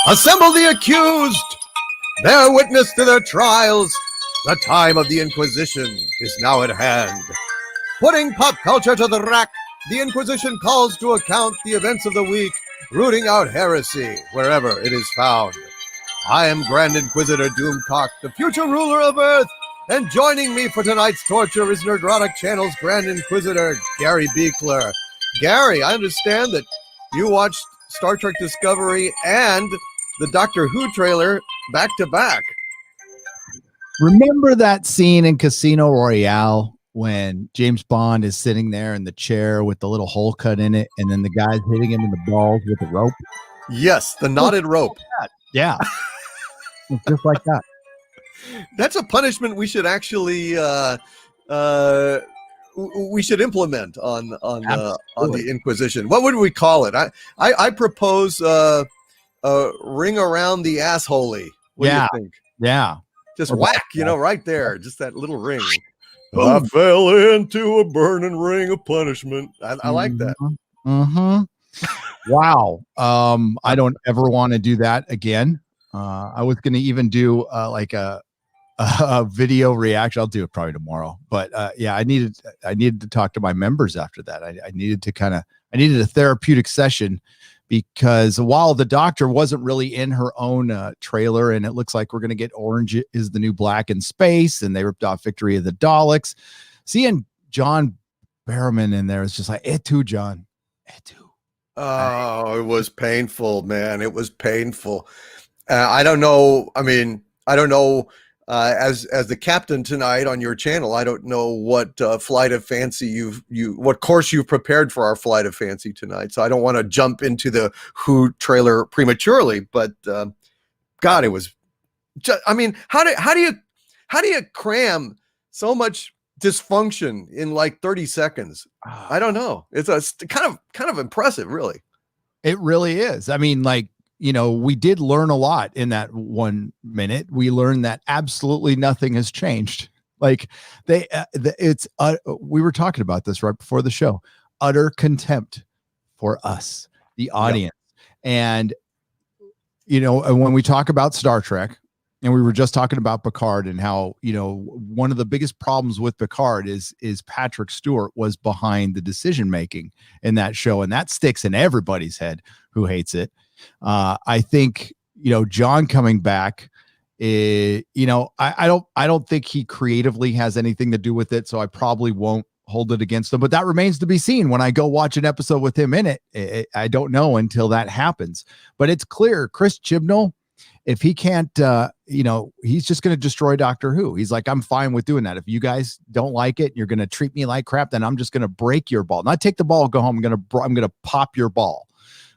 Assemble the accused! Bear witness to their trials. The time of the Inquisition is now at hand. Putting pop culture to the rack, the Inquisition calls to account the events of the week, rooting out heresy wherever it is found. I am Grand Inquisitor DOOMCOCK, the future ruler of Earth, and joining me for tonight's torture is Nerdrotic Channel's Grand Inquisitor, Gary Beekler. Gary, I understand that you watched Star Trek Discovery and the Doctor Who trailer back to back. Remember that scene in Casino Royale when James Bond is sitting there in the chair with the little hole cut in it, and then the guy's hitting him in the balls with the rope? Yes, the knotted rope. Yeah. It's just like that. That's a punishment we should actually we should implement on the Inquisition. What would we call it? I propose ring around the assholey. What do you think? Yeah. Just whack, right there. Just that little ring. I fell into a burning ring of punishment. I like that. Mm-hmm. Wow. I don't ever want to do that again. I was going to even do like a video reaction. I'll do it probably tomorrow. But yeah, I needed to talk to my members after that. I needed a therapeutic session, because while the Doctor wasn't really in her own trailer, and it looks like we're going to get Orange is the New Black in space, and they ripped off Victory of the Daleks, seeing John Barrowman in there is just like, et tu, John, et tu. Oh, it was painful, man. It was painful. I don't know. I mean, I don't know. As the captain tonight on your channel, I don't know what flight of fancy what course you've prepared for our flight of fancy tonight. So I don't want to jump into the Who trailer prematurely. But God, it was just. I mean, how do you cram so much dysfunction in like 30 seconds? I don't know. It's kind of impressive, really. It really is. I mean, like, we did learn a lot in that 1 minute. We learned that absolutely nothing has changed. Like we were talking about this right before the show, utter contempt for us, the audience. Yep. And, when we talk about Star Trek, and we were just talking about Picard and how, one of the biggest problems with Picard is Patrick Stewart was behind the decision-making in that show. And that sticks in everybody's head who hates it. I think, John coming back, I don't think he creatively has anything to do with it. So I probably won't hold it against him, but that remains to be seen when I go watch an episode with him in it. I don't know until that happens, but it's clear Chris Chibnall, if he can't, he's just going to destroy Doctor Who. He's like, I'm fine with doing that. If you guys don't like it, you're going to treat me like crap, then I'm just going to break your ball. Not take the ball, go home. I'm going to pop your ball.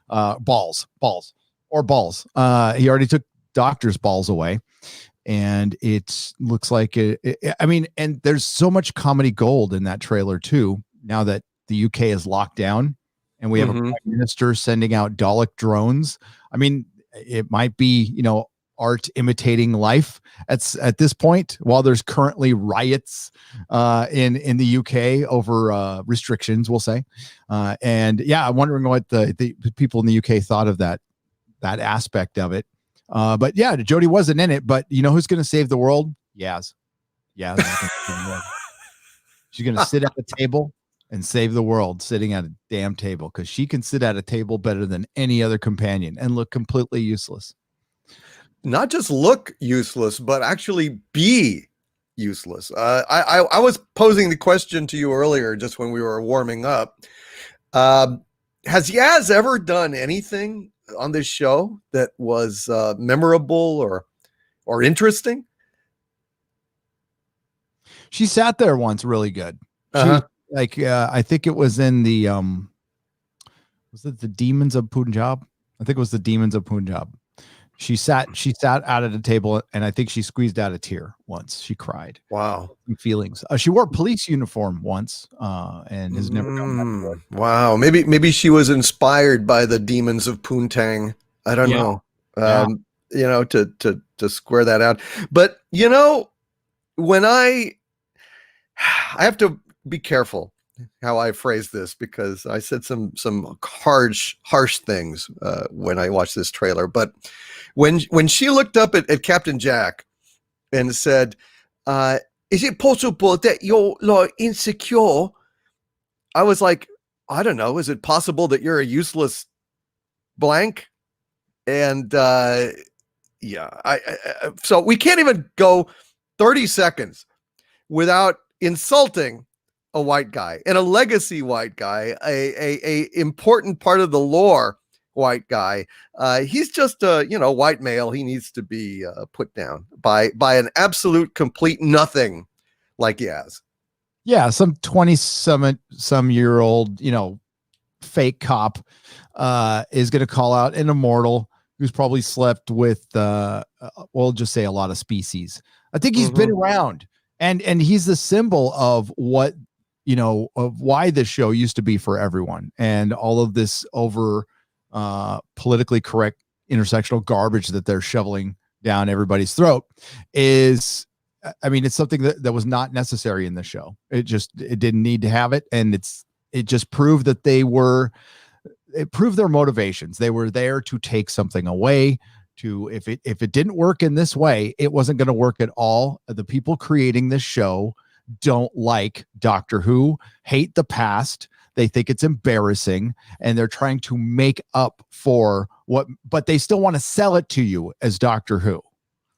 Balls. He already took Doctor's balls away, and it looks like and there's so much comedy gold in that trailer too. Now that the UK is locked down and we have a prime minister sending out Dalek drones. I mean, it might be, art imitating life at this point, while there's currently riots in the UK over restrictions, we'll say. And yeah, I'm wondering what the people in the UK thought of that aspect of it. But yeah, Jodie wasn't in it, but who's going to save the world? Yaz. She's going to sit at the table and save the world, sitting at a damn table, because she can sit at a table better than any other companion and look completely useless. Not just look useless, but actually be useless. I was posing the question to you earlier, just when we were warming up. Has Yaz ever done anything on this show that was memorable or interesting? She sat there once really good. I think it was in the was it the Demons of Punjab? I think it was the Demons of Punjab. She sat out at a table, and I think she squeezed out a tear once. She cried. Wow. Feelings. She wore a police uniform once, and has never come back. Wow. Maybe she was inspired by the Demons of Poontang. I don't know. To square that out. But when I have to be careful how I phrased this because I said some harsh things when I watched this trailer. But when she looked up at Captain Jack and said, "Is it possible that you're like insecure?" I was like, I don't know. Is it possible that you're a useless blank? And yeah, so we can't even go 30 seconds without insulting a white guy and a legacy white guy, a important part of the lore white guy. He's just a white male. He needs to be put down by an absolute complete nothing like Yaz. Yeah, some 20-some-year-old, fake cop is going to call out an immortal who's probably slept with we'll just say a lot of species. I think he's been around, and he's the symbol of what of why this show used to be for everyone, and all of this over politically correct intersectional garbage that they're shoveling down everybody's throat is, I mean, it's something that was not necessary in the show. It didn't need to have it. And it just proved that it proved their motivations. They were there to take something away. If it didn't work in this way, it wasn't going to work at all. The people creating this show don't like Doctor Who, hate the past. They think it's embarrassing, and they're trying to make up for but they still want to sell it to you as Doctor Who.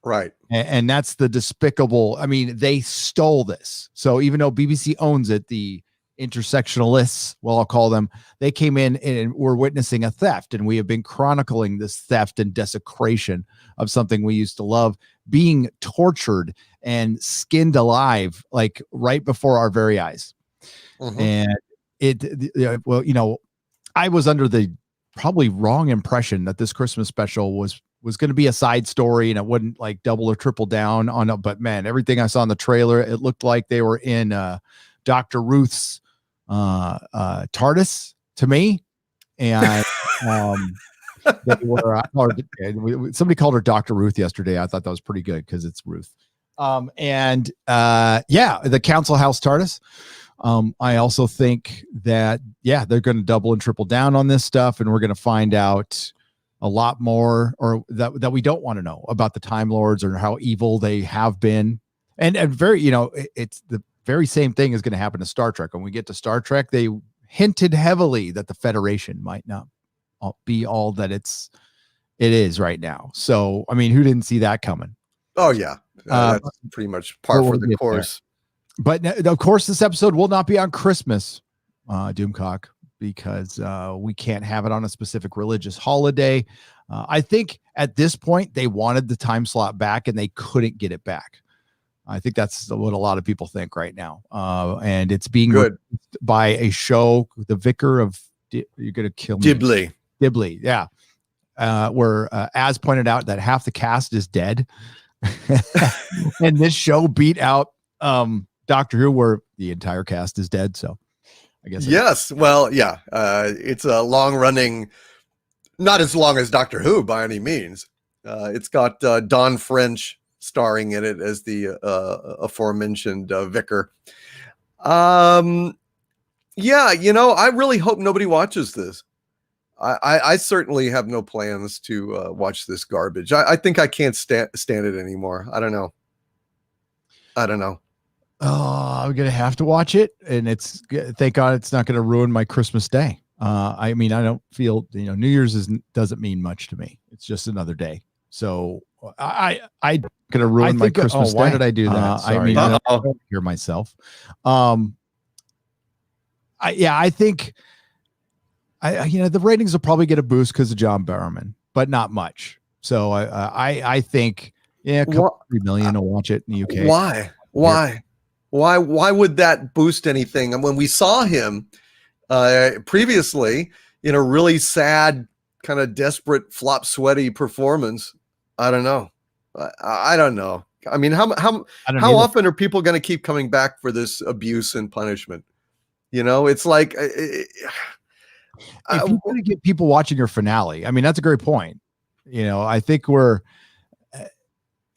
Right. And that's the despicable. I mean, they stole this. So even though BBC owns it, the intersectionalists, well, I'll call them, they came in and were witnessing a theft. And we have been chronicling this theft and desecration of something we used to love, being tortured and skinned alive, like right before our very eyes. And I was under the probably wrong impression that this Christmas special was going to be a side story and it wouldn't like double or triple down on it. But man, everything I saw in the trailer, it looked like they were in Dr. Ruth's TARDIS to me. And they were, somebody called her Dr. Ruth yesterday. I thought that was pretty good because it's Ruth. The Council House TARDIS. I also think that, they're going to double and triple down on this stuff, and we're going to find out a lot more, or that we don't want to know about the Time Lords or how evil they have been. And very, it's the very same thing is going to happen to Star Trek. When we get to Star Trek, they hinted heavily that the Federation might not be all that it is right now. So, I mean, who didn't see that coming? Oh yeah. That's pretty much par for the course. But of course, this episode will not be on Christmas, Doomcock, because we can't have it on a specific religious holiday. I think at this point they wanted the time slot back and they couldn't get it back. I think that's what a lot of people think right now. And it's being good by a show, The Vicar of you're going to kill me. Dibley. Yeah. Where as pointed out that half the cast is dead. And this show beat out Doctor Who, where the entire cast is dead. So I guess. Yes. Well, yeah. It's a long running, not as long as Doctor Who by any means. It's got Don French starring in it as the aforementioned vicar. I really hope nobody watches this. I certainly have no plans to watch this garbage. I think I can't stand it anymore. I don't know. Oh, I'm going to have to watch it. And thank God it's not going to ruin my Christmas day. I mean, I don't feel, New Year's doesn't mean much to me. It's just another day. So I going to ruin my Christmas day. Why did I do that? Sorry. I don't hear myself. I think the ratings will probably get a boost because of John Barrowman, but not much. So I think, a couple 3 million will watch it in the UK. Why would that boost anything? And when we saw him previously in a really sad, kind of desperate, flop sweaty performance, I don't know. I don't know. I mean, how often are people going to keep coming back for this abuse and punishment? It's like if you're going to get people watching your finale, I mean, that's a great point. I think we're,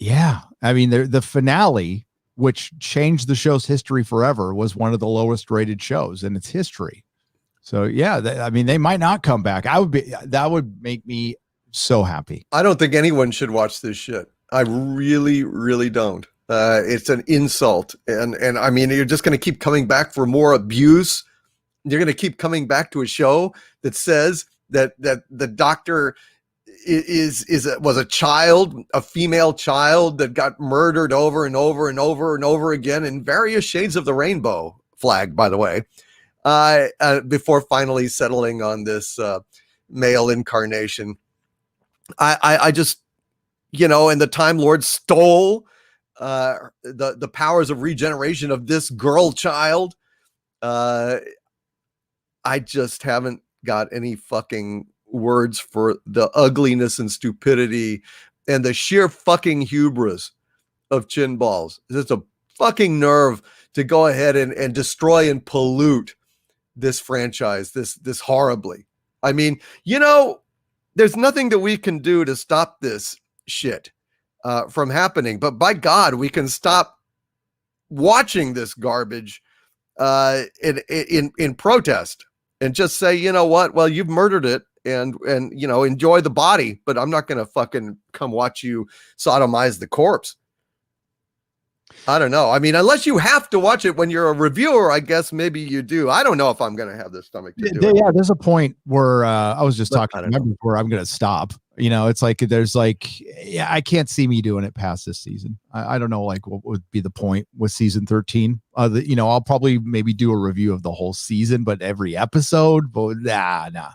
I mean, the finale which changed the show's history forever, was one of the lowest rated shows in its history. So yeah, I mean, they might not come back. That would make me so happy. I don't think anyone should watch this shit. I really, really don't. It's an insult, and I mean, you're just going to keep coming back for more abuse. You're going to keep coming back to a show that says that the doctor was a child, a female child that got murdered over and over and over and over again in various shades of the rainbow flag, by the way, before finally settling on this male incarnation. I just, and the Time Lord stole the powers of regeneration of this girl child. I just haven't got any fucking words for the ugliness and stupidity and the sheer fucking hubris of Chin Balls. It's a fucking nerve to go ahead and destroy and pollute this franchise this horribly. I mean, there's nothing that we can do to stop this shit from happening, but by God, we can stop watching this garbage in protest and just say, you know what? Well, you've murdered it, and enjoy the body, but I'm not going to fucking come watch you sodomize the corpse. I don't know. I mean, unless you have to watch it when you're a reviewer, I guess maybe you do. I don't know if I'm going to have the stomach to do it. Yeah, there's a point where I was just talking where I'm going to stop. It's like I can't see me doing it past this season. I don't know, like, what would be the point with season 13? I'll probably maybe do a review of the whole season, but every episode, but nah.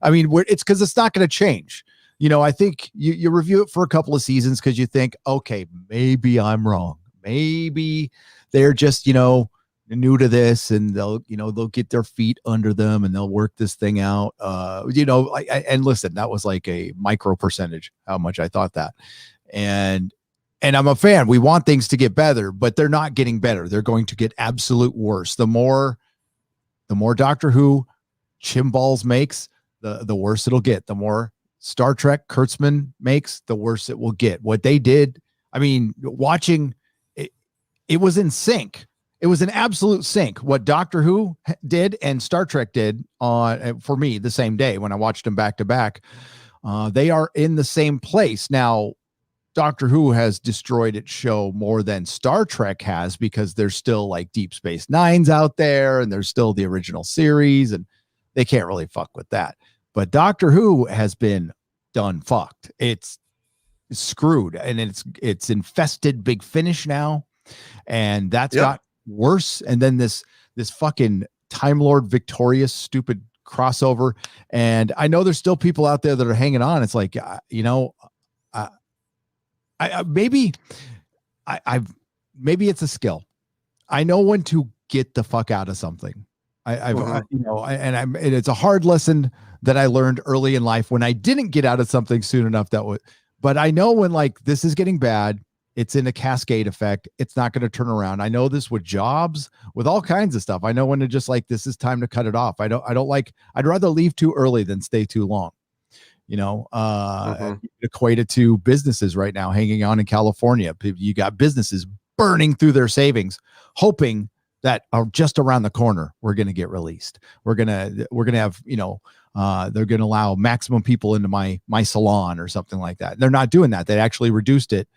I mean, it's because it's not going to change. I think you review it for a couple of seasons because you think, okay, maybe I'm wrong. Maybe they're just, new to this, and they'll get their feet under them and they'll work this thing out. And listen, that was like a micro percentage how much I thought that. And I'm a fan. We want things to get better, but they're not getting better. They're going to get absolute worse. The more Doctor Who Chin Balls makes, the worse it'll get. The more Star Trek Kurtzman makes, the worse it will get. What they did, I mean, watching it was in sync. It was an absolute sync. What Doctor Who did and Star Trek did for me the same day when I watched them back to back. They are in the same place. Now, Doctor Who has destroyed its show more than Star Trek has, because there's still like Deep Space Nines out there, and there's still the original series, and they can't really fuck with that. But Doctor Who has been done fucked. It's screwed, and it's infested Big Finish now. And that's got worse. And then this fucking Time Lord victorious stupid crossover. And I know there's still people out there that are hanging on. It's like, maybe it's a skill. I know when to get the fuck out of something. And it's a hard lesson that I learned early in life when I didn't get out of something soon enough. But I know when, like, this is getting bad. It's in a cascade effect. It's not going to turn around. I know this with jobs, with all kinds of stuff. I know when to just, like, this is time to cut it off. I'd rather leave too early than stay too long. Equate it to businesses right now hanging on in California. You got businesses burning through their savings, hoping that are just around the corner, we're going to get released. We're going to have, they're going to allow maximum people into my salon or something like that. They're not doing that. They actually reduced it.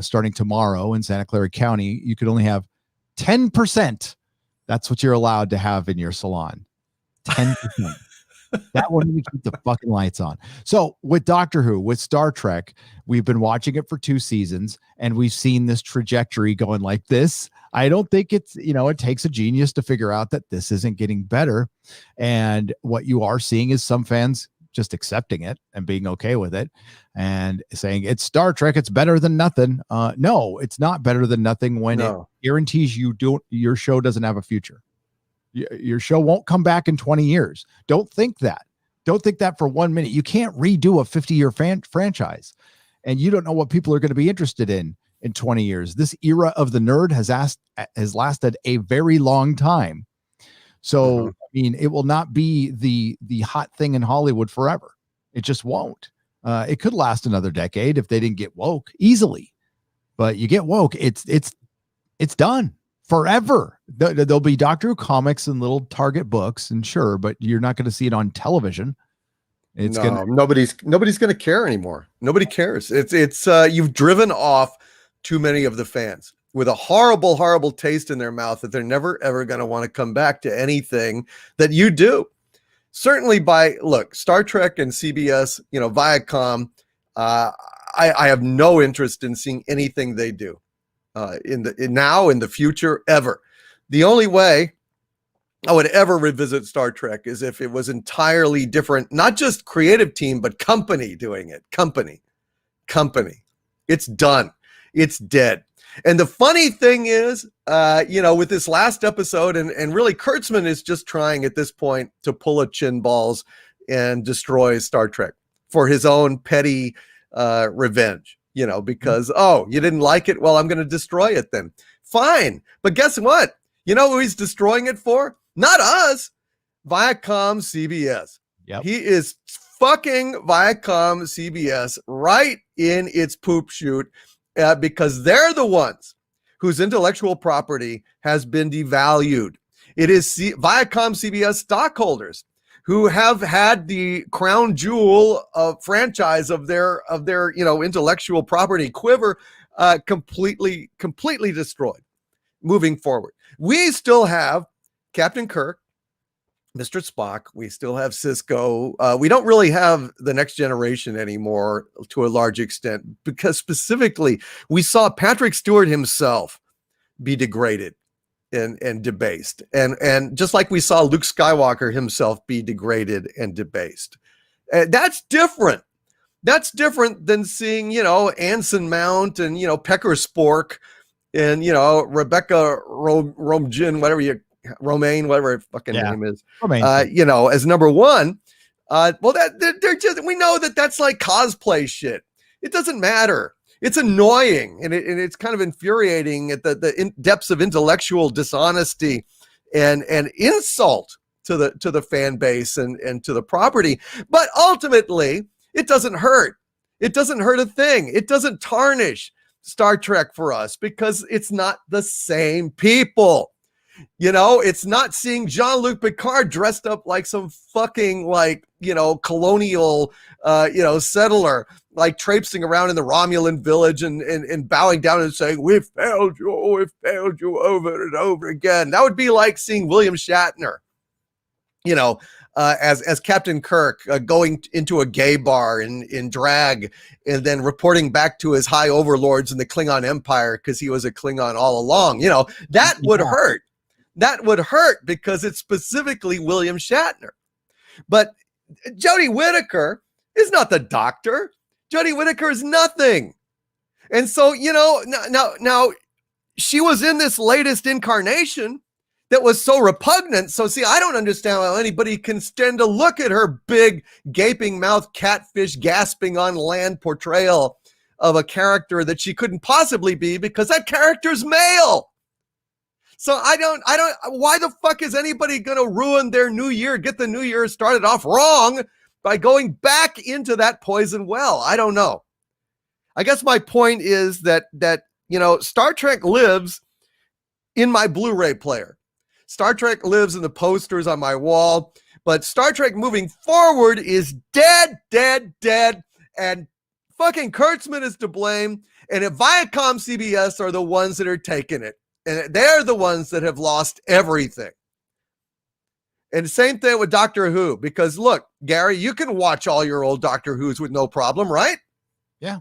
Starting tomorrow in Santa Clara County, you could only have 10%. That's what you're allowed to have in your salon. 10%. That one, we keep the fucking lights on. So with Doctor Who, with Star Trek, we've been watching it for 2 seasons, and we've seen this trajectory going like this. I don't think it's, it takes a genius to figure out that this isn't getting better. And what you are seeing is some fans just accepting it and being okay with it and saying it's Star Trek, it's better than nothing. No, it's not better than nothing when it guarantees your show doesn't have a future. Your show won't come back in 20 years. Don't think that. Don't think that for 1 minute. You can't redo a 50-year franchise, and you don't know what people are going to be interested in 20 years. This era of the nerd has lasted a very long time. So, I mean, it will not be the hot thing in Hollywood forever. It just won't. It could last another decade if they didn't get woke easily. But you get woke, it's It's done forever. There'll be Doctor Who comics and little Target books, and sure, but you're not going to see it on television. Nobody's going to care anymore. Nobody cares. It's you've driven off too many of the fans with a horrible taste in their mouth that they're never ever going to want to come back to anything that you do. Certainly Star Trek and CBS, Viacom, I have no interest in seeing anything they do in the future ever. The only way I would ever revisit Star Trek is if it was entirely different, not just creative team, but company doing it. Company. It's done. It's dead. And the funny thing is, with this last episode, and really Kurtzman is just trying at this point to pull a chin balls and destroy Star Trek for his own petty revenge, because, you didn't like it? Well, I'm going to destroy it then. Fine. But guess what? You know who he's destroying it for? Not us. Viacom CBS. Yep. He is fucking Viacom CBS right in its poop chute because they're the ones whose intellectual property has been devalued. It is Viacom CBS stockholders who have had the crown jewel of franchise of their intellectual property quiver completely destroyed. Moving forward, we still have Captain Kirk, Mr. Spock. We still have Cisco. We don't really have the next generation anymore to a large extent because specifically we saw Patrick Stewart himself be degraded and debased. And just like we saw Luke Skywalker himself be degraded and debased. That's different. That's different than seeing, Anson Mount and, Pecker Spork and, Rebecca Romaine, whatever her fucking name is, as number one. They're just, we know that's like cosplay shit. It doesn't matter. It's annoying and it's kind of infuriating at the depths of intellectual dishonesty and insult to the fan base and to the property. But ultimately, it doesn't hurt. It doesn't hurt a thing. It doesn't tarnish Star Trek for us because it's not the same people. It's not seeing Jean-Luc Picard dressed up like some fucking colonial, settler, like traipsing around in the Romulan village and bowing down and saying, we failed you over and over again. That would be like seeing William Shatner, as Captain Kirk going into a gay bar in drag and then reporting back to his high overlords in the Klingon Empire because he was a Klingon all along. That would hurt. That would hurt because it's specifically William Shatner. But Jodie Whittaker is not the Doctor. Jodie Whittaker is nothing. And so, now she was in this latest incarnation that was so repugnant. So see, I don't understand how anybody can stand to look at her big gaping mouth catfish gasping on land portrayal of a character that she couldn't possibly be because that character's male. So I don't, why the fuck is anybody going to ruin their new year, get the new year started off wrong by going back into that poison well? I don't know. I guess my point is that Star Trek lives in my Blu-ray player. Star Trek lives in the posters on my wall, but Star Trek moving forward is dead. And fucking Kurtzman is to blame. And if Viacom CBS are the ones that are taking it, and they're the ones that have lost everything. And same thing with Doctor Who, because look, Gary, you can watch all your old Doctor Who's with no problem, right? Yeah.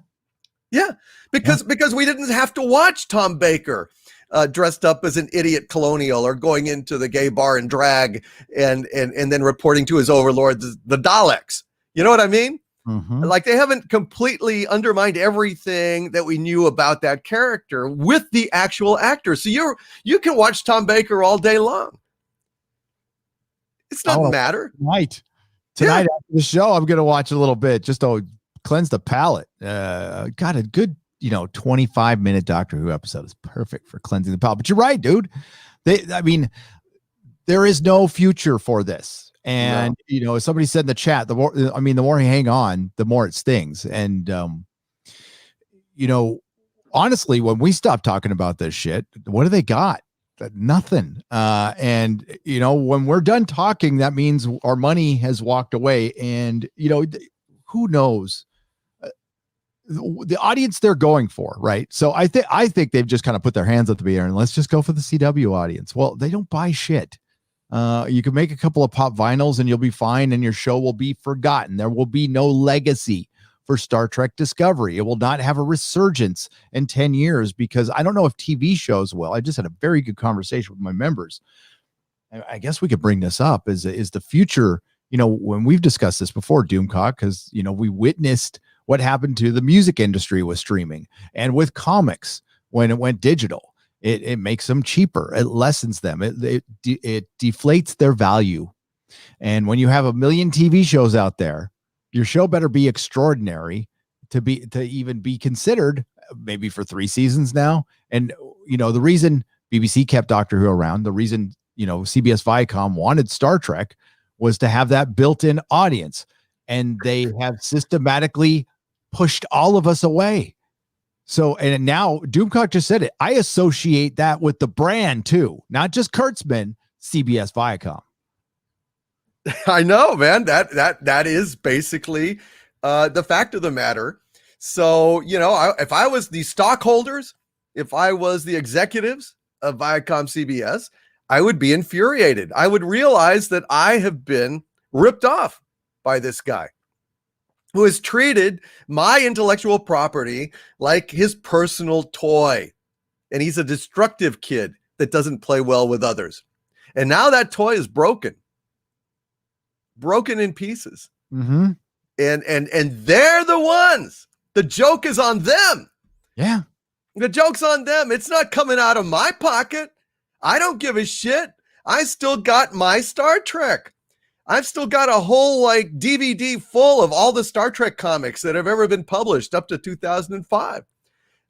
Because we didn't have to watch Tom Baker dressed up as an idiot colonial or going into the gay bar and drag and then reporting to his overlord, the Daleks. You know what I mean? Mm-hmm. Like they haven't completely undermined everything that we knew about that character with the actual actor. So you can watch Tom Baker all day long. It doesn't matter. Tonight after the show, I'm going to watch a little bit just to cleanse the palate. Got a good, 25-minute Doctor Who episode is perfect for cleansing the palate. But you're right, dude. There is no future for this. And, as somebody said in the chat, the more you hang on, the more it stings. And, honestly, when we stop talking about this shit, what do they got? Nothing. And when we're done talking, that means our money has walked away. And who knows the audience they're going for, right? So I think they've just kind of put their hands up the air and let's just go for the CW audience. Well, they don't buy shit. You can make a couple of pop vinyls and you'll be fine, and your show will be forgotten. There will be no legacy for Star Trek Discovery. It will not have a resurgence in 10 years because I don't know if TV shows will. I just had a very good conversation with my members. I guess we could bring this up is the future, when we've discussed this before, Doomcock, because, we witnessed what happened to the music industry with streaming and with comics when it went digital. It makes them cheaper. It lessens them. It deflates their value. And when you have a million TV shows out there, your show better be extraordinary to even be considered, maybe for 3 seasons now. And the reason BBC kept Doctor Who around, the reason CBS Viacom wanted Star Trek was to have that built-in audience, and they have systematically pushed all of us away. So, and now Doomcock just said it. I associate that with the brand too, not just Kurtzman, CBS Viacom. I know, man. That is basically the fact of the matter. So, if I was the stockholders, if I was the executives of Viacom CBS, I would be infuriated. I would realize that I have been ripped off by this guy who has treated my intellectual property like his personal toy. And he's a destructive kid that doesn't play well with others. And now that toy is broken in pieces. Mm-hmm. And they're the ones. The joke is on them. Yeah. The joke's on them. It's not coming out of my pocket. I don't give a shit. I still got my Star Trek. I've still got a whole DVD full of all the Star Trek comics that have ever been published up to 2005.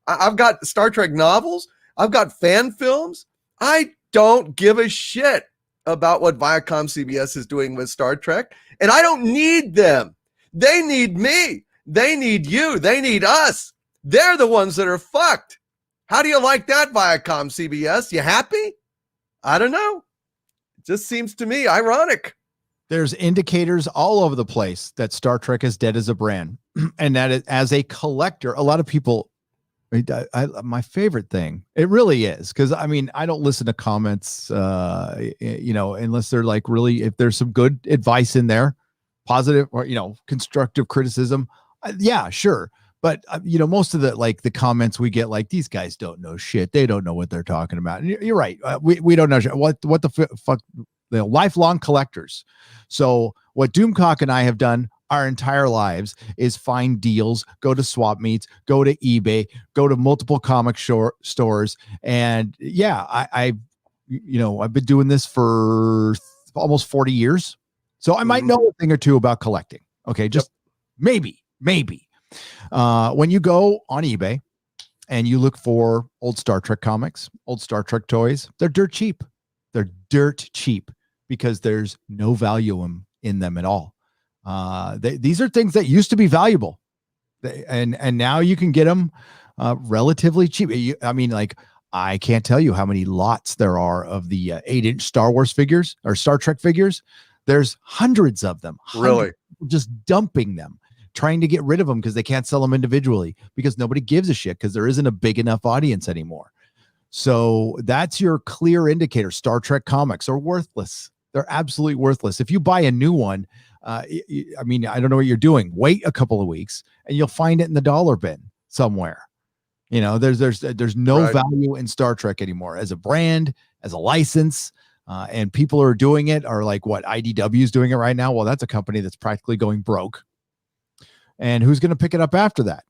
I've got Star Trek novels. I've got fan films. I don't give a shit about what Viacom CBS is doing with Star Trek. And I don't need them. They need me. They need you. They need us. They're the ones that are fucked. How do you like that, Viacom CBS? You happy? I don't know. It just seems to me ironic. There's indicators all over the place that Star Trek is dead as a brand. And that it, as a collector, a lot of people, my favorite thing, it really is. Because I don't listen to comments, unless they're really, if there's some good advice in there, positive or, constructive criticism. Yeah, sure. But, most of the comments we get, these guys don't know shit. They don't know what they're talking about. And you're right. We don't know shit. What the fuck? The lifelong collectors. So what Doomcock and I have done our entire lives is find deals, go to swap meets, go to eBay, go to multiple comic stores. And yeah, I've been doing this for almost 40 years. So I might know a thing or two about collecting. Okay. Just maybe. When you go on eBay and you look for old Star Trek comics, old Star Trek toys, they're dirt cheap. They're dirt cheap because there's no value in them at all. These are things that used to be valuable, and now you can get them relatively cheap. I can't tell you how many lots there are of the 8-inch Star Wars figures or Star Trek figures. There's hundreds of them. Really? Just dumping them, trying to get rid of them because they can't sell them individually because nobody gives a shit because there isn't a big enough audience anymore. So that's your clear indicator. Star Trek comics are worthless. They're absolutely worthless. If you buy a new one, I don't know what you're doing. Wait a couple of weeks and you'll find it in the dollar bin somewhere. There's no value in Star Trek anymore as a brand, as a license. And people are doing it are like what IDW is doing it right now. Well, that's a company that's practically going broke. And who's going to pick it up after that?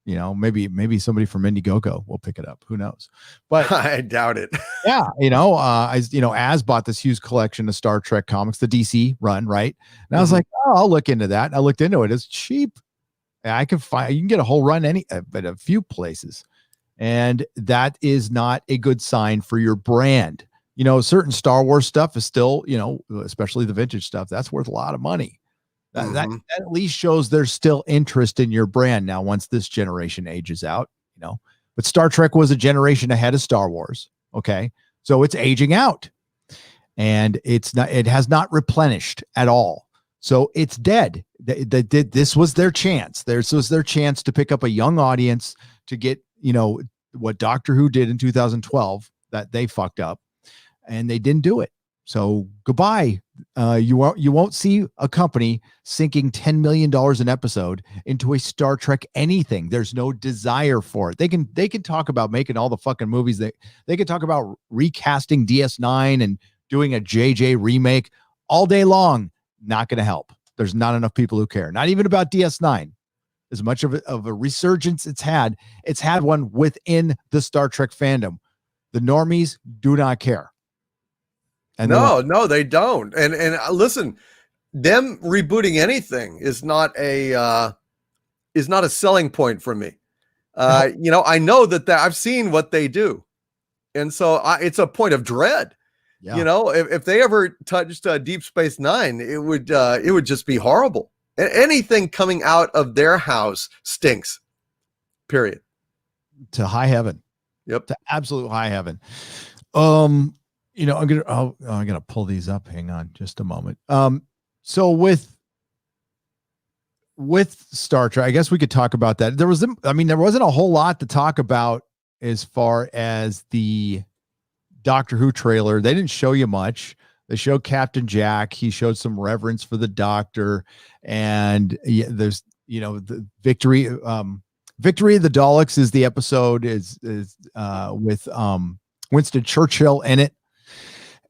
Maybe somebody from Indiegogo will pick it up. Who knows? But I doubt it. Yeah. Az bought this huge collection of Star Trek comics, the DC run. Right. And I was like, oh, I'll look into that. And I looked into it. It's cheap. You can get a whole run at a few places. And that is not a good sign for your brand. Certain Star Wars stuff is still, especially the vintage stuff, that's worth a lot of money. That at least shows there's still interest in your brand now once this generation ages out, but But Star Trek was a generation ahead of Star Wars. Okay. So it's aging out, and it has not replenished at all. So it's dead. This was their chance. This was their chance to pick up a young audience, to get, what Doctor Who did in 2012 that they fucked up, and they didn't do it. So goodbye. You won't see a company sinking $10 million an episode into a Star Trek anything. There's no desire for it. They can talk about making all the fucking movies. They can talk about recasting DS9 and doing a JJ remake all day long. Not going to help. There's not enough people who care. Not even about DS9. As much of a resurgence it's had one within the Star Trek fandom. The normies do not care. And no, they don't. And listen, them rebooting anything is not a selling point for me. I know that I've seen what they do, and so it's a point of dread. Yeah. If they ever touched Deep Space Nine, it would just be horrible. Anything coming out of their house stinks. Period. To high heaven. Yep. To absolute high heaven. I'm gonna pull these up. Hang on just a moment. So with Star Trek, I guess we could talk about that. There wasn't a whole lot to talk about as far as the Doctor Who trailer. They didn't show you much. They showed Captain Jack. He showed some reverence for the Doctor, and there's the Victory of the Daleks is the episode is with Winston Churchill in it,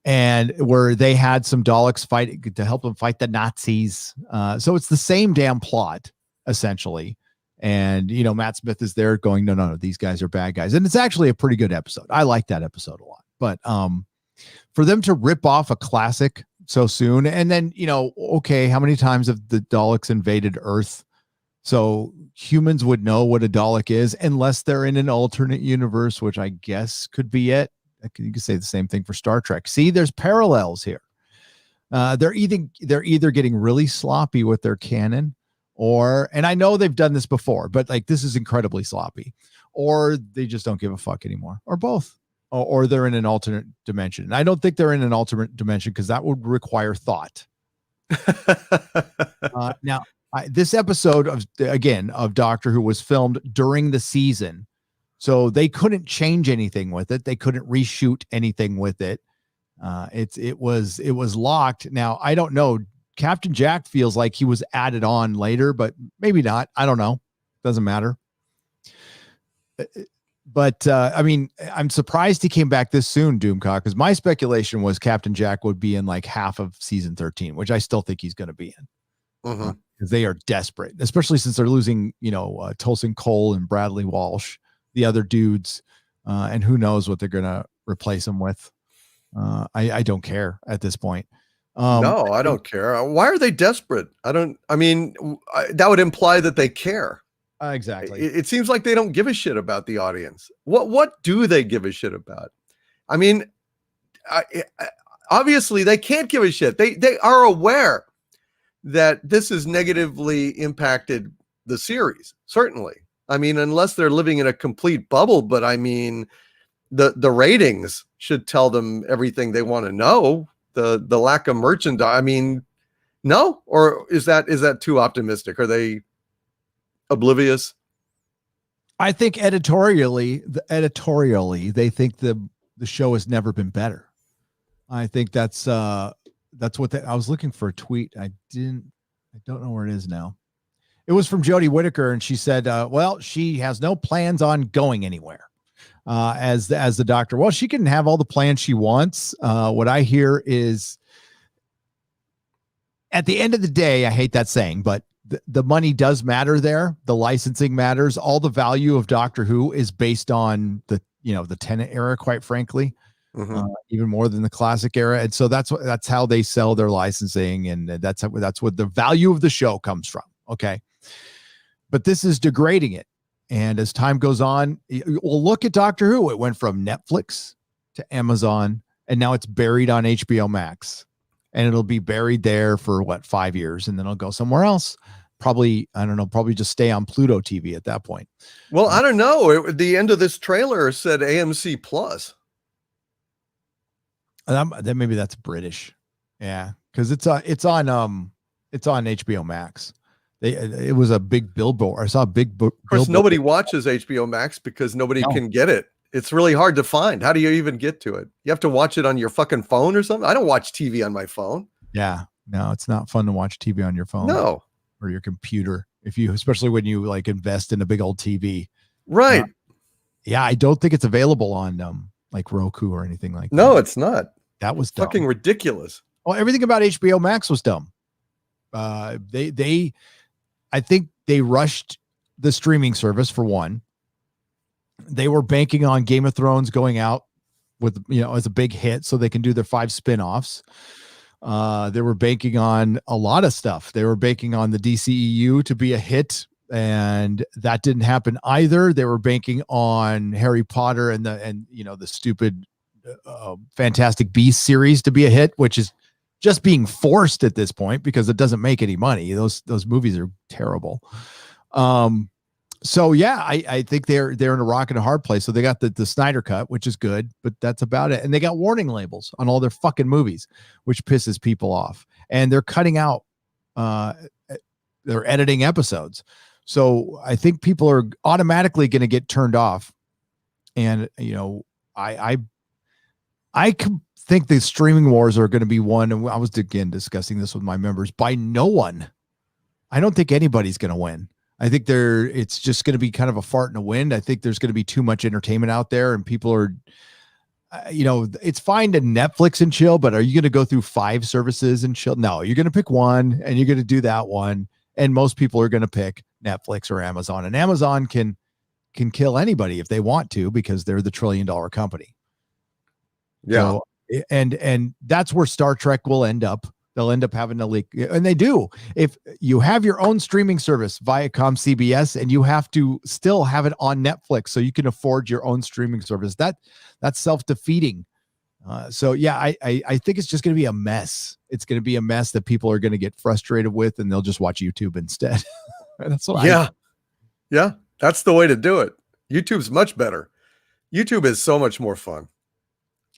and where they had some Daleks fight to help them fight the Nazis. So it's the same damn plot essentially. And, Matt Smith is there going, no, these guys are bad guys. And it's actually a pretty good episode. I like that episode a lot. But for them to rip off a classic so soon, and then, okay, how many times have the Daleks invaded Earth? So humans would know what a Dalek is, unless they're in an alternate universe, which I guess could be it. You could say the same thing for Star Trek. See, there's parallels here. They're either getting really sloppy with their canon, and I know they've done this before, but like this is incredibly sloppy, or they just don't give a fuck anymore, or both, or they're in an alternate dimension. And I don't think they're in an alternate dimension because that would require thought. Now, this episode of Doctor Who was filmed during the season, so they couldn't change anything with it. They couldn't reshoot anything with it. It was locked. Now, I don't know. Captain Jack feels like he was added on later, but maybe not. I don't know. Doesn't matter. But I'm surprised he came back this soon, Doomcock, because my speculation was Captain Jack would be in like half of season 13, which I still think he's going to be in. Because they are desperate, especially since they're losing, Tolson Cole and Bradley Walsh, the other dudes, and who knows what they're going to replace them with. I don't care at this point. No, I don't care. Why are they desperate? That would imply that they care. Exactly. It seems like they don't give a shit about the audience. What do they give a shit about? Obviously they can't give a shit. They are aware that this has negatively impacted the series. Certainly. Unless they're living in a complete bubble, but the ratings should tell them everything they want to know. The lack of merchandise. No, or is that too optimistic? Are they oblivious? I think editorially, they think the show has never been better. I think that's what I was looking for a tweet. I don't know where it is now. It was from Jodie Whittaker, and she said, well, she has no plans on going anywhere. As the Doctor. Well, she can have all the plans she wants. What I hear is, at the end of the day, I hate that saying, but the money does matter there. The licensing matters. All the value of Doctor Who is based on the Tennant era, quite frankly, even more than the classic era. And so that's how they sell their licensing, and that's what the value of the show comes from. Okay, but this is degrading it. And as time goes on, we'll look at Doctor Who. It went from Netflix to Amazon, and now it's buried on HBO Max. And it'll be buried there for 5 years, and then it'll go somewhere else. probably, I don't know, probably just stay on Pluto TV at that point. Well, I don't know. The end of this trailer said AMC Plus. Then maybe that's British. Yeah, because it's on HBO Max. It was a big billboard. I saw a big Of course, nobody watches HBO Max because nobody can get it. It's really hard to find. How do you even get to it? You have to watch it on your fucking phone or something. I don't watch TV on my phone. Yeah, no, it's not fun to watch TV on your phone. No, or your computer. Especially when you like invest in a big old TV. Right. Yeah, I don't think it's available on like Roku or anything like that. No, it's not. That was fucking ridiculous. Well, everything about HBO Max was dumb. I think they rushed the streaming service for one. They were banking on Game of Thrones going out with, as a big hit so they can do their 5 spinoffs. They were banking on a lot of stuff. They were banking on the DCEU to be a hit, and that didn't happen either. They were banking on Harry Potter and the stupid Fantastic Beasts series to be a hit, which is just being forced at this point because it doesn't make any money. Those movies are terrible. So yeah, I think they're in a rock and a hard place. So they got the Snyder cut, which is good, but that's about it. And they got warning labels on all their fucking movies, which pisses people off. And they're cutting out, they're editing episodes. So I think people are automatically going to get turned off. And I think the streaming wars are going to be won. And I was again discussing this with my members, by no one. I don't think anybody's going to win. I think it's just going to be kind of a fart in the wind. I think there's going to be too much entertainment out there, and people are, it's fine to Netflix and chill, but are you going to go through 5 services and chill? No, you're going to pick one and you're going to do that one. And most people are going to pick Netflix or Amazon, and Amazon can kill anybody if they want to, because they're the $1 trillion company. Yeah. So, and that's where Star Trek will end up. They'll end up having a leak, and they do. If you have your own streaming service, Viacom, CBS, and you have to still have it on Netflix so you can afford your own streaming service, that's self-defeating. So yeah, I think it's just going to be a mess. It's going to be a mess that people are going to get frustrated with, and they'll just watch YouTube instead. That's what Yeah, that's the way to do it. YouTube's much better. YouTube is so much more fun.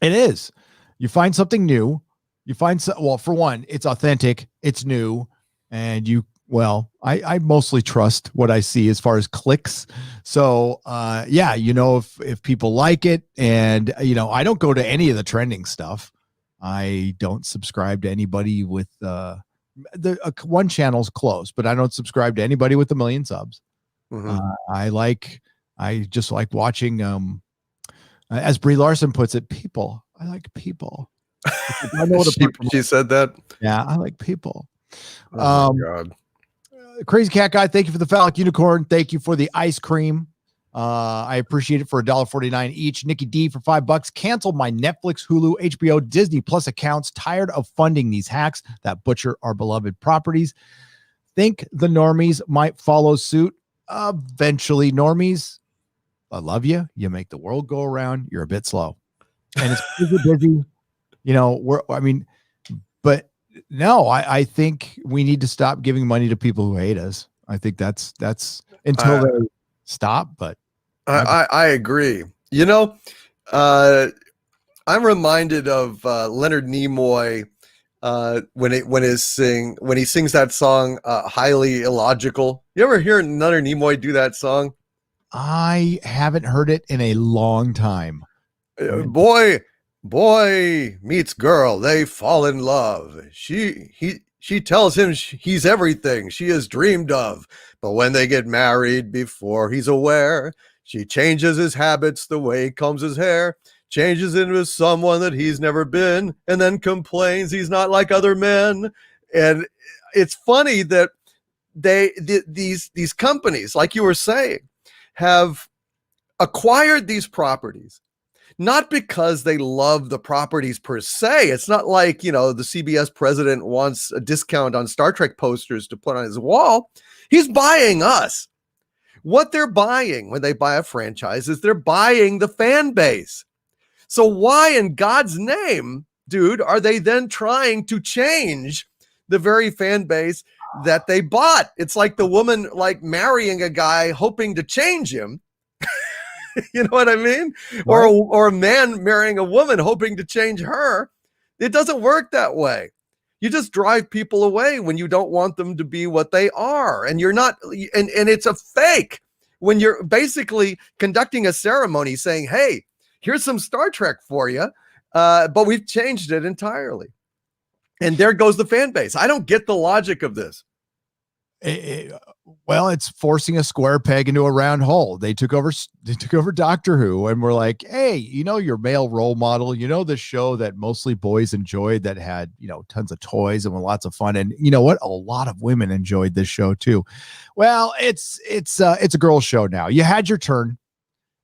It is. You find something new. You find for one, it's authentic, it's new, and I mostly trust what I see as far as clicks. So if people like it, and I don't go to any of the trending stuff. I don't subscribe to anybody with one channel's close, but I don't subscribe to anybody with 1 million subs. Mm-hmm. I just like watching, as Brie Larson puts it, people. I like people. I know she said that. Yeah, I like people. Oh my God. Crazy Cat Guy, thank you for the phallic unicorn. Thank you for the ice cream. I appreciate it for $1.49 each. Nikki D for $5. Canceled my Netflix, Hulu, HBO, Disney Plus accounts. Tired of funding these hacks that butcher our beloved properties. Think the normies might follow suit. Eventually, normies. I love you. You make the world go around. You're a bit slow, and it's busy. But no, I think we need to stop giving money to people who hate us. I think that's until they stop. But I agree. I'm reminded of Leonard Nimoy when he sings that song, Highly Illogical. You ever hear Leonard Nimoy do that song? I haven't heard it in a long time. Boy meets girl, they fall in love. She tells him he's everything she has dreamed of, but when they get married, before he's aware, she changes his habits, the way he combs his hair, changes into someone that he's never been, and then complains he's not like other men. And it's funny that these companies, like you were saying, have acquired these properties, not because they love the properties per se. It's not like, the CBS president wants a discount on Star Trek posters to put on his wall. He's buying us. What they're buying when they buy a franchise is they're buying the fan base. So why in God's name, dude, are they then trying to change the very fan base that they bought. It's like the woman like marrying a guy hoping to change him. You know what I mean? Right. Or a man marrying a woman hoping to change her. It doesn't work that way. You just drive people away when you don't want them to be what they are. And you're not, and it's a fake when you're basically conducting a ceremony saying, hey, here's some Star Trek for you, but we've changed it entirely. And there goes the fan base. I don't get the logic of this. Well, it's forcing a square peg into a round hole. They took over Doctor Who and were like, hey, your male role model, the show that mostly boys enjoyed that had, tons of toys and lots of fun. And you know what? A lot of women enjoyed this show too. Well, it's a girl's show now. You had your turn.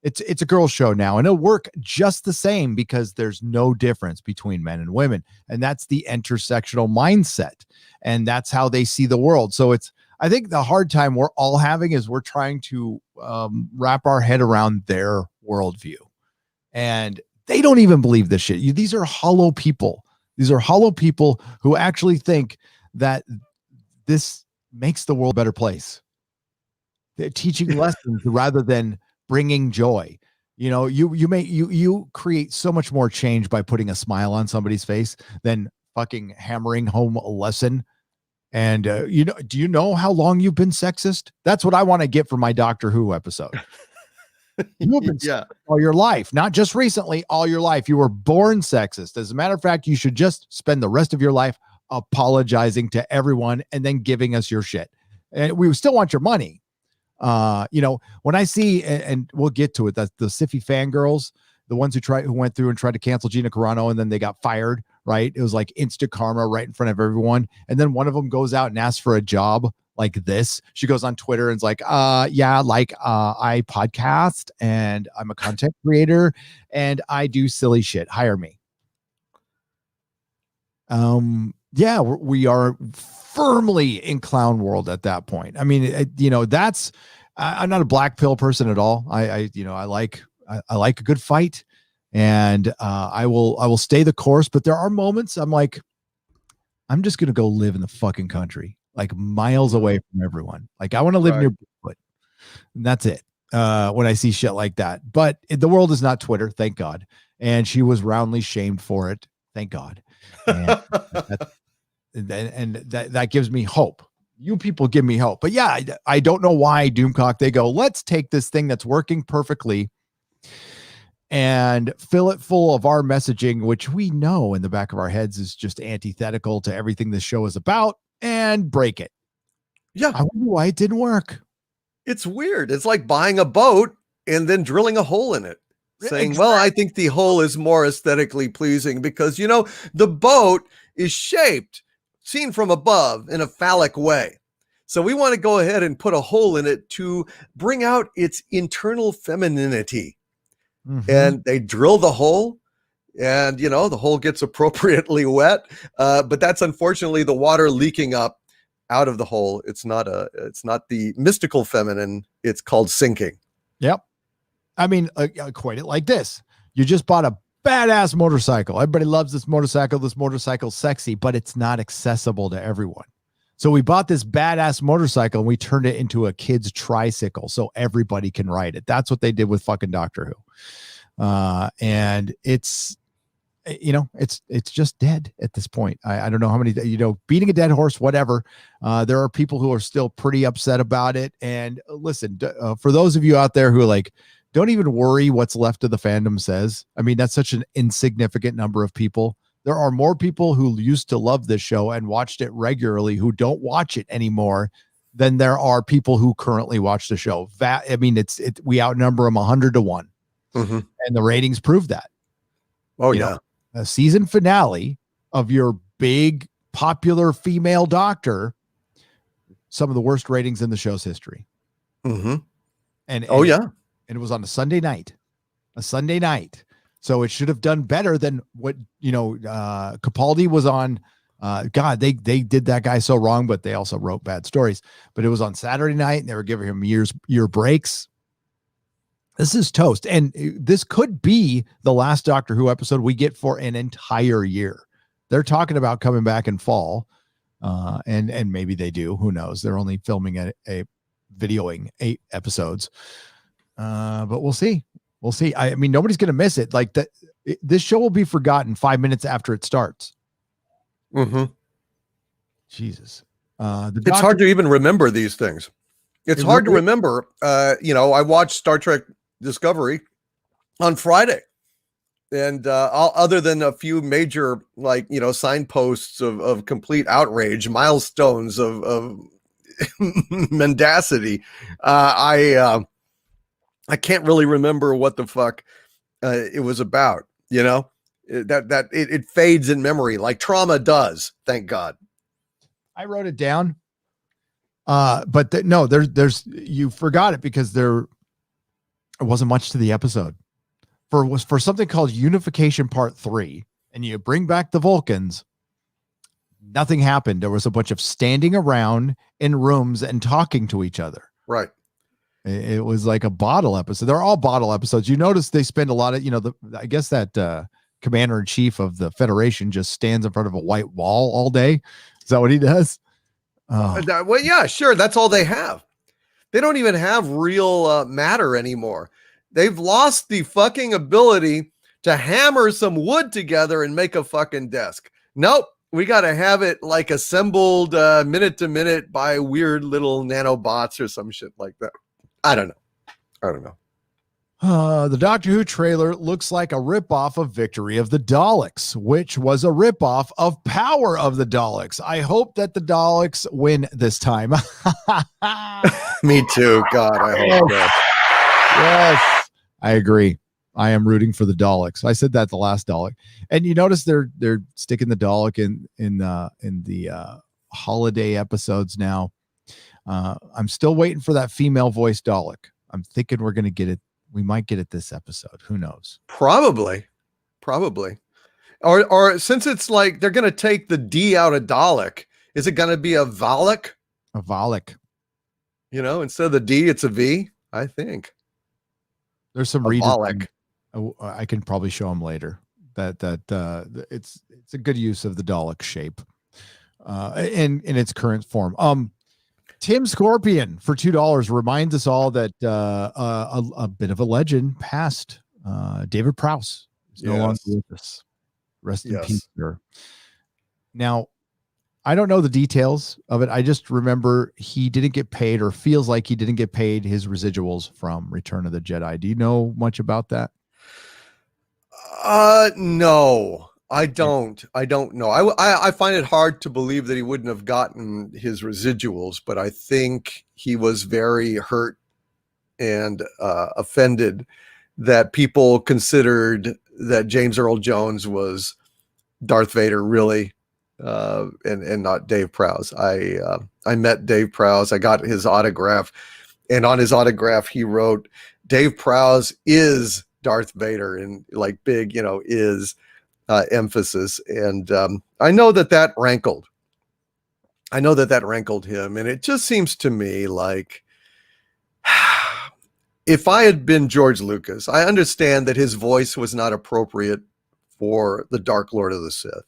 It's a girl's show now, and it'll work just the same because there's no difference between men and women. And that's the intersectional mindset. And that's how they see the world. So I think the hard time we're all having is we're trying to wrap our head around their worldview. And they don't even believe this shit. These are hollow people. These are hollow people who actually think that this makes the world a better place. They're teaching lessons rather than bringing joy. You create so much more change by putting a smile on somebody's face than fucking hammering home a lesson. And do you know how long you've been sexist? That's what I want to get from my Doctor Who episode. You've been sexist all your life, not just recently, all your life. You were born sexist. As a matter of fact, you should just spend the rest of your life apologizing to everyone and then giving us your shit. And we still want your money. When I see, and we'll get to it, that the Siffy fangirls, the ones who went through and tried to cancel Gina Carano and then they got fired, right? It was like instant karma right in front of everyone. And then one of them goes out and asks for a job like this. She goes on Twitter and is like, I podcast and I'm a content creator and I do silly shit. Hire me. We are firmly in clown world at that point. I mean, I'm not a black pill person at all. I like a good fight, and I will stay the course. But there are moments I'm like, I'm just gonna go live in the fucking country, like miles away from everyone. Like I want to live near Bigfoot, and that's it. When I see shit like that, but the world is not Twitter, thank God. And she was roundly shamed for it, thank God. And that gives me hope. You people give me hope. But yeah, I don't know why DOOMCOCK, they go, let's take this thing that's working perfectly and fill it full of our messaging, which we know in the back of our heads is just antithetical to everything this show is about, and break it. Yeah. I wonder why it didn't work. It's weird. It's like buying a boat and then drilling a hole in it. Saying, well, I think the hole is more aesthetically pleasing because, the boat is shaped, seen from above, in a phallic way. So we want to go ahead and put a hole in it to bring out its internal femininity. Mm-hmm. And they drill the hole and, the hole gets appropriately wet. But that's unfortunately the water leaking up out of the hole. It's not the mystical feminine. It's called sinking. Yep. I mean, equate it like this. You just bought a badass motorcycle. Everybody loves this motorcycle. This motorcycle's sexy, but it's not accessible to everyone. So we bought this badass motorcycle and we turned it into a kid's tricycle so everybody can ride it. That's what they did with fucking Doctor Who. And it's just dead at this point. I don't know how many, beating a dead horse, whatever. There are people who are still pretty upset about it. And listen, for those of you out there who are like, don't even worry what's left of the fandom says. I mean, that's such an insignificant number of people. There are more people who used to love this show and watched it regularly who don't watch it anymore than there are people who currently watch the show. We outnumber them 100 to 1. Mm-hmm. And the ratings prove that. Oh, yeah. A season finale of your big popular female doctor, some of the worst ratings in the show's history. Mm-hmm. And it was on a Sunday night. So it should have done better than what, Capaldi was on. God, they did that guy so wrong, but they also wrote bad stories. But it was on Saturday night and they were giving him year breaks. This is toast. And this could be the last Doctor Who episode we get for an entire year. They're talking about coming back in fall. And maybe they do. Who knows? They're only filming a videoing 8 episodes. But we'll see. We'll see. I mean, nobody's going to miss it. Like that, this show will be forgotten 5 minutes after it starts. Mm-hmm. Jesus. It's hard to even remember these things. It's hard to remember. I watched Star Trek Discovery on Friday, and other than a few major, signposts of complete outrage, milestones of mendacity, I can't really remember what the fuck it was about. It fades in memory like trauma does. Thank God. I wrote it down. But there's you forgot it because there wasn't much to the episode. For something called Unification Part 3, and you bring back the Vulcans, nothing happened. There was a bunch of standing around in rooms and talking to each other. Right. It was like a bottle episode. They're all bottle episodes. You notice they spend a lot of, I guess that commander in chief of the Federation just stands in front of a white wall all day. Is that what he does? Oh. Well, yeah, sure. That's all they have. They don't even have real matter anymore. They've lost the fucking ability to hammer some wood together and make a fucking desk. Nope. We got to have it like assembled minute to minute by weird little nanobots or some shit like that. I don't know. The Doctor Who trailer looks like a ripoff of Victory of the Daleks, which was a ripoff of Power of the Daleks. I hope that the Daleks win this time. Me too. God, I hope so. Yes, I agree. I am rooting for the Daleks. I said that the last Dalek, and you notice they're sticking the Dalek in the holiday episodes now. I'm still waiting for that female voice Dalek. I'm thinking we're going to get it. We might get it this episode. Who knows? Probably. Or since it's like they're going to take the D out of Dalek, is it going to be a Valak? A Valak. Instead of the D, it's a V. I think there's some redesign. I can probably show them later. That it's a good use of the Dalek shape, in its current form. Tim Scorpion for $2 reminds us all that a bit of a legend passed. David Prowse is no longer with us. Rest in peace, sir. Now, I don't know the details of it. I just remember he didn't get paid, or feels like he didn't get paid, his residuals from Return of the Jedi. Do you know much about that? No. I don't know. I find it hard to believe that he wouldn't have gotten his residuals, but I think he was very hurt and offended that people considered that James Earl Jones was Darth Vader, really, and not Dave Prowse. I met Dave Prowse. I got his autograph, and on his autograph he wrote, "Dave Prowse is Darth Vader," and like big, is. Emphasis, and I know that rankled. I know that rankled him, and it just seems to me like if I had been George Lucas, I understand that his voice was not appropriate for the Dark Lord of the Sith.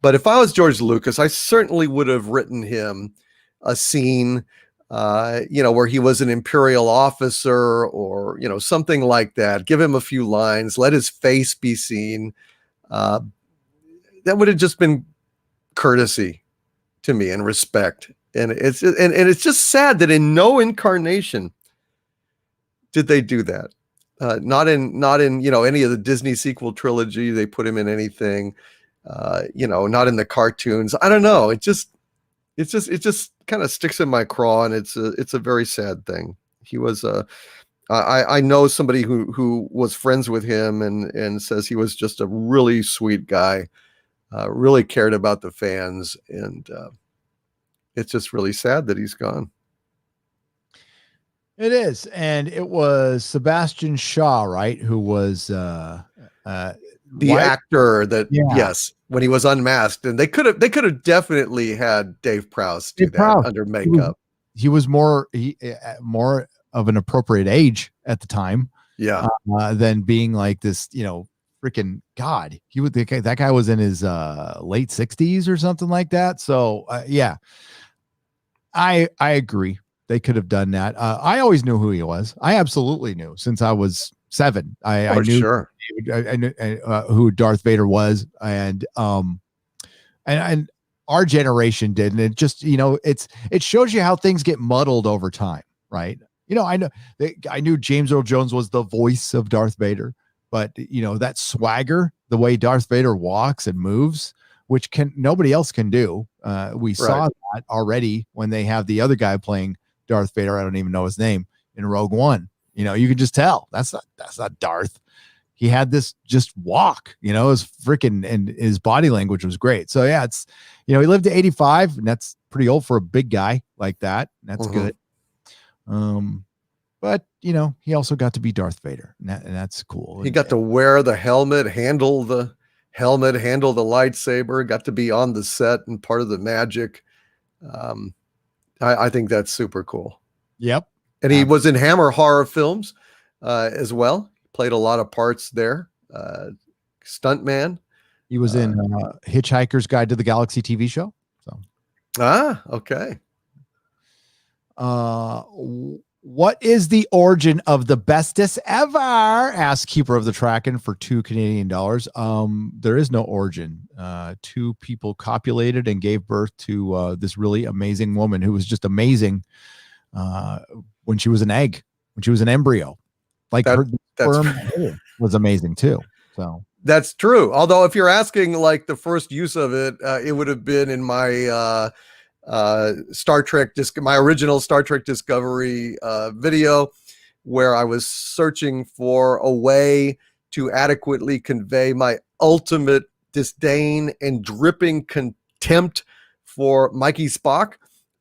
But if I was George Lucas, I certainly would have written him a scene, where he was an Imperial officer or, something like that. Give him a few lines, let his face be seen. That would have just been courtesy to me and respect. And it's just sad that in no incarnation did they do that. Not in any of the Disney sequel trilogy. They put him in anything. Not in the cartoons. I don't know. It just kind of sticks in my craw, and it's a very sad thing. He was I know somebody who was friends with him and says he was just a really sweet guy, really cared about the fans, and it's just really sad that he's gone. It is, and it was Sebastian Shaw, right? Who was the actor that yes, when he was unmasked, and they could have definitely had Dave Prowse do that under makeup. He was more of an appropriate age at the time, than being like this, freaking God. That guy was in his late 60s or something like that. So yeah, I agree. They could have done that. I always knew who he was. I absolutely knew since I was 7. I knew, sure. I knew who Darth Vader was, and our generation did, and it just, it shows you how things get muddled over time, right? I knew James Earl Jones was the voice of Darth Vader, but that swagger, the way Darth Vader walks and moves, which nobody else can do. We saw that already when they have the other guy playing Darth Vader. I don't even know his name in Rogue One. You can just tell that's not Darth. He had this just walk, it was freaking, and his body language was great. So yeah, it's, he lived to 85, and that's pretty old for a big guy like that. That's good. But he also got to be Darth Vader, and that's cool. He got to wear the helmet, handle the lightsaber, got to be on the set and part of the magic. I think that's super cool. Yep. And he was in Hammer horror films as well. Played a lot of parts there. Stuntman. He was in Hitchhiker's Guide to the Galaxy TV show. So. Okay. What is the origin of the bestest ever? Asked Keeper of the Kraken for $2 Canadian. There is no origin. 2 people copulated and gave birth to this really amazing woman who was just amazing when she was an egg, when she was an embryo. Like her sperm was amazing too. So that's true. Although if you're asking like the first use of it, it would have been in my Star Trek my original Star Trek Discovery video, where I was searching for a way to adequately convey my ultimate disdain and dripping contempt for Mikey Spock.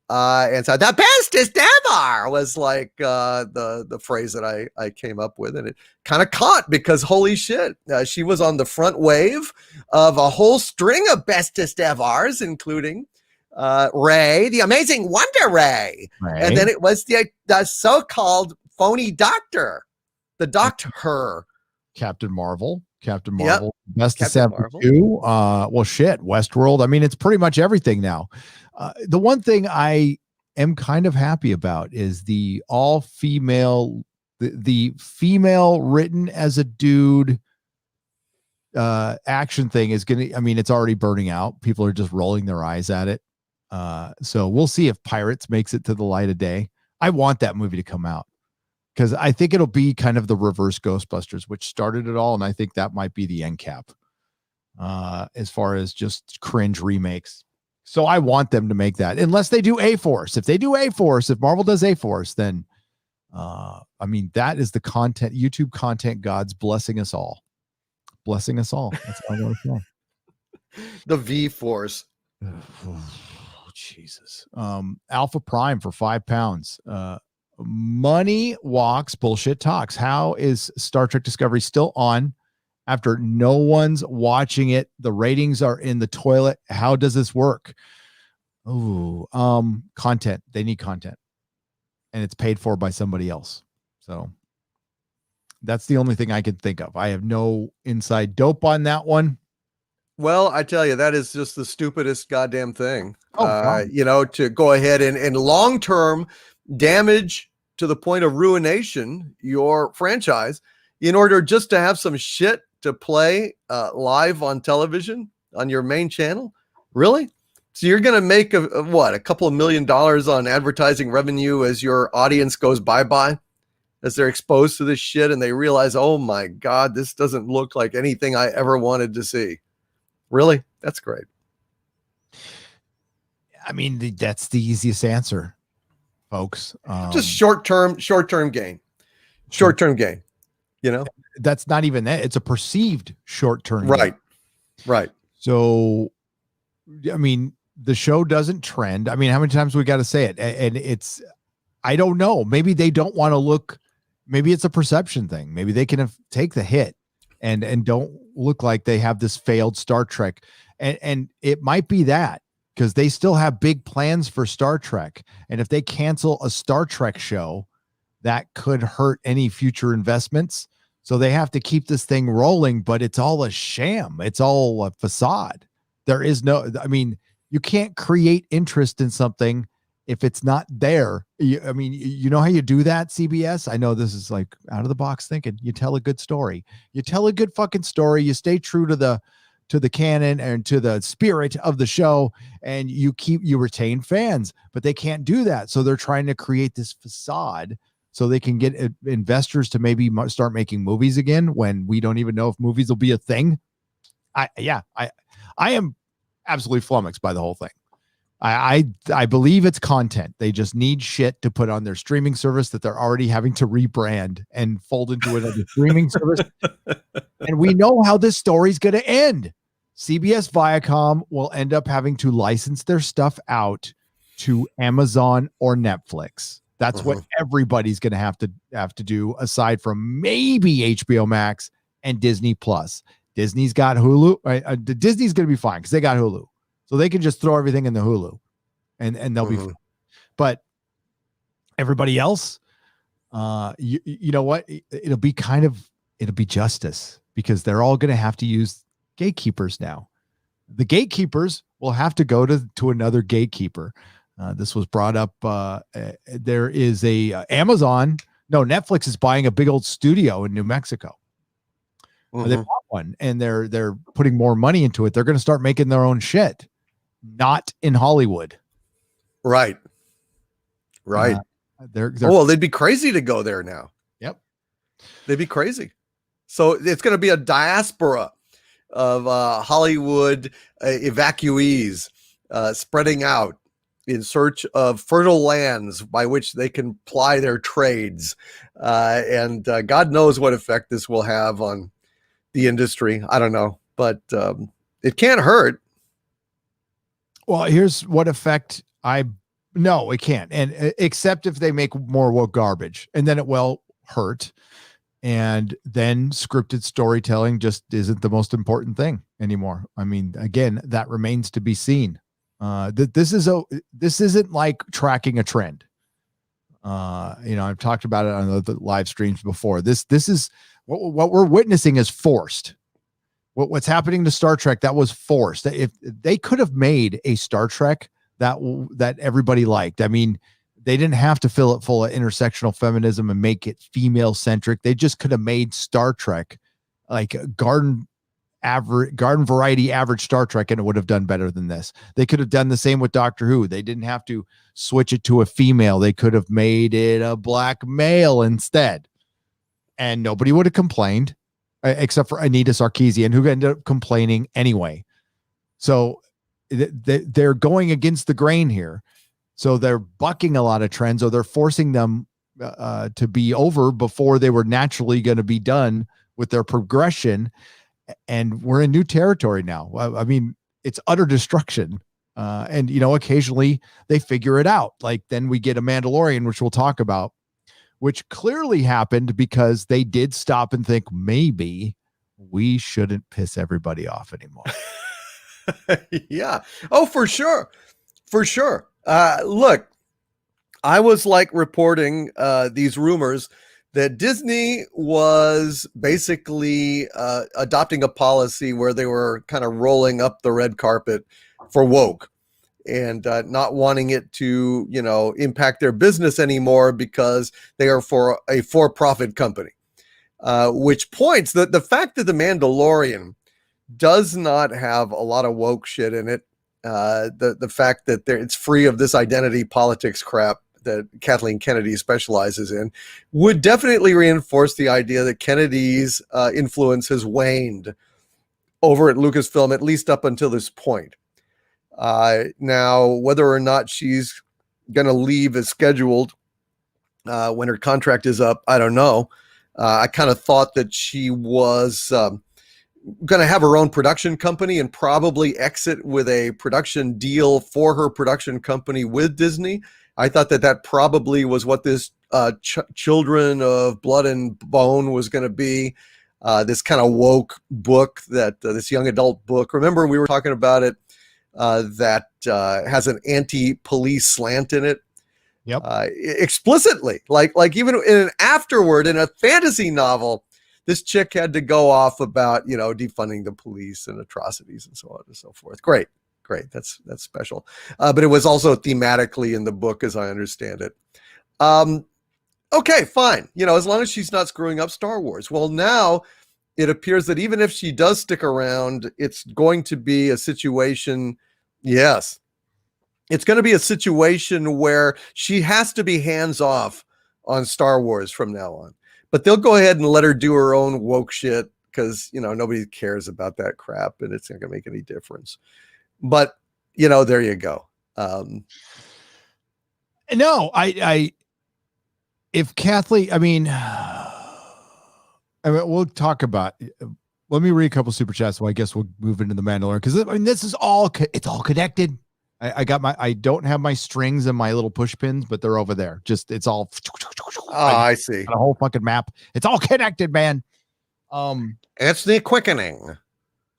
And so the bestest ever was like the phrase that I came up with, and it kind of caught because holy shit, she was on the front wave of a whole string of bestest evers, including Ray, the amazing Wonder Ray. And then it was the so-called phony doctor, the Doctor, Captain Marvel, bestest ever too. Well, shit, Westworld. I mean, it's pretty much everything now. The one thing I am kind of happy about is the all-female, the female written as a dude action thing is it's already burning out. People are just rolling their eyes at it. So we'll see if Pirates makes it to the light of day. I want that movie to come out because I think it'll be kind of the reverse Ghostbusters, which started it all. And I think that might be the end cap as far as just cringe remakes. So I want them to make that, unless they do A-Force. If they do A-Force, if Marvel does A-Force, then that is the content, YouTube content gods blessing us all. Blessing us all. That's all I want to say. The V-Force. Oh, Jesus. Alpha Prime for £5. Money walks, bullshit talks. How is Star Trek Discovery still on after no one's watching it? The ratings are in the toilet. How does this work? Oh, content. They need content, and it's paid for by somebody else. So that's the only thing I can think of. I have no inside dope on that one. Well, I tell you, that is just the stupidest goddamn thing. To go ahead and long-term damage to the point of ruination your franchise in order just to have some shit to play live on television on your main channel. Really? So you're going to make a couple of $1 million on advertising revenue as your audience goes bye-bye, as they're exposed to this shit and they realize, oh my God, this doesn't look like anything I ever wanted to see. Really? That's great. I mean, that's the easiest answer, folks. Just short-term gain. Short-term gain. That's not even that. It's a perceived short-term gain. Right. So, I mean, the show doesn't trend. I mean, how many times we got to say it? And it's, I don't know. Maybe they don't want to look. Maybe it's a perception thing. Maybe they can take the hit and don't look like they have this failed Star Trek. And it might be that, because they still have big plans for Star Trek. And if they cancel a Star Trek show, that could hurt any future investments. So they have to keep this thing rolling, but it's all a sham. It's all a facade. There is no, I mean, you can't create interest in something if it's not there. I mean, you know how you do that, CBS? I know this is like out of the box thinking. You tell a good story. You tell a good fucking story. You stay true to the canon and to the spirit of the show, and you retain fans, but they can't do that. So they're trying to create this facade so they can get investors to maybe start making movies again when we don't even know if movies will be a thing. I am absolutely flummoxed by the whole thing. I believe it's content. They just need shit to put on their streaming service that they're already having to rebrand and fold into another streaming service. And we know how this story's going to end. CBS Viacom will end up having to license their stuff out to Amazon or Netflix. That's what everybody's going to have to do, aside from maybe HBO Max and Disney Plus. Disney's got Hulu. Disney's going to be fine because they got Hulu. So they can just throw everything in the Hulu and they'll be fine. But everybody else, you know what? It'll be justice, because they're all going to have to use gatekeepers now. The gatekeepers will have to go to another gatekeeper. This was brought up. There is Netflix is buying a big old studio in New Mexico. They bought one, and they're putting more money into it. They're going to start making their own shit. Not in Hollywood. Right. They'd be crazy to go there now. Yep. They'd be crazy. So it's going to be a diaspora of Hollywood evacuees spreading out in search of fertile lands by which they can ply their trades. And God knows what effect this will have on the industry. I don't know, but it can't hurt. Well, here's what effect no, it can't. And except if they make more woke garbage, and then it will hurt. And then scripted storytelling just isn't the most important thing anymore. I mean, again, that remains to be seen. This isn't like tracking a trend. I've talked about it on the live streams before. This is what we're witnessing is forced. What's happening to Star Trek, that was forced. If they could have made a Star Trek that everybody liked, I mean, they didn't have to fill it full of intersectional feminism and make it female centric. They just could have made Star Trek like garden variety average Star Trek, and it would have done better than this. They could have done the same with Doctor Who. They didn't have to switch it to a female. They could have made it a black male instead, and nobody would have complained, except for Anita Sarkeesian, who ended up complaining anyway. So they're going against the grain here. So they're bucking a lot of trends, or they're forcing them to be over before they were naturally going to be done with their progression. And we're in new territory now. I mean, it's utter destruction. And, occasionally they figure it out. Like then we get a Mandalorian, which we'll talk about, which clearly happened because they did stop and think maybe we shouldn't piss everybody off anymore. Yeah. Oh, for sure. For sure. Look, I was like reporting these rumors that Disney was basically adopting a policy where they were kind of rolling up the red carpet for woke and not wanting it to, impact their business anymore because they are for a for-profit company, which points that the fact that The Mandalorian does not have a lot of woke shit in it, the fact that it's free of this identity politics crap that Kathleen Kennedy specializes in, would definitely reinforce the idea that Kennedy's influence has waned over at Lucasfilm, at least up until this point. Now, whether or not she's going to leave as scheduled when her contract is up, I don't know. I kind of thought that she was going to have her own production company and probably exit with a production deal for her production company with Disney. I thought that probably was what this Children of Blood and Bone was going to be, this kind of woke book, that this young adult book. Remember, we were talking about it, that has an anti-police slant in it. Yep. Explicitly, like even in an afterword in a fantasy novel, this chick had to go off about, defunding the police and atrocities and so on and so forth. Great. That's special. But it was also thematically in the book, as I understand it. Okay, fine. As long as she's not screwing up Star Wars. Well, now it appears that even if she does stick around, it's going to be a situation. Yes. It's going to be a situation where she has to be hands off on Star Wars from now on. But they'll go ahead and let her do her own woke shit because, nobody cares about that crap and it's not going to make any difference. But, there you go. No, if Kathleen, we'll talk about, let me read a couple super chats. So I guess we'll move into the Mandalorian because this is it's all connected. I don't have my strings and my little push pins, but they're over there. Just, it's all. I see. A whole fucking map. It's all connected, man. It's the quickening.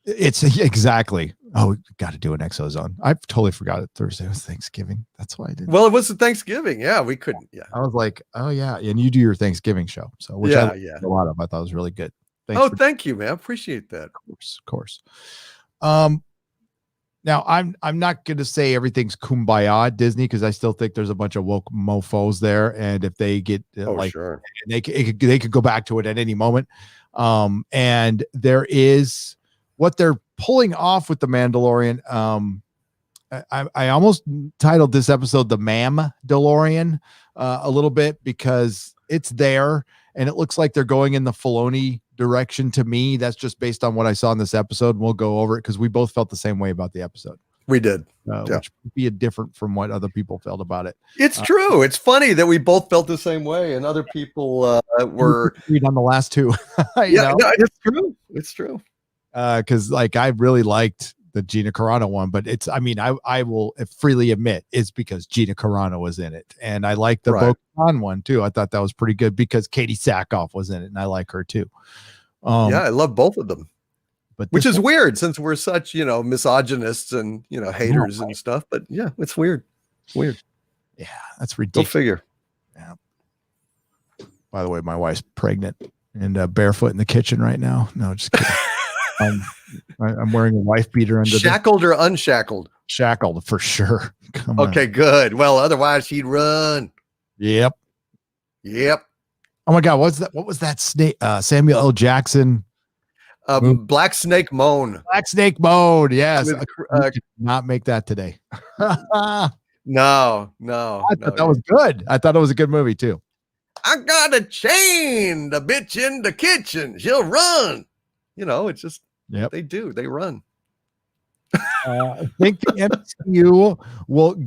It's exactly. Oh, got to do an exozone. I totally forgot it. Thursday was Thanksgiving. That's why I did. Well, it was Thanksgiving. Yeah, we couldn't. Yeah. I was like, oh yeah. And you do your Thanksgiving show. So, which I a lot of, I thought was really good. Thank you, man. Appreciate that. Of course. Now I'm not going to say everything's kumbaya at Disney because I still think there's a bunch of woke mofos there, and if they get sure, they could go back to it at any moment. And there is what they're pulling off with the Mandalorian. I almost titled this episode "The Mandalorian" a little bit because it's there and it looks like they're going in the Filoni direction to me. That's just based on what I saw in this episode, and we'll go over it because we both felt the same way about the episode. We did, which would be different from what other people felt about it. It's true. It's funny that we both felt the same way, and other people were on the last two. No, it's true. It's true. Because I really liked the Gina Carano one, but I will freely admit it's because Gina Carano was in it, and I like the Bo-Katan one too. I thought that was pretty good because Katie Sackhoff was in it, and I like her too. I love both of them, but which is weird since we're such misogynists and haters and stuff. But yeah, it's weird. It's weird. Yeah, that's ridiculous. Go figure. Yeah. By the way, my wife's pregnant and barefoot in the kitchen right now. No, just kidding. I'm wearing a wife beater under shackled or unshackled? Shackled for sure. Come on. Good. Well, otherwise she'd run. Yep. Oh my God, what was that snake? Samuel L. Jackson. Black Snake Moan. Black Snake Moan. Yes. Not make that today. No. I thought that was good. I thought it was a good movie too. I got to chain the bitch in the kitchen. She'll run. It's just they do. They run. I think the MCU will.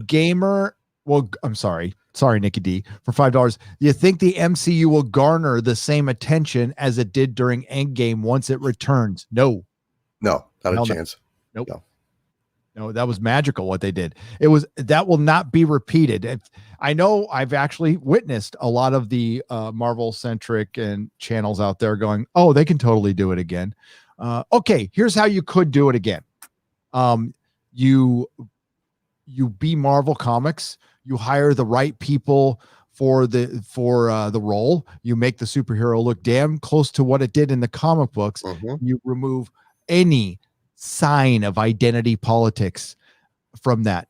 I'm sorry, Nikki D, for $5. Do you think the MCU will garner the same attention as it did during Endgame once it returns? No, not a chance. Nope. No, that was magical what they did. That will not be repeated. I know I've actually witnessed a lot of the Marvel centric and channels out there going, oh, they can totally do it again. Okay, here's how you could do it again. You be Marvel Comics, you hire the right people for the role. You make the superhero look damn close to what it did in the comic books. Mm-hmm. You remove any sign of identity politics from that.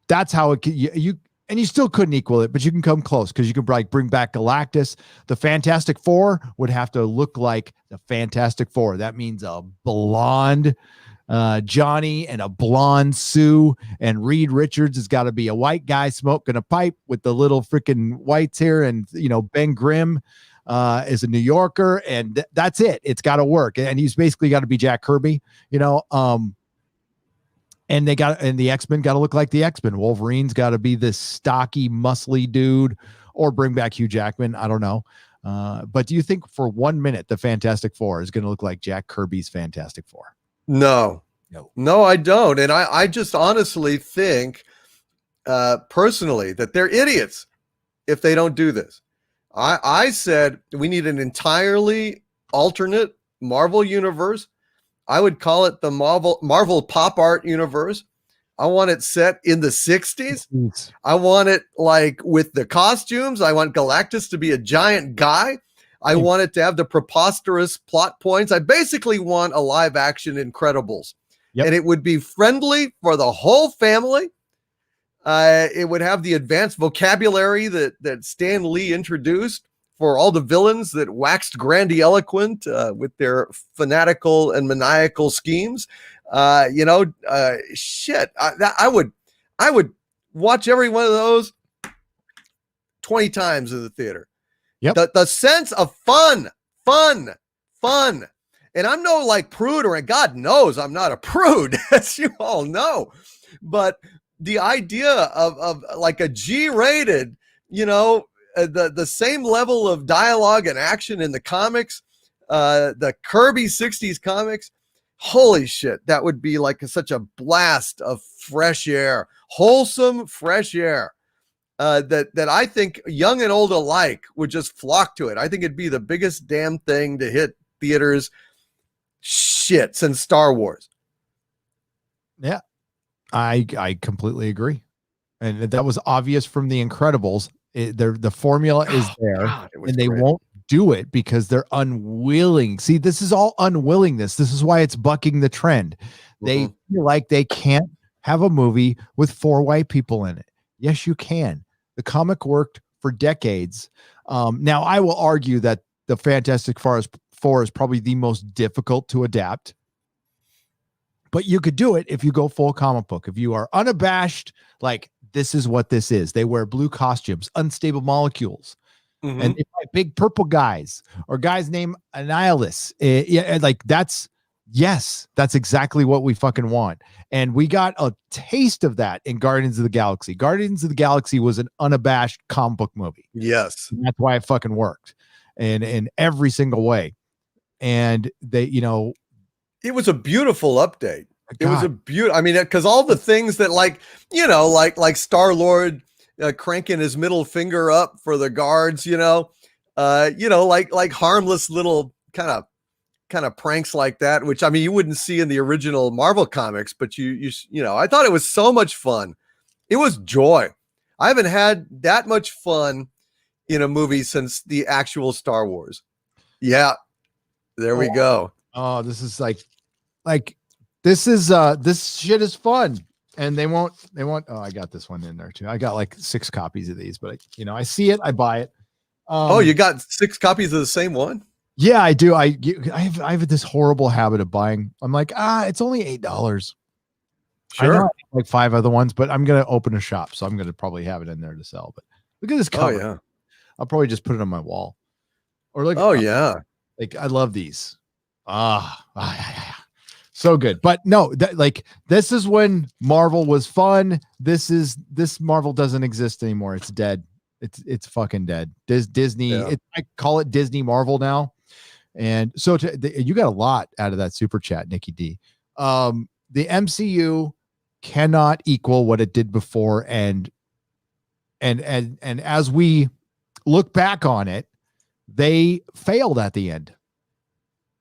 That's how it you still couldn't equal it, but you can come close because you can bring back Galactus. The Fantastic Four would have to look like the Fantastic Four. That means a blonde Johnny and a blonde Sue, and Reed Richards has got to be a white guy smoking a pipe with the little freaking whites here, and Ben Grimm is a New Yorker, and that's it. It's got to work, and he's basically got to be Jack Kirby, and the X-Men got to look like the X-Men. Wolverine's got to be this stocky, muscly dude, or bring back Hugh Jackman. I don't know. But do you think for 1 minute the Fantastic Four is going to look like Jack Kirby's Fantastic Four? No, I don't. And I just honestly think personally that they're idiots if they don't do this. I said we need an entirely alternate Marvel universe. I would call it the Marvel pop art universe. I want it set in the 60s. I want it like with the costumes. I want Galactus to be a giant guy. I want it to have the preposterous plot points. I basically want a live action Incredibles. Yep. And it would be friendly for the whole family. It would have the advanced vocabulary that Stan Lee introduced for all the villains that waxed grandiloquent with their fanatical and maniacal schemes. Shit. I would watch every one of those 20 times in the theater. Yep. The sense of fun. And I'm no like prude, or God knows I'm not a prude, as you all know. But the idea of like a G-rated, the same level of dialogue and action in the comics, the Kirby 60s comics, holy shit, that would be like such a blast of fresh air, wholesome fresh air. That I think young and old alike would just flock to it. I think it'd be the biggest damn thing to hit theaters since Star Wars. Yeah, I completely agree. And that was obvious from The Incredibles. The formula is there, and they won't do it because they're unwilling. See, this is all unwillingness. This is why it's bucking the trend. They feel like they can't have a movie with 4 white people in it. Yes, you can. The comic worked for decades. Now, I will argue that the Fantastic Four is probably the most difficult to adapt. But you could do it if you go full comic book. If you are unabashed, like, this is what this is. They wear blue costumes, unstable molecules. And they fight big purple guys or guys named Annihilus. That's exactly what we fucking want. And we got a taste of that in Guardians of the Galaxy. Guardians of the Galaxy was an unabashed comic book movie. Yes. And that's why it fucking worked in every single way. And they, it was a beautiful update. It was a beautiful, I mean, because all the things that like Star-Lord cranking his middle finger up for the guards, like harmless little kind of pranks like that, which I mean, you wouldn't see in the original Marvel comics, but I thought it was so much fun. It was joy. I haven't had that much fun in a movie since the actual Star Wars. Yeah. There we go. Oh, this is this shit is fun. And they won't, I got this one in there too. I got like 6 copies of these, but I see it, I buy it. You got 6 copies of the same one? Yeah, I do. I have this horrible habit of buying. I'm like, it's only $8. Sure. I know I like 5 other ones, but I'm gonna open a shop, so I'm gonna probably have it in there to sell. But look at this cover. Oh yeah. I'll probably just put it on my wall. Or look. Oh yeah. Like I love these. So good. But no, this is when Marvel was fun. This Marvel doesn't exist anymore. It's dead. It's fucking dead. Disney. Yeah. I call it Disney Marvel now. And so you got a lot out of that super chat, Nikki D. The MCU cannot equal what it did before, and as we look back on it, they failed at the end.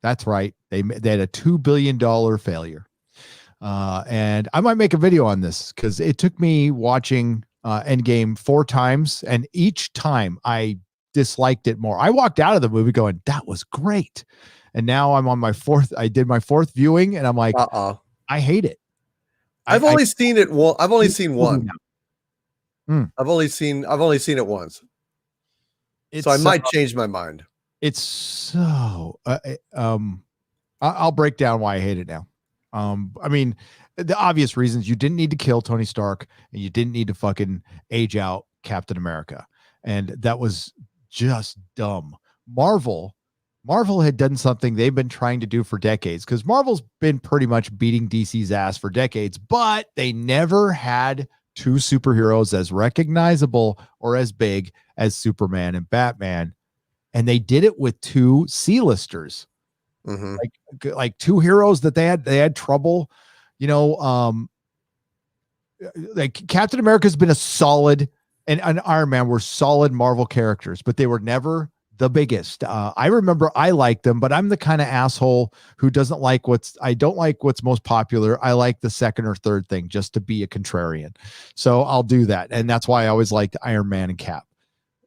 That's right. They had a $2 billion failure. And I might make a video on this because it took me watching Endgame 4 times, and each time I disliked it more. I walked out of the movie going, that was great. And now I'm on my 4th. I did my 4th viewing, and I'm like, I hate it. I've only seen it. Well, I've only seen one. I've only seen it once. So I might change my mind. It's so I'll break down why I hate it now. I mean, the obvious reasons: you didn't need to kill Tony Stark, and you didn't need to fucking age out Captain America, and that was just dumb. Marvel had done something they've been trying to do for decades, because Marvel's been pretty much beating DC's ass for decades, but they never had 2 superheroes as recognizable or as big as Superman and Batman. And they did it with 2 C-listers, like 2 heroes that they had trouble, like Captain America's been a solid, and Iron Man were solid Marvel characters, but they were never the biggest. I remember I liked them, but I'm the kind of asshole who doesn't like I don't like what's most popular. I like the second or third thing just to be a contrarian. So I'll do that. And that's why I always liked Iron Man and Cap.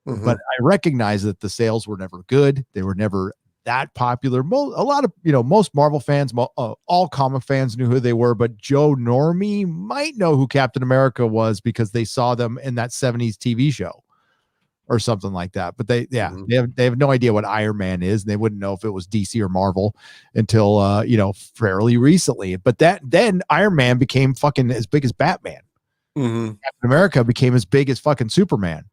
but I recognize that the sales were never good. They were never that popular. A lot of, most Marvel fans, all comic fans knew who they were, but Joe Normie might know who Captain America was because they saw them in that 70s TV show or something like that. But they have no idea what Iron Man is. And they wouldn't know if it was DC or Marvel until, fairly recently. But then Iron Man became fucking as big as Batman. Captain America became as big as fucking Superman.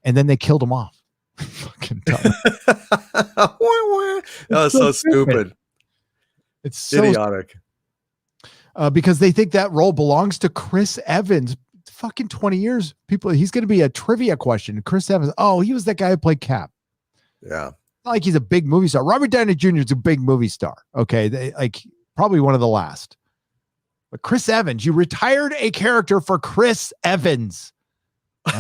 And then they killed him off. Fucking dumb. That was so stupid. It's so idiotic. Because they think that role belongs to Chris Evans. Fucking 20 years, he's going to be a trivia question. Chris Evans. Oh, he was that guy who played Cap. Yeah. Not like he's a big movie star. Robert Downey Jr. is a big movie star. Okay. Probably one of the last. But Chris Evans, you retired a character for Chris Evans. He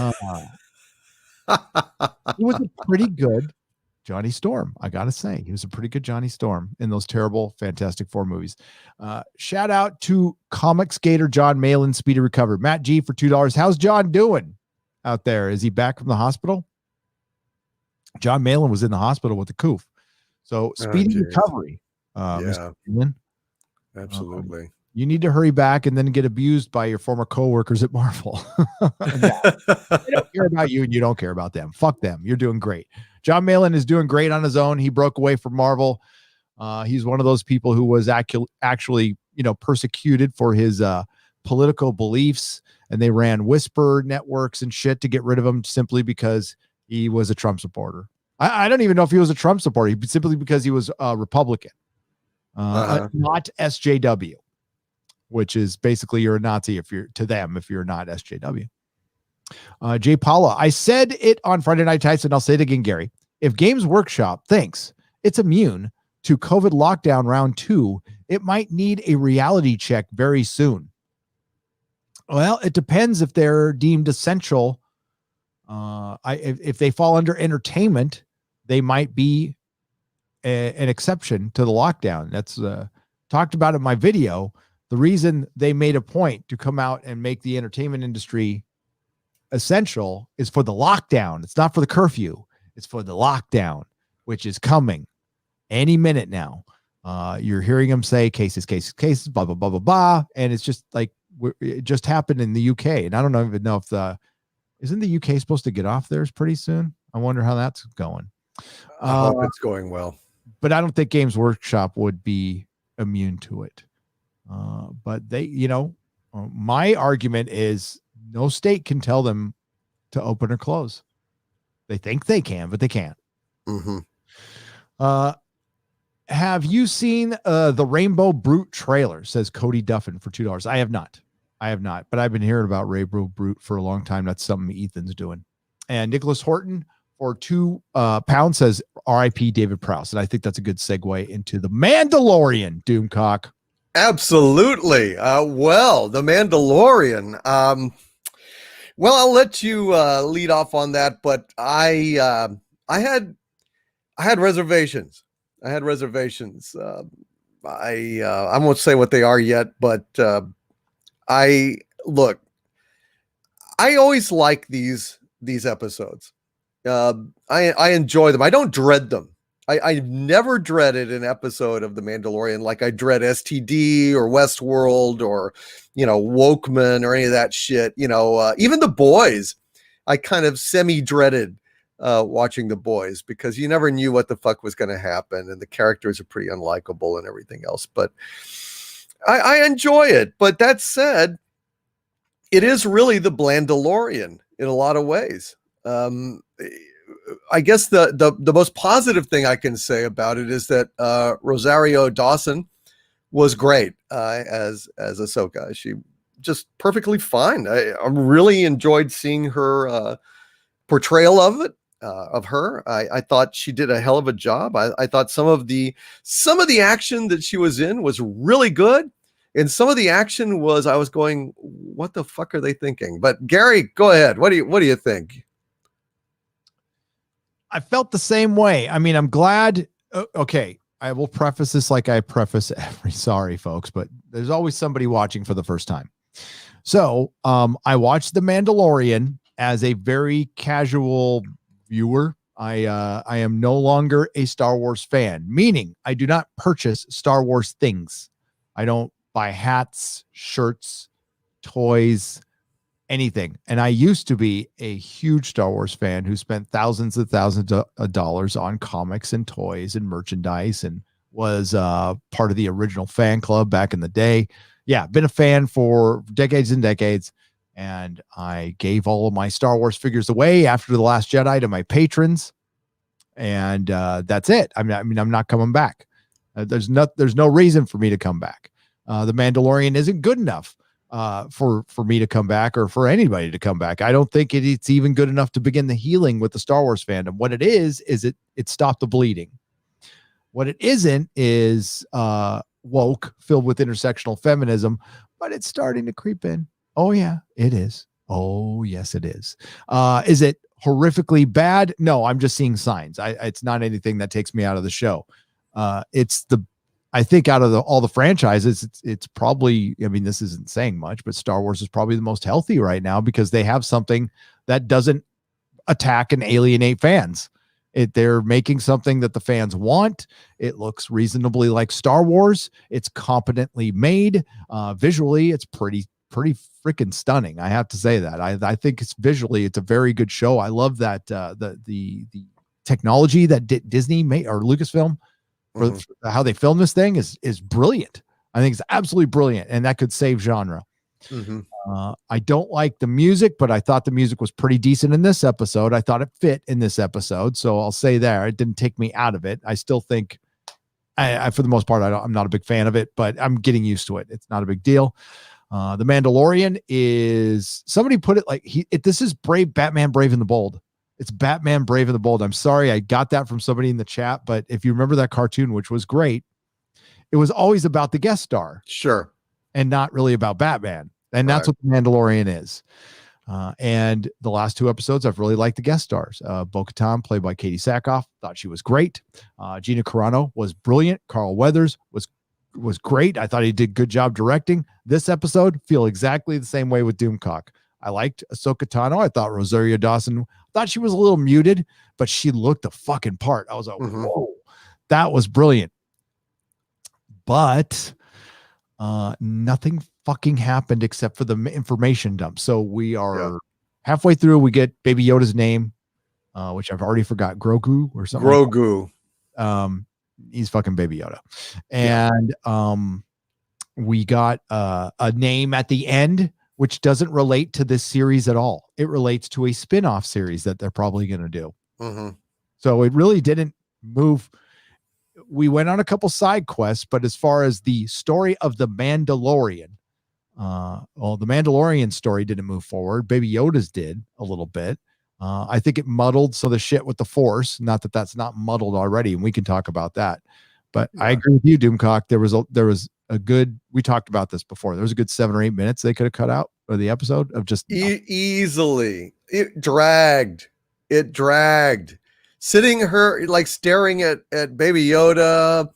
was a pretty good Johnny Storm. I got to say, he was a pretty good Johnny Storm in those terrible Fantastic Four movies. Shout out to comic skater John Malin, speedy recovery. Matt G for $2. How's John doing out there? Is he back from the hospital? John Malin was in the hospital with the coof. So speedy recovery. Mr. Malin. Absolutely. You need to hurry back and then get abused by your former coworkers at Marvel. They don't care about you and you don't care about them. Fuck them. You're doing great. John Malin is doing great on his own. He broke away from Marvel. He's one of those people who was actually, persecuted for his political beliefs, and they ran whisper networks and shit to get rid of him simply because he was a Trump supporter. I don't even know if he was a Trump supporter, simply because he was a Republican, not SJW. Which is basically you're a Nazi if you're not SJW. Jay Paula, I said it on Friday Night Tights, and I'll say it again, Gary. If Games Workshop thinks it's immune to COVID lockdown round 2, it might need a reality check very soon. Well, it depends if they're deemed essential. If they fall under entertainment, they might be an exception to the lockdown. That's talked about in my video. The reason they made a point to come out and make the entertainment industry essential is for the lockdown. It's not for the curfew. It's for the lockdown, which is coming any minute now. You're hearing them say cases, blah, blah, blah, blah, blah. And it's just like, it just happened in the UK. And I don't even know if isn't the UK supposed to get off theirs pretty soon? I wonder how that's going. I hope it's going well. But I don't think Games Workshop would be immune to it. But they, my argument is no state can tell them to open or close. They think they can, but they can't. Have you seen the Rainbow Brute trailer? Says Cody Duffin for $2. I have not, but I've been hearing about Rainbow Brute for a long time. That's something Ethan's doing. And Nicholas Horton for £2 says RIP David Prowse. And I think that's a good segue into the Mandalorian, Doomcock. Absolutely. Well, the Mandalorian. Well, I'll let you lead off on that, but I had reservations. I won't say what they are yet, but I always like these episodes. I enjoy them. I don't dread them. I never dreaded an episode of The Mandalorian like I dread STD or Westworld or, Wokeman or any of that shit. Even The Boys, I kind of semi-dreaded watching The Boys because you never knew what the fuck was going to happen and the characters are pretty unlikable and everything else. But I enjoy it. But that said, it is really the Blandalorian in a lot of ways. I guess the most positive thing I can say about it is that Rosario Dawson was great as Ahsoka. She just perfectly fine. I really enjoyed seeing her portrayal of it, of her. I thought she did a hell of a job. I thought some of the action that she was in was really good. And some of the action was, I was going, what the fuck are they thinking? But Gary, go ahead. What do you think? I felt the same way. I mean, I'm glad. Okay. I will preface this like I preface sorry folks, but there's always somebody watching for the first time. So I watched The Mandalorian as a very casual viewer. I am no longer a Star Wars fan, meaning I do not purchase Star Wars things. I don't buy hats, shirts, toys, anything. And I used to be a huge Star Wars fan who spent thousands and thousands of dollars on comics and toys and merchandise, and was part of the original fan club back in the day. Yeah, been a fan for decades and decades. And I gave all of my Star Wars figures away after The Last Jedi to my patrons. And that's it. I mean, I'm not coming back. There's no reason for me to come back. The Mandalorian isn't good enough for me to come back, or for anybody to come back. I don't think it's even good enough to begin the healing with the Star Wars fandom. What it is it stopped the bleeding. What it isn't is woke, filled with intersectional feminism, but it's starting to creep in. Oh yeah, it is. Oh yes, it is. Is it horrifically bad? No, I'm just seeing signs. It's not anything that takes me out of the show. I think out of all the franchises, it's probably, I mean, this isn't saying much, but Star Wars is probably the most healthy right now, because they have something that doesn't attack and alienate fans. They're making something that the fans want. It looks reasonably like Star Wars. It's competently made. Visually, it's pretty freaking stunning. I have to say that. I think it's a very good show. I love that the technology that Disney made, or Lucasfilm, for how they film this thing is brilliant. I think it's absolutely brilliant, and that could save genre. I don't like the music, but I thought the music was pretty decent in this episode. I thought it fit in this episode, so I'll say there. It didn't take me out of it. I still think, I for the most part, I'm not a big fan of it, but I'm getting used to it. It's not a big deal. The Mandalorian is, somebody put it like this is Batman Brave and the Bold. It's Batman Brave and the Bold. I'm sorry, I got that from somebody in the chat, but if you remember that cartoon, which was great, it was always about the guest star. Sure. And not really about Batman. And that's what the Mandalorian is. And the last two episodes, I've really liked the guest stars. Bo-Katan, played by Katie Sackhoff, thought she was great. Gina Carano was brilliant. Carl Weathers was great. I thought he did a good job directing. This episode, feel exactly the same way with Doomcock. I liked Ahsoka Tano. I thought Rosario Dawson, thought she was a little muted, but she looked the fucking part. I was like, whoa, that was brilliant. But nothing fucking happened except for the information dump. So we are halfway through. We get Baby Yoda's name, which I've already forgot. Grogu or something. Grogu. He's fucking Baby Yoda. And we got a name at the end, which doesn't relate to this series at all. It relates to a spin-off series that they're probably going to do. So it really didn't move. We went on a couple side quests, but as far as the story of the Mandalorian, the Mandalorian story didn't move forward. Baby Yoda's did a little bit. I think it muddled some of the shit with the Force. Not that that's not muddled already, and we can talk about that. But I agree with you, Doomcock. There was a good, we talked about this before. There was a good 7 or 8 minutes they could have cut out of the episode of just easily. It dragged. Sitting her, like, staring at Baby Yoda,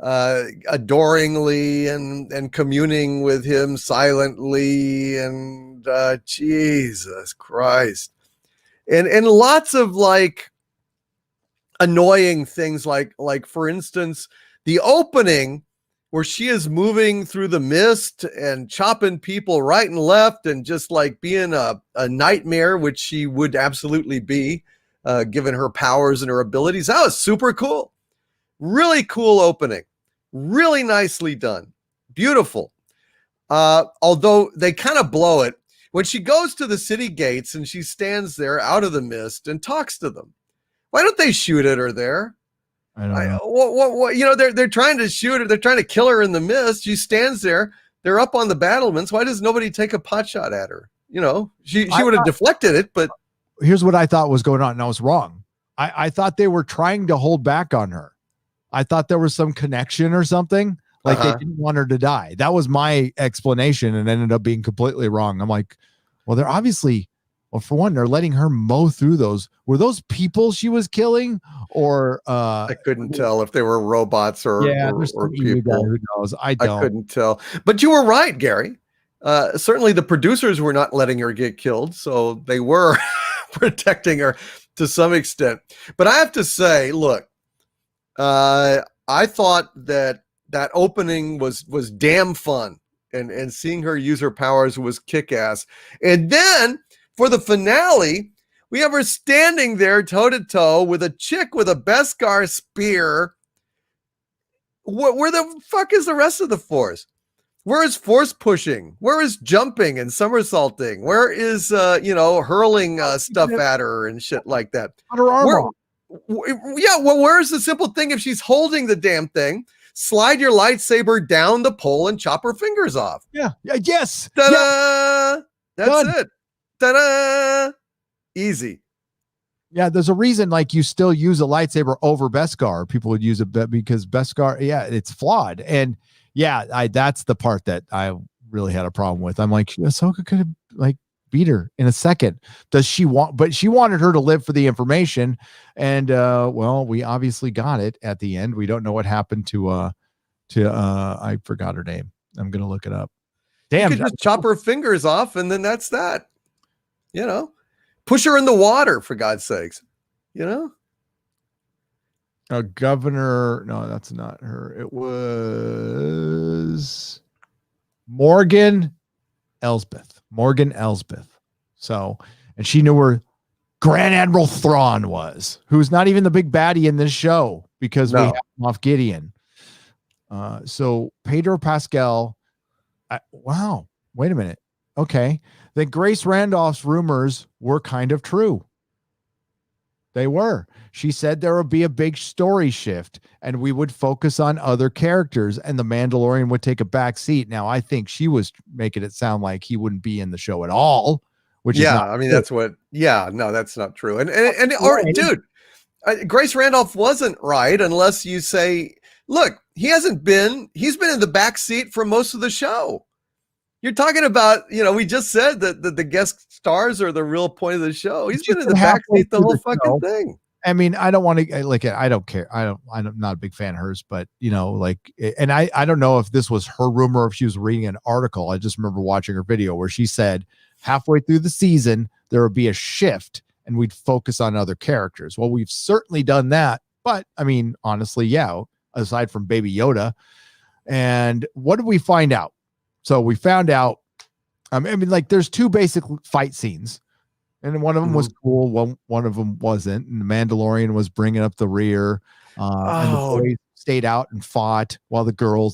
adoringly, and communing with him silently, and Jesus Christ, and lots of like annoying things, like for instance, the opening where she is moving through the mist and chopping people right and left, and just like being a nightmare, which she would absolutely be, given her powers and her abilities. That was super cool. Really cool opening. Really nicely done. Beautiful. Although they kind of blow it when she goes to the city gates and she stands there out of the mist and talks to them. Why don't they shoot at her there? I don't know. What, you know, they're trying to shoot her. They're trying to kill her in the mist. She stands there. They're up on the battlements. Why does nobody take a pot shot at her? You know, she would have deflected it, but here's what I thought was going on, and I was wrong. I thought they were trying to hold back on her. I thought there was some connection or something, like they didn't want her to die. That was my explanation, and ended up being completely wrong. I'm like, well, they're obviously, well, for one, they're letting her mow through those. Were those people she was killing, or I couldn't tell if they were robots or people. Who knows? I couldn't tell. But you were right, Gary. Certainly the producers were not letting her get killed, so they were protecting her. to some extent. But I have to say, look, I thought that opening was damn fun, and seeing her use her powers was kick-ass. And then for the finale, we have her standing there toe-to-toe with a chick with a Beskar spear. Where the fuck is the rest of the Force? Where is force pushing? Where is jumping and somersaulting? Where is hurling stuff at her and shit like that? Her arm. Where's the simple thing? If she's holding the damn thing, slide your lightsaber down the pole and chop her fingers off. Yeah. Yes. Ta-da! Yeah. That's Done. it. Ta-da! Easy. Yeah, there's a reason like you still use a lightsaber over Beskar. People would use it because Beskar, it's flawed. And that's the part that I really had a problem with. I'm like, Ahsoka could have like beat her in a second. Does she want? But she wanted her to live for the information, and we obviously got it at the end. We don't know what happened to I forgot her name. I'm gonna look it up. Damn, you could just chop her fingers off, and then that's that. Push her in the water, for God's sakes. Governor. No, that's not her. It was Morgan Elsbeth. So, and she knew where Grand Admiral Thrawn was, who's not even the big baddie in this show because we have Moff Gideon. So Pedro Pascal. Wow. Wait a minute. Okay. Then Grace Randolph's rumors were kind of true. They were. She said there would be a big story shift and we would focus on other characters and the Mandalorian would take a back seat. Now, I think she was making it sound like he wouldn't be in the show at all, which is not true. That's what, no, that's not true. Dude, Grace Randolph wasn't right unless you say, look, he's been in the back seat for most of the show. You're talking about, we just said that the guest stars are the real point of the show. He's been in the backseat the whole fucking thing. I mean, I don't want to like it. I don't care. I'm not a big fan of hers, but and I don't know if this was her rumor or if she was reading an article. I just remember watching her video where she said halfway through the season, there would be a shift and we'd focus on other characters. Well, we've certainly done that, but I mean, honestly, aside from Baby Yoda. And what did we find out? So we found out, there's two basic fight scenes, and one of them was cool. One of them wasn't. And the Mandalorian was bringing up the rear. And the boys stayed out and fought while the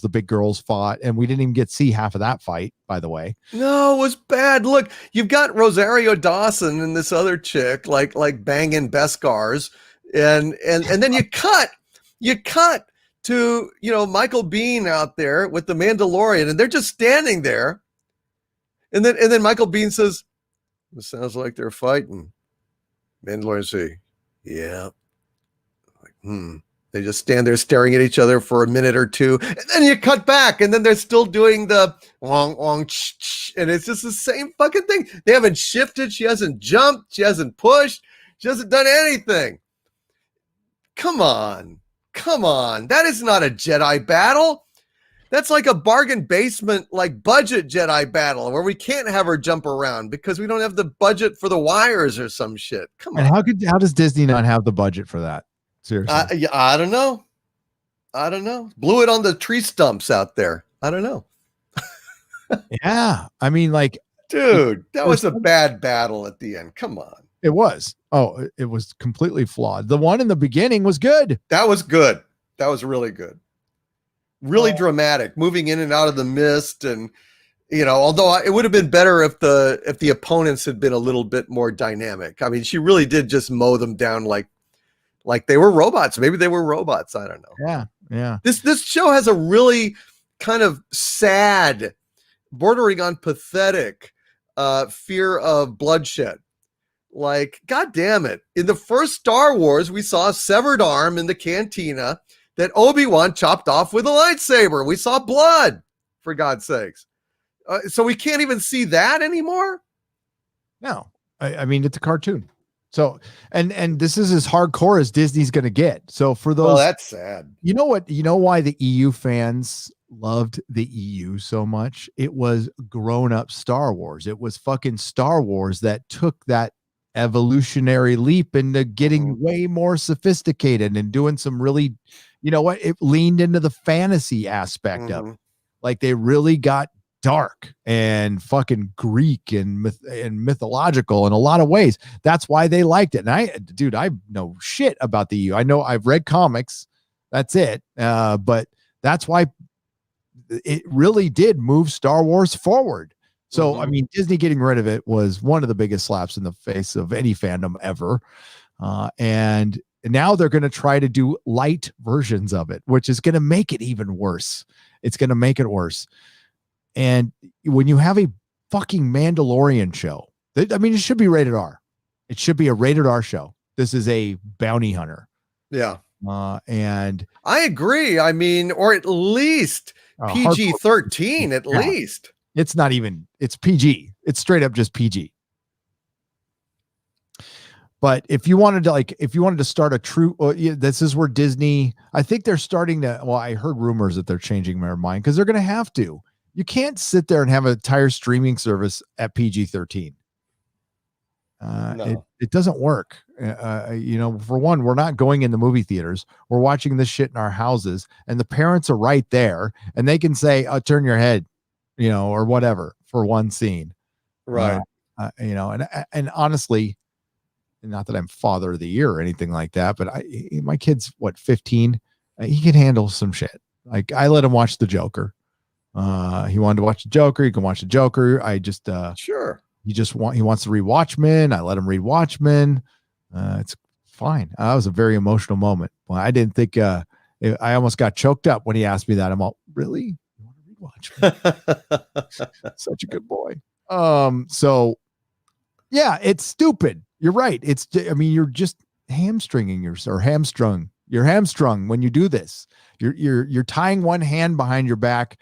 big girls fought. And we didn't even get to see half of that fight, by the way. No, it was bad. Look, you've got Rosario Dawson and this other chick like banging Beskars. And then you cut to Michael Biehn out there with the Mandalorian, and they're just standing there, and then Michael Biehn says, "It sounds like they're fighting." Mandalorian say, "Yeah." They just stand there staring at each other for a minute or two, and then you cut back, and then they're still doing the wong wong and it's just the same fucking thing. They haven't shifted. She hasn't jumped. She hasn't pushed. She hasn't done anything. Come on. That is not a Jedi battle. That's like a bargain basement, like budget Jedi battle where we can't have her jump around because we don't have the budget for the wires or some shit. Come on. And how does Disney not have the budget for that? Seriously. I don't know. Blew it on the tree stumps out there. I don't know. Yeah. I mean, dude, that was a bad battle at the end. Come on. It was. Oh, it was completely flawed. The one in the beginning was good. That was good. That was really good. Really dramatic, moving in and out of the mist. And, although it would have been better if the opponents had been a little bit more dynamic. I mean, she really did just mow them down like they were robots. Maybe they were robots. I don't know. Yeah. Yeah. This show has a really kind of sad, bordering on pathetic fear of bloodshed. God damn it. In the first Star Wars, we saw a severed arm in the cantina that Obi-Wan chopped off with a lightsaber. We saw blood, for God's sakes. So we can't even see that anymore? No. I mean, it's a cartoon. So, and this is as hardcore as Disney's going to get. So for those... Well, that's sad. You know what? You know why the EU fans loved the EU so much? It was grown-up Star Wars. It was fucking Star Wars that took that evolutionary leap into getting Mhm. way more sophisticated and doing some really, you know what, it leaned into the fantasy aspect of it. Mhm. Like they really got dark and fucking Greek and mythological in a lot of ways. That's why they liked it. And I know shit about the EU. I know I've read comics. That's it. But that's why it really did move Star Wars forward. So, I Mhm. mean, Disney getting rid of it was one of the biggest slaps in the face of any fandom ever. And now they're going to try to do light versions of it, which is going to make it even worse. It's going to make it worse. And when you have a fucking Mandalorian show, I mean, it should be rated R. It should be a rated R show. This is a bounty hunter. Yeah. And I agree. I mean, or at least PG-13 at Yeah. least. It's not even, it's PG. It's straight up just PG. But if you wanted to start a true, this is where Disney, I think they're starting to, well, I heard rumors that they're changing their mind because they're going to have to. You can't sit there and have an entire streaming service at PG-13. No. It doesn't work. For one, we're not going in the movie theaters. We're watching this shit in our houses, and the parents are right there, and they can say, "Oh, turn your head," or whatever for one scene. Right. And honestly, not that I'm father of the year or anything like that, but my kid's 15. He can handle some shit. Like I let him watch The Joker. He wanted to watch The Joker. He can watch The Joker. I just Sure. he wants to read Watchmen. I let him read Watchmen. It's fine. That was a very emotional moment. Well, I didn't think I almost got choked up when he asked me that. I'm all, really? You want to read Watchmen? Such a good boy. So yeah, it's stupid. You're right. You're just hamstringing yourself, or hamstrung. You're hamstrung when you do this. You're tying one hand behind your back,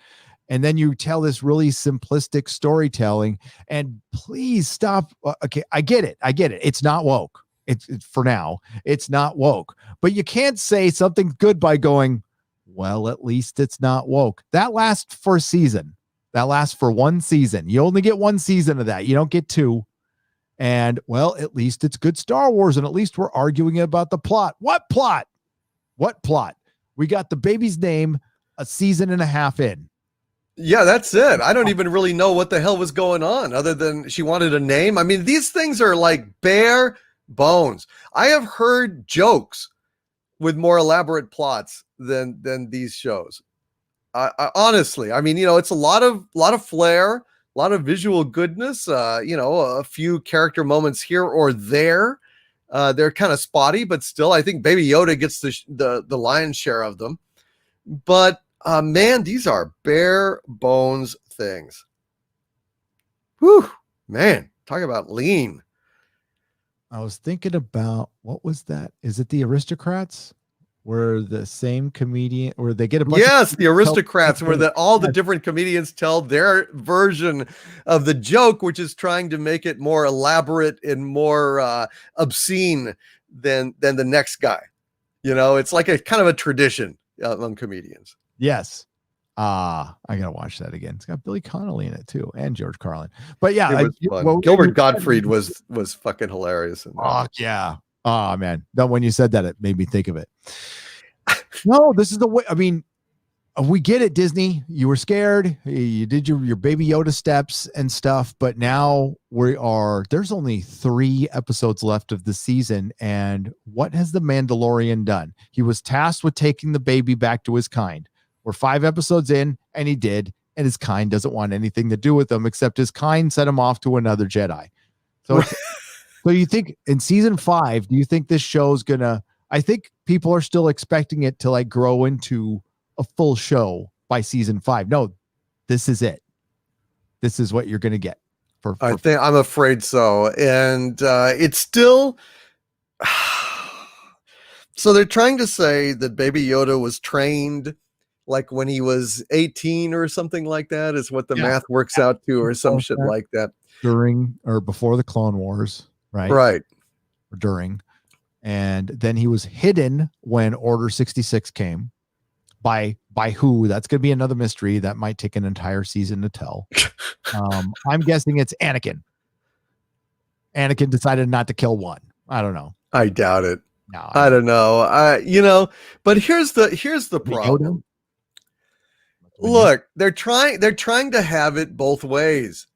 and then you tell this really simplistic storytelling. And please stop. Okay, I get it. It's not woke. It's for now. It's not woke. But you can't say something good by going, well, at least it's not woke. That lasts for a season. That lasts for one season. You only get one season of that. You don't get two. And well, at least it's good Star Wars, and at least we're arguing about the plot. What plot? What plot? We got the baby's name a season and a half in. Yeah, that's it. I don't even really know what the hell was going on other than she wanted a name. I mean, these things are like bare bones. I have heard jokes with more elaborate plots than these shows. I honestly, I mean, it's a lot of flair, a lot of visual goodness, a few character moments here or there. They're kind of spotty, but still, I think Baby Yoda gets the lion's share of them. But man, these are bare bones things. Whew, man, talk about lean. I was thinking about, what was that? Is it The Aristocrats? Where the same comedian, where they get a bunch Yes, The Aristocrats, where all the different comedians tell their version of the joke, which is trying to make it more elaborate and more obscene than the next guy. It's like a kind of a tradition among comedians. Yes. I gotta watch that again. It's got Billy Connolly in it too, and George Carlin. But yeah, It was fun. Gilbert Gottfried was fucking hilarious. Yeah. Oh man, when you said that, it made me think of it. No, this is the way. I mean, we get it, Disney. You were scared. You did your Baby Yoda steps and stuff, but now there's only 3 episodes left of the season. And what has the Mandalorian done? He was tasked with taking the baby back to his kind. We're 5 episodes in, and he did. And his kind doesn't want anything to do with him, except his kind sent him off to another Jedi. So so you think in season 5, do you think this show's gonna, I think people are still expecting it to like grow into a full show by season 5. No, this is it. This is what you're going to get. I'm afraid so. And it's still, so they're trying to say that Baby Yoda was trained like when he was 18 or something like that is what the math works out to, or some shit like that. During or before the Clone Wars. Right. Or during. And then he was hidden when Order 66 came. By who? That's going to be another mystery that might take an entire season to tell. I'm guessing it's Anakin. Anakin decided not to kill one. I don't know. I doubt it. No, I don't know. But here's the problem. Look, they're trying to have it both ways.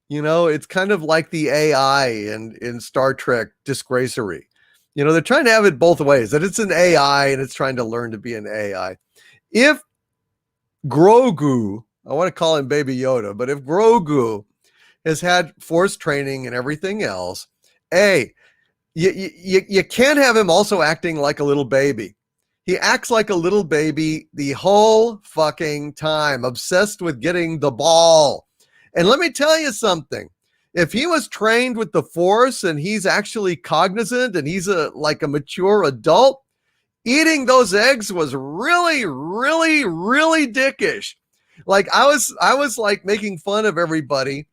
It's kind of like the AI in Star Trek Disgracery. They're trying to have it both ways, that it's an AI and it's trying to learn to be an AI. If Grogu, I want to call him Baby Yoda, but if Grogu has had Force training and everything else, you can't have him also acting like a little baby. He acts like a little baby the whole fucking time, obsessed with getting the ball. And let me tell you something. If he was trained with the Force and he's actually cognizant and he's like a mature adult, eating those eggs was really, really, really dickish. Like I was like making fun of everybody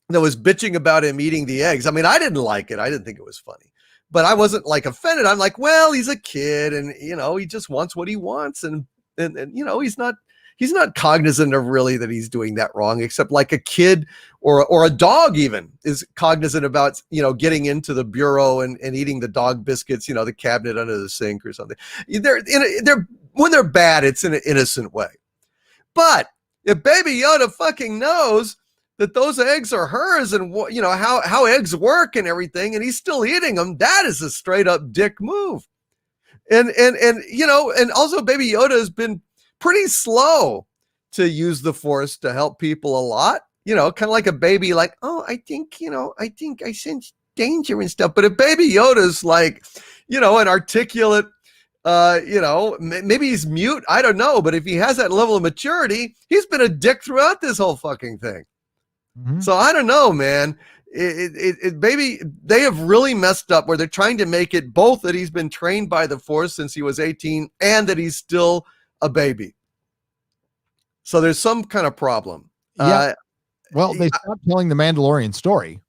that was bitching about him eating the eggs. I mean, I didn't like it. I didn't think it was funny, but I wasn't like offended. I'm like, well, he's a kid and he just wants what he wants. And he's not cognizant of really that he's doing that wrong, except like a kid or a dog even is cognizant about, getting into the bureau and eating the dog biscuits, the cabinet under the sink or something. When they're bad, it's in an innocent way. But if Baby Yoda fucking knows that those eggs are hers and how eggs work and everything, and he's still eating them, that is a straight up dick move. And also Baby Yoda has been pretty slow to use the Force to help people a lot, kind of like a baby, like, oh, I think I sense danger and stuff. But if Baby Yoda's like, an articulate, maybe he's mute, I don't know. But if he has that level of maturity, he's been a dick throughout this whole fucking thing. Mm-hmm. So I don't know, man. Baby, they have really messed up where they're trying to make it both that he's been trained by the Force since he was 18 and that he's still a baby. So there's some kind of problem. Yeah. Well, they stopped telling the Mandalorian story,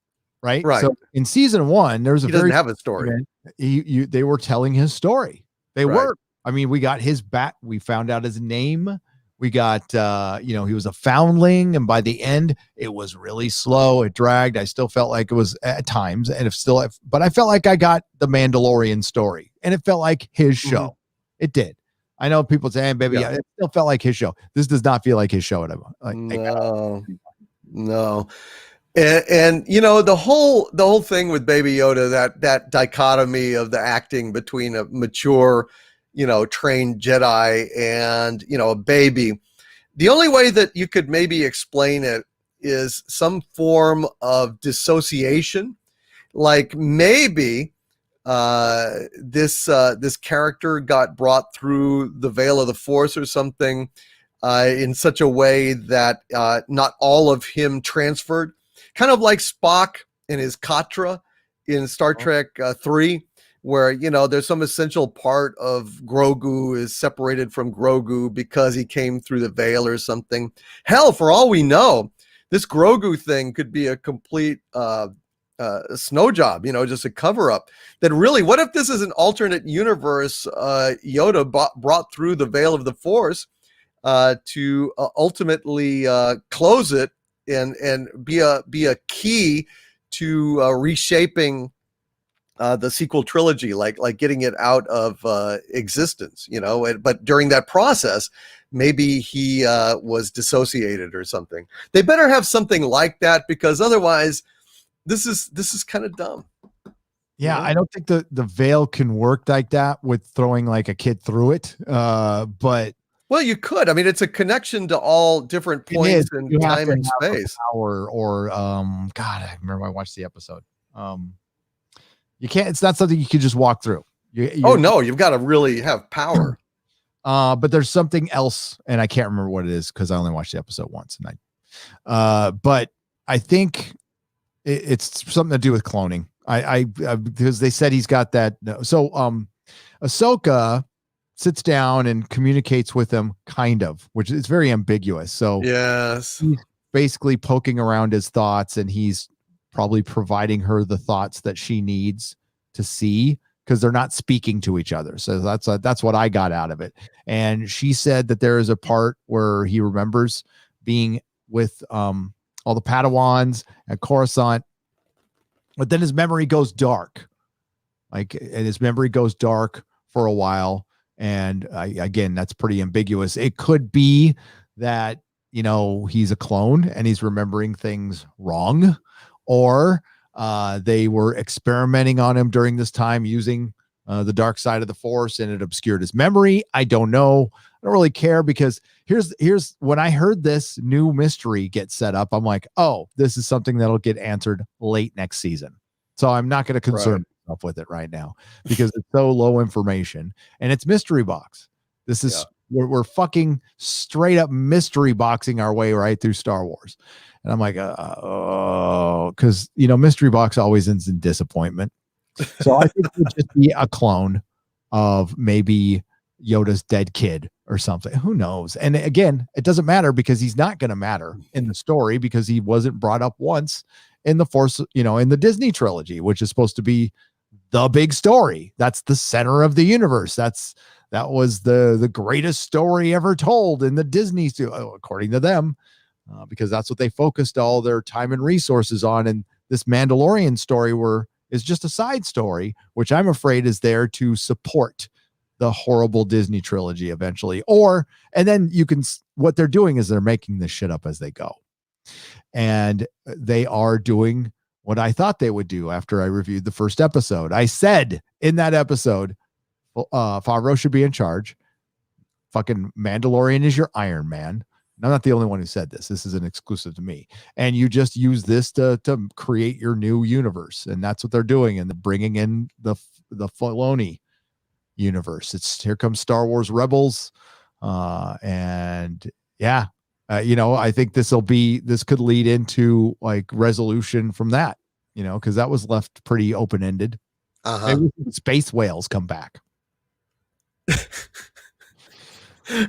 right? Right. So in season 1, there was he doesn't have a story. They were telling his story. They right. were. I mean, we got his back. We found out his name. We got, he was a foundling, and by the end, it was really slow. It dragged. I still felt like it was at times, but I felt like I got the Mandalorian story, and it felt like his show. Mm-hmm. It did. I know people say, "Baby," it still felt like his show. This does not feel like his show at all. No. And the whole thing with Baby Yoda, that dichotomy of the acting between a mature, trained Jedi and, a baby. The only way that you could maybe explain it is some form of dissociation. Like maybe this character got brought through the veil of the Force or something in such a way that not all of him transferred. Kind of like Spock and his Katra in Star Trek 3. Where, there's some essential part of Grogu is separated from Grogu because he came through the veil or something. Hell, for all we know, this Grogu thing could be a complete snow job, just a cover up. That really, what if this is an alternate universe Yoda brought through the veil of the Force to ultimately close it and be a key to reshaping the sequel trilogy, like getting it out of existence, but during that process, maybe he was dissociated or something. They better have something like that, because otherwise this is kind of dumb. Yeah. I don't think the veil can work like that with throwing like a kid through it. But well, you could. I mean, it's a connection to all different points in time and space. Or God, I remember I watched the episode. You can't, it's not something you can just walk through. No, you've got to really have power. But there's something else, and I can't remember what it is because I only watched the episode once. But I think it's something to do with cloning. I because they said he's got that. So Ahsoka sits down and communicates with him, kind of, which is very ambiguous. So yes, he's basically poking around his thoughts, and he's probably providing her the thoughts that she needs to see, because they're not speaking to each other. So that's what I got out of it. And she said that there is a part where he remembers being with all the Padawans at Coruscant, But then his memory goes dark. And his memory goes dark for a while. And again, that's pretty ambiguous. It could be that, he's a clone and he's remembering things wrong, or they were experimenting on him during this time using the dark side of the Force, and it obscured his memory. I don't know. I don't really care, because here's when I heard this new mystery get set up, I'm like, oh, this is something that'll get answered late next season. So I'm not going to concern myself with it right now, because it's so low information, and it's mystery box. This is we're fucking straight up mystery boxing our way right through Star Wars. And I'm like, because mystery box always ends in disappointment. So I think it would just be a clone of maybe Yoda's dead kid or something. Who knows? And again, it doesn't matter, because he's not going to matter in the story, because he wasn't brought up once in the Force, in the Disney trilogy, which is supposed to be the big story. That's the center of the universe. That was the greatest story ever told in the Disney, according to them, because that's what they focused all their time and resources on. And this Mandalorian story is just a side story, which I'm afraid is there to support the horrible Disney trilogy eventually. And then what they're doing is they're making this shit up as they go. And they are doing what I thought they would do after I reviewed the first episode. I said in that episode, Favreau should be in charge. Fucking Mandalorian is your Iron Man. And I'm not the only one who said this. This is an exclusive to me. And you just use this to create your new universe. And that's what they're doing. And they're bringing in the Filoni universe. Here comes Star Wars Rebels. I think this could lead into like resolution from that, because that was left pretty open-ended. Maybe space whales come back.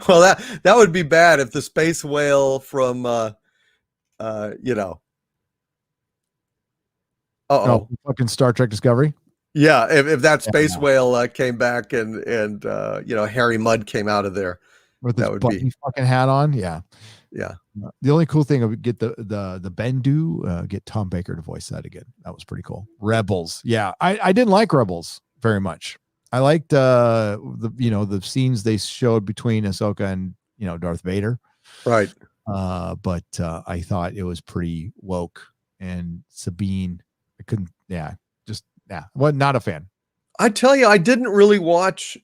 Well, that would be bad if the space whale from fucking Star Trek Discovery. Yeah, if that space whale came back and Harry Mudd came out of there, with his bunny fucking hat on. Yeah. The only cool thing would get the Bendu, get Tom Baker to voice that again. That was pretty cool. Rebels. Yeah, I didn't like Rebels very much. I liked the scenes they showed between Ahsoka and Darth Vader. Right. But I thought it was pretty woke, and Sabine, I couldn't. Well, not a fan. I tell you, I didn't really watch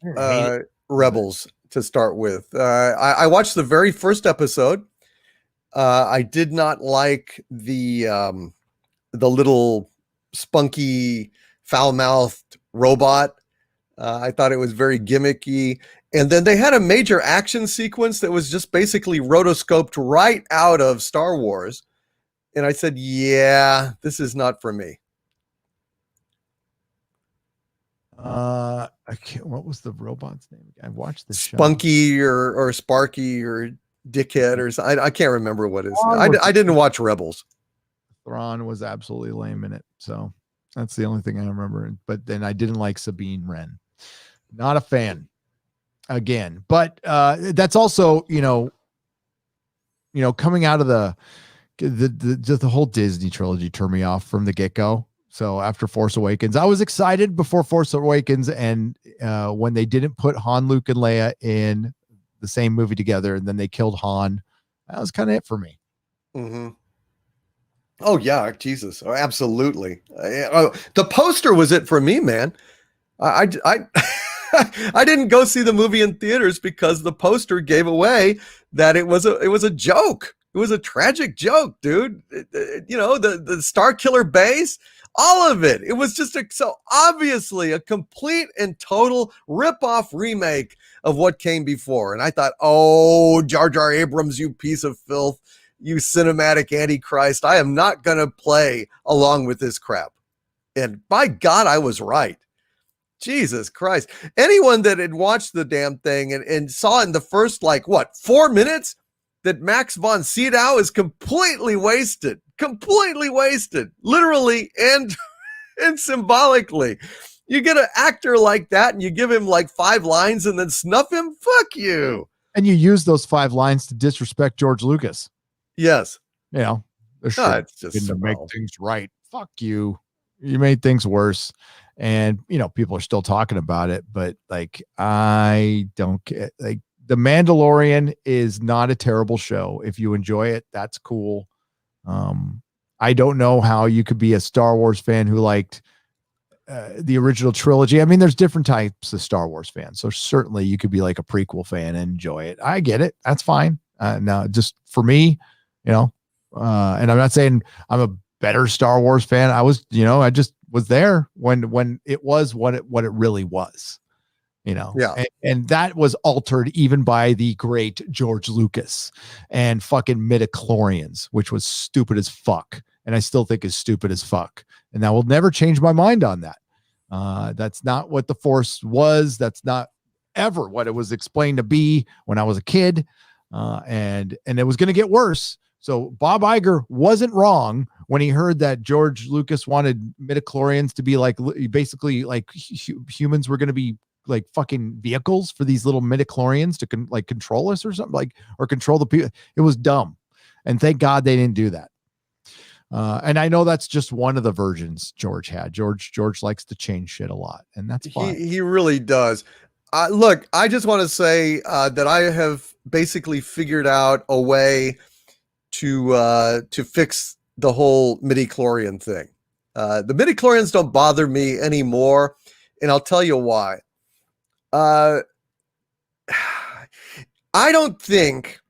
Rebels to start with. I watched the very first episode. I did not like the little spunky, foul-mouthed robot. I thought it was very gimmicky. And then they had a major action sequence that was just basically rotoscoped right out of Star Wars. And I said, yeah, this is not for me. I can't. What was the robot's name? I watched this show. Spunky or Sparky or Dickhead or something. I can't remember what it is. I didn't watch Rebels. Thrawn was absolutely lame in it. So that's the only thing I remember. But then I didn't like Sabine Wren. Not a fan again. But that's also, coming out of the whole Disney trilogy turned me off from the get-go. So after Force Awakens, I was excited before Force Awakens, and when they didn't put Han, Luke, and Leia in the same movie together, and then they killed Han, that was kind of it for me. Mm-hmm. Oh yeah, Jesus, oh, absolutely. The poster was it for me, man. I I didn't go see the movie in theaters because the poster gave away that it was a joke. It was a tragic joke, dude. The Star Killer base. All of it. It was just so obviously a complete and total rip-off remake of what came before. And I thought, oh, Jar Jar Abrams, you piece of filth, you cinematic antichrist. I am not going to play along with this crap. And by God, I was right. Jesus Christ. Anyone that had watched the damn thing and saw in the first, 4 minutes that Max von Sydow is completely wasted, literally and symbolically. You get an actor like that and you give him 5 lines and then snuff him? Fuck you. And you use those 5 lines to disrespect George Lucas. Yes. They're it's just to make things right. Fuck you. You made things worse. And, people are still talking about it, but like, I don't get, like, The Mandalorian is not a terrible show. If you enjoy it, that's cool. I don't know how you could be a Star Wars fan who liked the original trilogy. I mean, there's different types of Star Wars fans. So certainly you could be like a prequel fan and enjoy it. I get it. That's fine. Now, just for me, and I'm not saying I'm a better Star Wars fan. I was, I just was there when it was what it really was. Yeah. And that was altered even by the great George Lucas and fucking midichlorians, which was stupid as fuck. And I still think is stupid as fuck. And I will never change my mind on that. That's not what the Force was. That's not ever what it was explained to be when I was a kid. And it was going to get worse. So Bob Iger wasn't wrong when he heard that George Lucas wanted midichlorians to be like, basically like humans were going to be like fucking vehicles for these little midichlorians to control us or something, or control the people. It was dumb. And thank God they didn't do that. And I know that's just one of the versions George had. George likes to change shit a lot, and that's fine. He really does. Look, I just want to say that I have basically figured out a way to fix the whole midichlorian thing. The midichlorians don't bother me anymore, and I'll tell you why. I don't think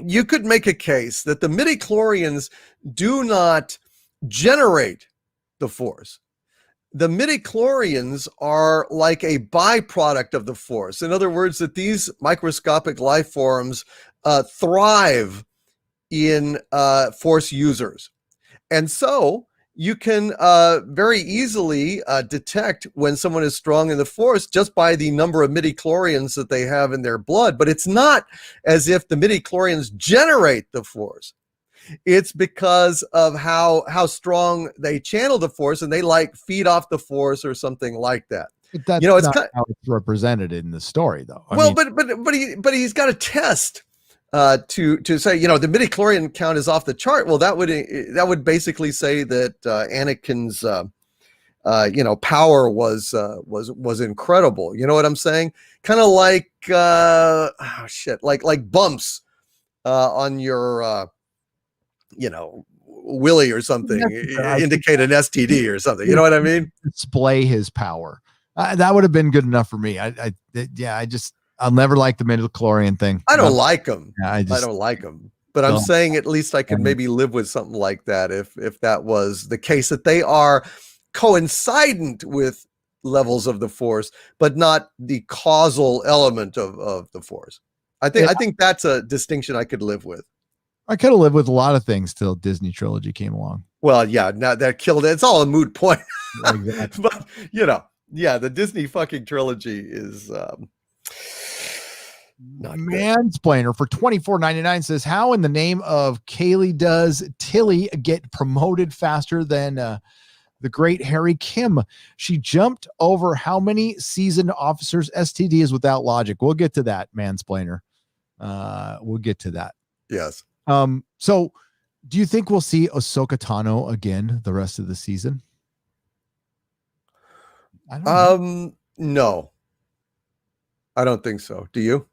you could make a case that the midichlorians do not generate the Force. The midichlorians are like a byproduct of the Force. In other words, that these microscopic life forms thrive in Force users. And so you can very easily detect when someone is strong in the Force just by the number of midichlorians that they have in their blood. But it's not as if the midichlorians generate the Force. It's because of how strong they channel the Force, and they feed off the Force or something like that. But that's it's not how it's represented in the story, though. But he's got a test to say, the midichlorian count is off the chart. Well, that would basically say that Anakin's power was incredible. You know what I'm saying? Kind of like like bumps on your willy or something indicate an STD or something. You know what I mean? Display his power. That would have been good enough for me. I'll never like the midichlorian thing. I don't like them. Yeah, I don't like them. But I'm saying at least I could maybe live with something like that if that was the case, that they are coincident with levels of the Force, but not the causal element of the Force. I think that's a distinction I could live with. I could have lived with a lot of things till Disney trilogy came along. Well, yeah, now that killed it. It's all a moot point. Exactly. But the Disney fucking trilogy is not Mansplainer for $24.99 says, how in the name of Kaylee does Tilly get promoted faster than the great Harry Kim? She jumped over how many seasoned officers? STD is without logic. We'll get to that, Mansplainer. We'll get to that. Yes. So do you think we'll see Ahsoka Tano again the rest of the season? I don't know. No, I don't think so. Do you?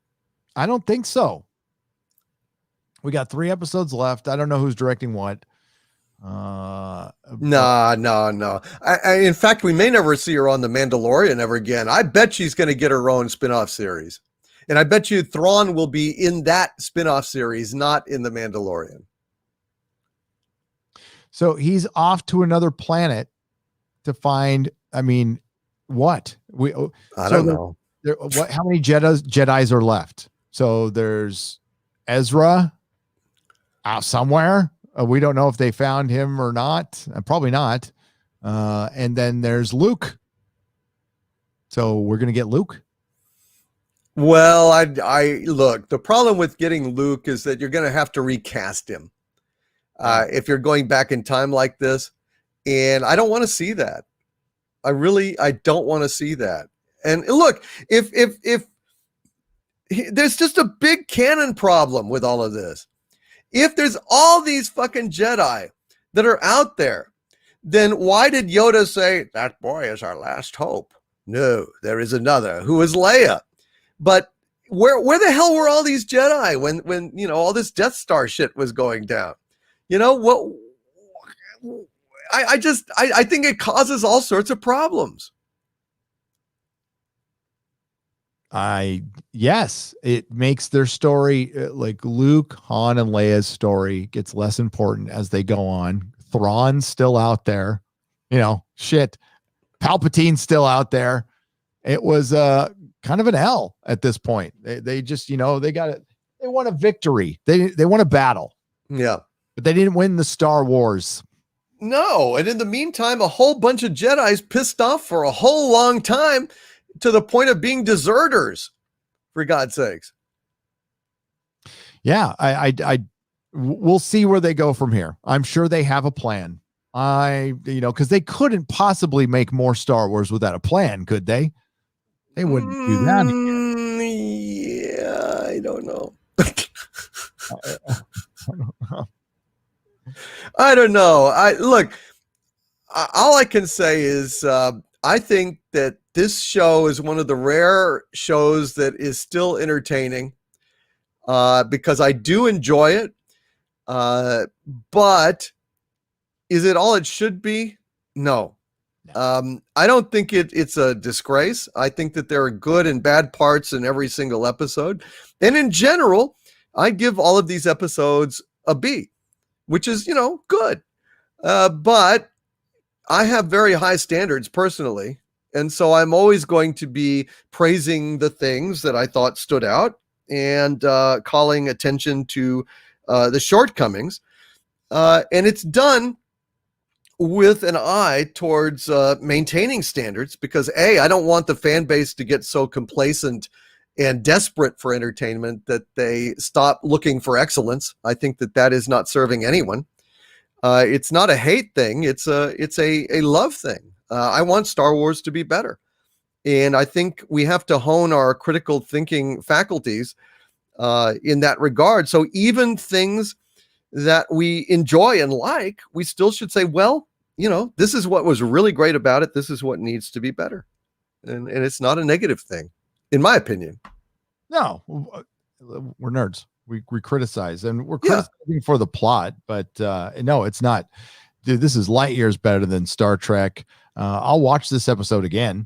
I don't think so. We got 3 episodes left. I don't know who's directing what. No. In fact, we may never see her on The Mandalorian ever again. I bet she's going to get her own spinoff series. And I bet you Thrawn will be in that spinoff series, not in The Mandalorian. So he's off to another planet to find, what? I don't know. How many Jedis are left? So there's Ezra out somewhere. We don't know if they found him or not. Probably not. And then there's Luke. So we're going to get Luke. Well, I look, the problem with getting Luke is that you're going to have to recast him if you're going back in time like this. And I don't want to see that. I don't want to see that. And look, if there's just a big canon problem with all of this. If there's all these fucking Jedi that are out there then why did Yoda say, that boy is our last hope? No, there is another who is Leia. But where the hell were all these Jedi when all this Death Star shit was going down? What? I think it causes all sorts of problems. Yes, it makes their story like Luke, Han, and Leia's story gets less important as they go on. Thrawn's still out there, shit. Palpatine's still out there. It was kind of an L at this point. They just, they won a victory. They won a battle. Yeah. But they didn't win the Star Wars. No. And in the meantime, a whole bunch of Jedis pissed off for a whole long time to the point of being deserters, for God's sakes. Yeah. We'll see where they go from here. I'm sure they have a plan. Because they couldn't possibly make more Star Wars without a plan, could they? They wouldn't do that. Yeah, I don't know. I don't know. All I can say is I think that this show is one of the rare shows that is still entertaining because I do enjoy it. But is it all it should be? No. I don't think it's a disgrace. I think that there are good and bad parts in every single episode. And in general, I give all of these episodes a B, which is, good. But I have very high standards personally. And so I'm always going to be praising the things that I thought stood out and calling attention to the shortcomings. And it's done with an eye towards maintaining standards because I don't want the fan base to get so complacent and desperate for entertainment that they stop looking for excellence. I think that is not serving anyone. It's not a hate thing. It's a love thing. I want Star Wars to be better. And I think we have to hone our critical thinking faculties in that regard. So even things that we enjoy and like, we still should say, well, this is what was really great about it. This is what needs to be better. And it's not a negative thing, in my opinion. No, we're nerds. We criticize and we're criticizing for the plot, but no, it's not. Dude, this is light years better than Star Trek. I'll watch this episode again.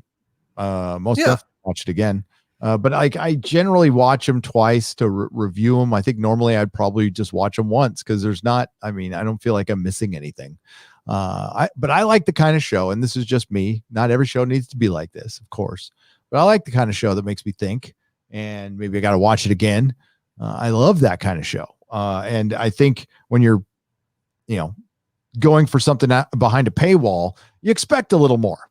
Definitely watch it again. But I generally watch them twice to review them. I think normally I'd probably just watch them once because I don't feel like I'm missing anything. But I like the kind of show, and this is just me. Not every show needs to be like this, of course, but I like the kind of show that makes me think, and maybe I got to watch it again. I love that kind of show. And I think when you're, going for something behind a paywall, you expect a little more.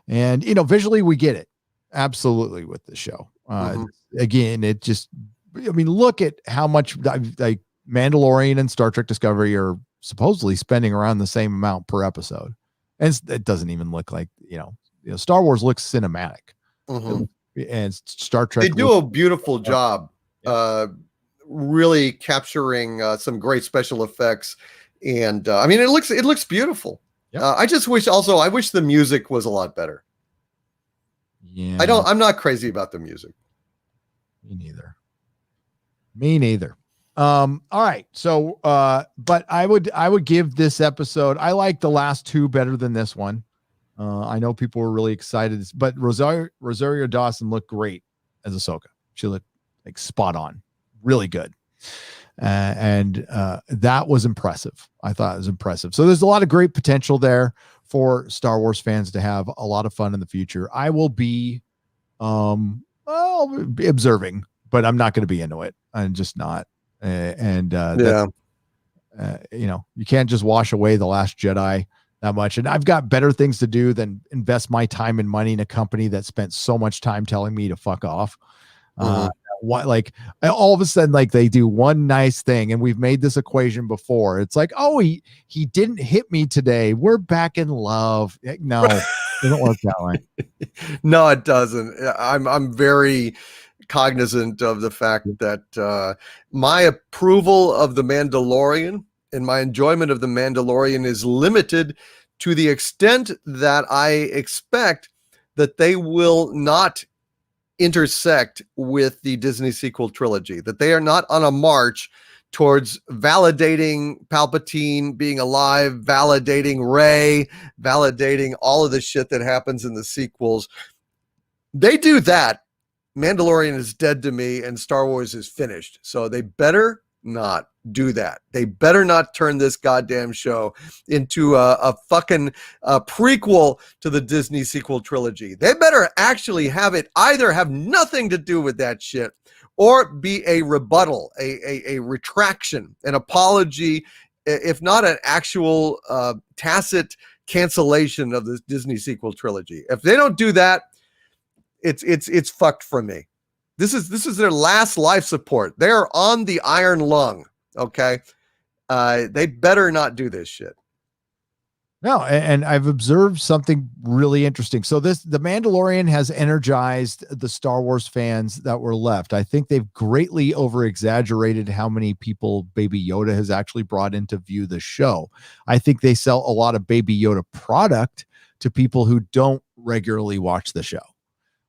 And, visually we get it. Absolutely with the show. Again, it just, look at how much like Mandalorian and Star Trek Discovery are supposedly spending around the same amount per episode. And it doesn't even look like, Star Wars looks cinematic. And Star Trek. They do a beautiful job really capturing some great special effects. And it looks beautiful. Yep. I wish the music was a lot better. Yeah. I'm not crazy about the music. Me neither. All right. So, but I would give this episode, I like the last two better than this one. I know people were really excited, but Rosario Dawson looked great as Ahsoka. She looked like spot on, really good. And that was impressive. I thought it was impressive. So there's a lot of great potential there for Star Wars fans to have a lot of fun in the future. I will be, I'll be observing, but I'm not going to be into it. I'm just not. You can't just wash away The Last Jedi that much. And I've got better things to do than invest my time and money in a company that spent so much time telling me to fuck off. Like all of a sudden, like they do one nice thing, and we've made this equation before. It's like, oh, he didn't hit me today. We're back in love. No, it doesn't work that way. No, it doesn't. I'm very cognizant of the fact that my approval of The Mandalorian and my enjoyment of The Mandalorian is limited to the extent that I expect that they will not intersect with the Disney sequel trilogy, that they are not on a march towards validating Palpatine being alive, validating Rey, validating all of the shit that happens in the sequels. They do that, Mandalorian is dead to me and Star Wars is finished. So they better not do that. They better not turn this goddamn show into a fucking prequel to the Disney sequel trilogy. They better actually have it either have nothing to do with that shit or be a rebuttal, a retraction, an apology, if not an actual tacit cancellation of the Disney sequel trilogy. If they don't do that, it's fucked for me. This is their last life support. They're on the iron lung. Okay. They better not do this shit. No, and I've observed something really interesting. So the Mandalorian has energized the Star Wars fans that were left. I think they've greatly over-exaggerated how many people Baby Yoda has actually brought in to view the show. I think they sell a lot of Baby Yoda product to people who don't regularly watch the show,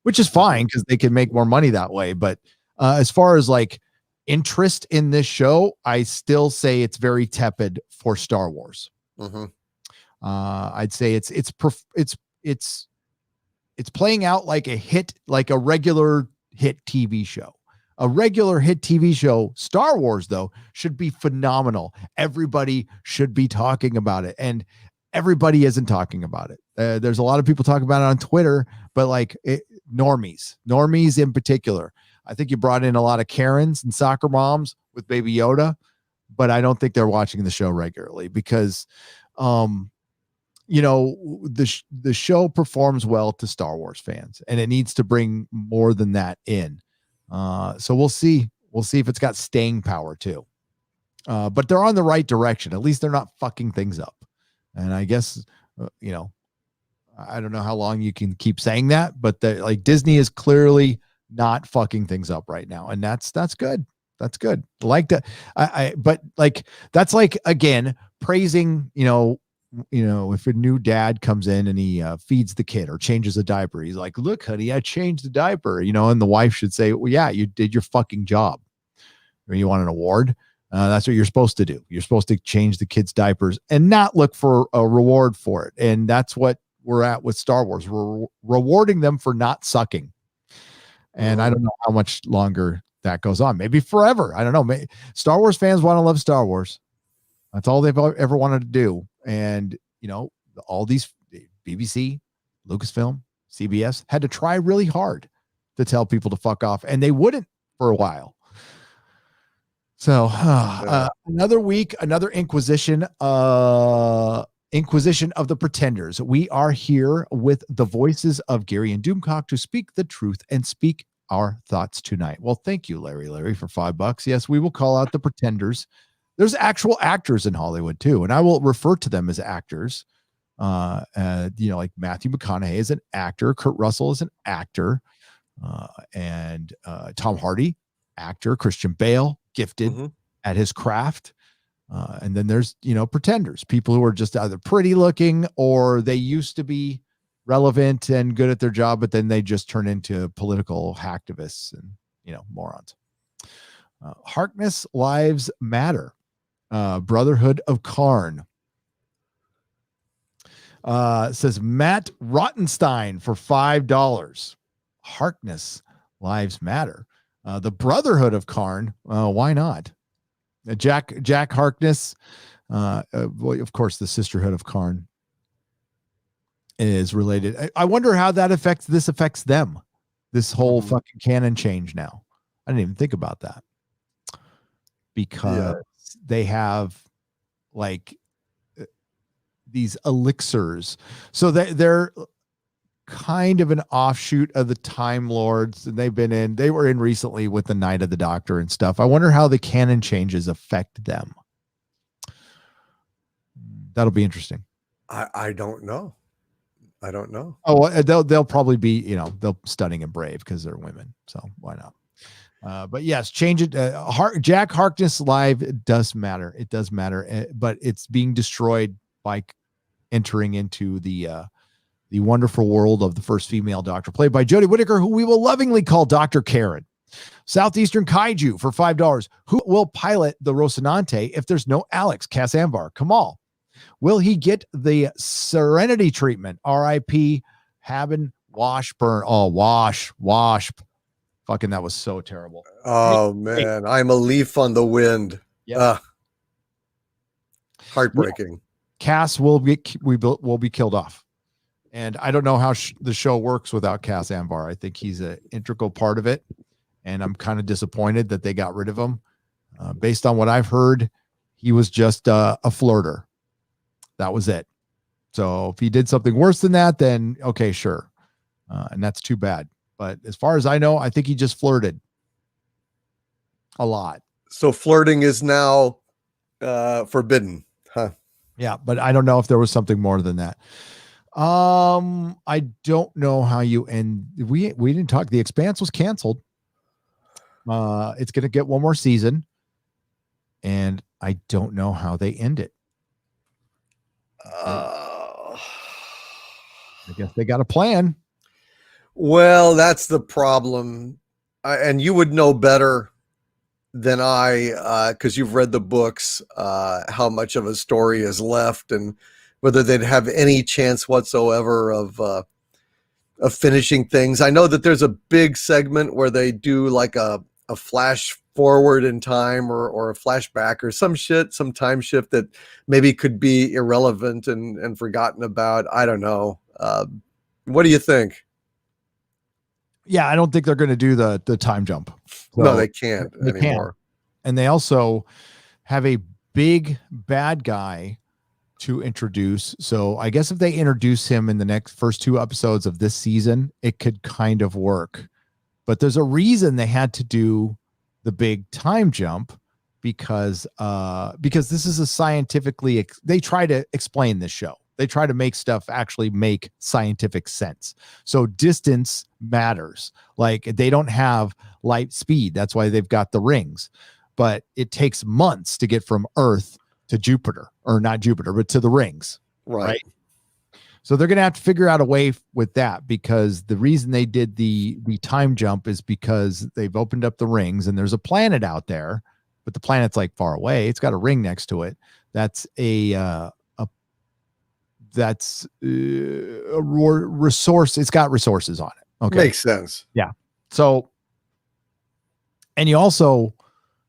which is fine because they can make more money that way. But as far as like interest in this show, I still say it's very tepid for Star Wars. Mm-hmm. I'd say it's playing out like a hit, like a regular hit TV show. A regular hit TV show, Star Wars, though, should be phenomenal. Everybody should be talking about it, and everybody isn't talking about it. There's a lot of people talking about it on Twitter, but like normies in particular. I think you brought in a lot of Karens and soccer moms with Baby Yoda, but I don't think they're watching the show regularly because, the show performs well to Star Wars fans, and it needs to bring more than that in. So we'll see. We'll see if it's got staying power too. But they're on the right direction. At least they're not fucking things up. And I guess, I don't know how long you can keep saying that, but like Disney is clearly not fucking things up right now. And that's good. That's good. Like that. But like, that's like, again, praising, if a new dad comes in and he feeds the kid or changes a diaper, he's like, look, honey, I changed the diaper, and the wife should say, well, yeah, you did your fucking job. Or you want an award? That's what you're supposed to do. You're supposed to change the kids' diapers and not look for a reward for it. And that's what we're at with Star Wars. We're rewarding them for not sucking. And I don't know how much longer that goes on. Maybe forever. I don't know. Star Wars fans want to love Star Wars. That's all they've ever wanted to do. And, all these BBC, Lucasfilm, CBS had to try really hard to tell people to fuck off. And they wouldn't for a while. So another week, another Inquisition of the Pretenders. We are here with the voices of Gary and Doomcock to speak the truth and speak our thoughts tonight. Well, thank you, Larry, for $5. Yes, we will call out the Pretenders. There's actual actors in Hollywood too, and I will refer to them as actors. Like Matthew McConaughey is an actor, Kurt Russell is an actor, and Tom Hardy, actor, Christian Bale, gifted at his craft. And then there's, pretenders, people who are just either pretty looking or they used to be relevant and good at their job, but then they just turn into political hacktivists and, morons. Harkness Lives Matter. Brotherhood of Karn. Says Matt Rottenstein for $5. Harkness Lives Matter. The Brotherhood of Karn. Why not? Jack Harkness. Of course, the Sisterhood of Karn is related. I wonder how that affects them. This whole fucking canon change now. I didn't even think about that because they have like these elixirs. So they're kind of an offshoot of the Time Lords, and they were in recently with the Night of the Doctor and stuff. I wonder how the canon changes affect them. That'll be interesting. I don't know. Oh, they'll probably be, they'll stunning and brave because they're women. So why not? But yes, change it. Jack Harkness Live, it does matter. It does matter, but it's being destroyed by entering into the wonderful world of the first female doctor, played by Jodie Whittaker, who we will lovingly call Dr. Karen. Southeastern Kaiju for $5. Who will pilot the Rocinante if there's no Alex Casambar? Kamal. Will he get the Serenity treatment? R.I.P. Haben Washburn. Oh, Wash. Fucking, that was so terrible. Oh, man. I'm a leaf on the wind. Yeah. Heartbreaking. Cass will be killed off. And I don't know how the show works without Cass Ambar. I think he's an integral part of it. And I'm kind of disappointed that they got rid of him. Based on what I've heard, he was just a flirter. That was it. So if he did something worse than that, then okay, sure. And that's too bad. But as far as I know, I think he just flirted a lot. So flirting is now forbidden, huh? Yeah, but I don't know if there was something more than that. I don't know how you end. We didn't talk. The Expanse was canceled. It's going to get one more season, and I don't know how they end it. I guess they got a plan. Well, that's the problem. And you would know better than I, because you've read the books, how much of a story is left and whether they'd have any chance whatsoever of finishing things. I know that there's a big segment where they do like a flash forward in time or a flashback or some time shift that maybe could be irrelevant and forgotten about. I don't know. What do you think? Yeah, I don't think they're going to do the time jump. So no, they can't anymore. And they also have a big bad guy to introduce. So I guess if they introduce him in the first 2 episodes of this season, it could kind of work. But there's a reason they had to do the big time jump because this is a scientifically, they try to explain this show. They try to make stuff actually make scientific sense. So distance matters. Like they don't have light speed. That's why they've got the rings. But it takes months to get from Earth to Jupiter, or not Jupiter, but to the rings. Right. So they're going to have to figure out a way with that, because the reason they did the time jump is because they've opened up the rings and there's a planet out there, but the planet's like far away. It's got a ring next to it. That's a resource. It's got resources on it. Okay. Makes sense. Yeah. So, and you also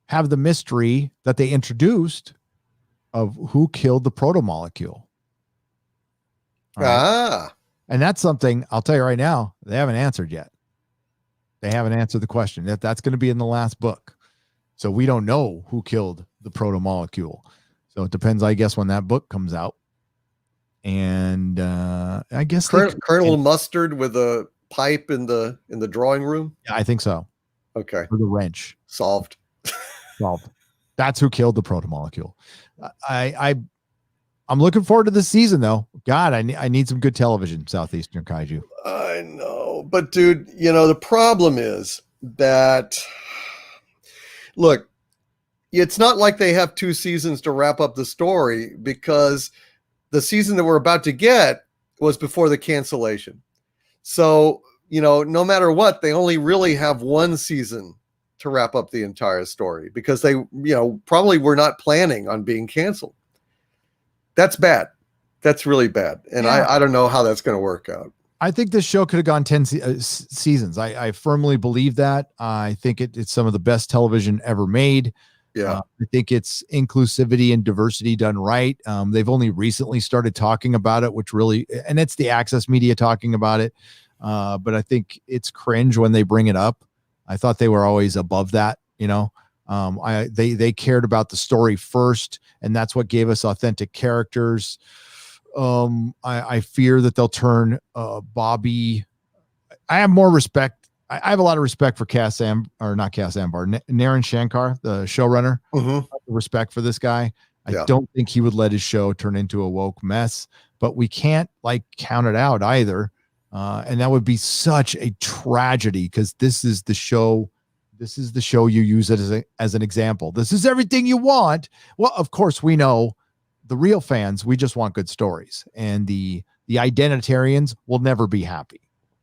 have the mystery that they introduced of who killed the proto-molecule. Right. And that's something I'll tell you right now, they haven't answered yet. They haven't answered the question. That's going to be in the last book. So we don't know who killed the proto-molecule. So it depends, I guess, when that book comes out. And I guess Colonel Mustard with a pipe in the drawing room. Yeah, I think so. Okay. With a wrench. Solved. That's who killed the proto-molecule. I'm looking forward to this season, though. God, I need some good television, Southeastern Kaiju. I know. But, dude, the problem is that, look, it's not like they have 2 seasons to wrap up the story, because the season that we're about to get was before the cancellation. So, no matter what, they only really have 1 season to wrap up the entire story, because they, probably were not planning on being canceled. That's bad. That's really bad. And yeah. I don't know how that's going to work out. I think this show could have gone 10 seasons. I firmly believe that. I think it's some of the best television ever made. Yeah. I think it's inclusivity and diversity done right. They've only recently started talking about it, which really, and it's the Access Media talking about it. But I think it's cringe when they bring it up. I thought they were always above that, they cared about the story first, and that's what gave us authentic characters. I fear that they'll turn Bobby. I have more respect. I have a lot of respect for Naren Shankar, the showrunner. Mm-hmm. Respect for this guy. I don't think he would let his show turn into a woke mess, but we can't count it out either. And that would be such a tragedy, because this is the show. This is the show you use it as an example. This is everything you want. Well, of course, we know the real fans, we just want good stories, and the identitarians will never be happy.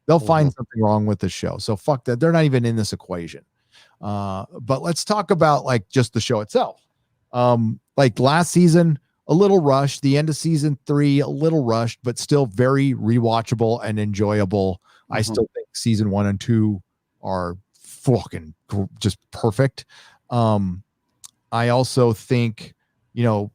They'll find something wrong with the show. So fuck that. They're not even in this equation. But let's talk about like just the show itself. Like last season, a little rushed. The end of season 3, a little rushed, but still very rewatchable and enjoyable. I still think season 1 and 2 are fucking just perfect. I also think,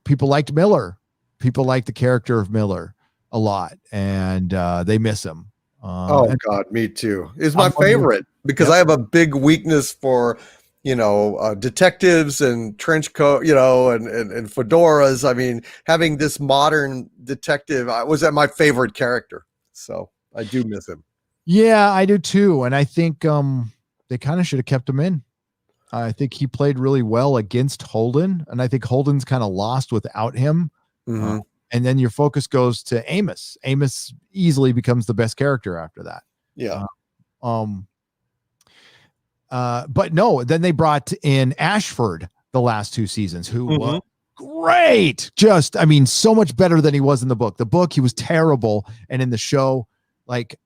people liked Miller. People like the character of Miller a lot, and they miss him. God, me too. It's my favorite because I have a big weakness for, detectives and trench coat, and fedoras. I mean, having this modern detective was my favorite character. So I do miss him. Yeah, I do too. And I think they kind of should have kept him in. I think he played really well against Holden, and I think Holden's kind of lost without him. And then your focus goes to Amos. Amos easily becomes the best character after that. Yeah. But no, then they brought in Ashford the last 2 seasons, who was great. Just, I mean, so much better than he was in the book. The book, he was terrible. And in the show, like,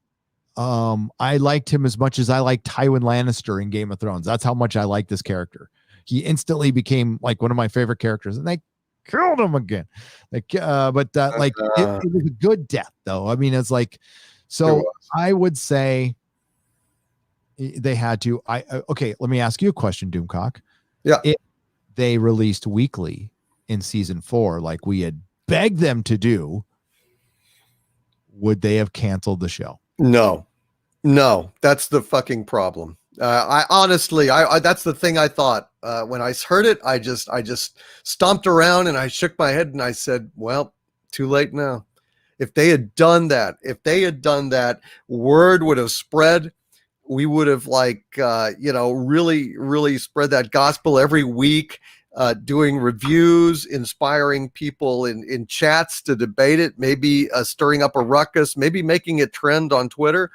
I liked him as much as I like Tywin Lannister in Game of Thrones. That's how much I like this character. He instantly became like one of my favorite characters, and they killed him again. Like, it was a good death though. I mean, it's like, so I would say they had to. Okay, let me ask you a question, Doomcock. Yeah, if they released weekly in season 4, like we had begged them to do, would they have canceled the show? No, that's the fucking problem. I honestly, that's the thing I thought when I heard it. I just stomped around and I shook my head and I said, well, too late now. If they had done that, word would have spread. We would have really, really spread that gospel every week, doing reviews, inspiring people in chats to debate it, maybe stirring up a ruckus, maybe making it trend on Twitter.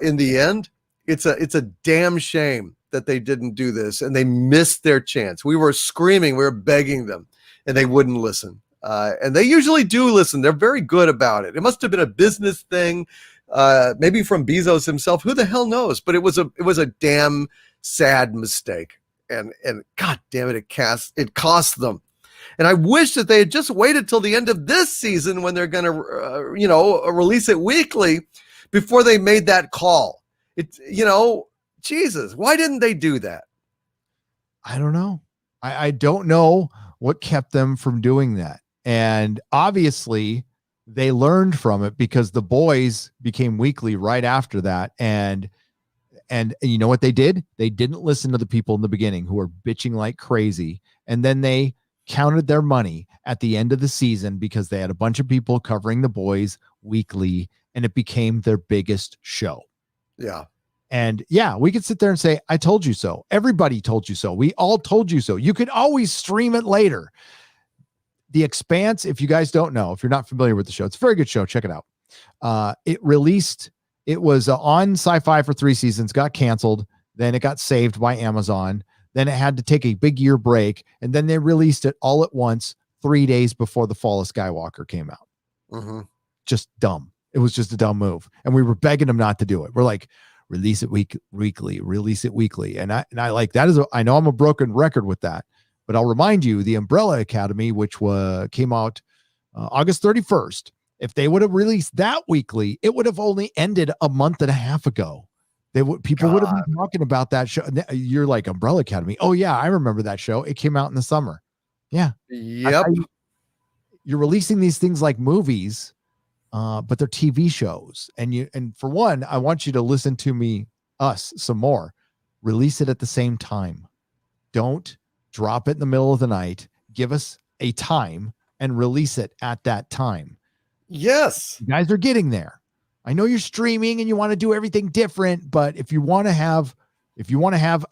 In the end, it's a damn shame that they didn't do this and they missed their chance. We were screaming, we were begging them, and they wouldn't listen. And they usually do listen. They're very good about it. It must have been a business thing, maybe from Bezos himself. Who the hell knows? But it was a damn sad mistake. And God damn it, it cost them. And I wish that they had just waited till the end of this season when they're going to, release it weekly before they made that call. Jesus, why didn't they do that? I don't know. I don't know what kept them from doing that. And obviously they learned from it because the boys became weekly right after that. And you know what they did? They didn't listen to the people in the beginning who were bitching like crazy. And then they counted their money at the end of the season because they had a bunch of people covering the boys weekly, and it became their biggest show. Yeah. And yeah, we could sit there and say, I told you so. Everybody told you so. We all told you so. You could always stream it later. The Expanse, if you guys don't know, if you're not familiar with the show, it's a very good show. Check it out. It was on Sci-Fi for 3 seasons, got canceled. Then it got saved by Amazon. Then it had to take a big year break. And then they released it all at once 3 days before The Fall of Skywalker came out. Just dumb. It was just a dumb move. And we were begging them not to do it. We're like, release it weekly, release it weekly. And I like that I know I'm a broken record with that, but I'll remind you, the Umbrella Academy, which came out August 31st, if they would have released that weekly, it would have only ended a month and a half ago. People would have been talking about that show. You're like, Umbrella Academy. Oh yeah, I remember that show. It came out in the summer. Yeah. Yep. You're releasing these things like movies, but they're TV shows. And for one, I want you to listen to us some more. Release it at the same time. Don't drop it in the middle of the night. Give us a time and release it at that time. Yes. You guys are getting there. I know you're streaming and you want to do everything different, but if you want to have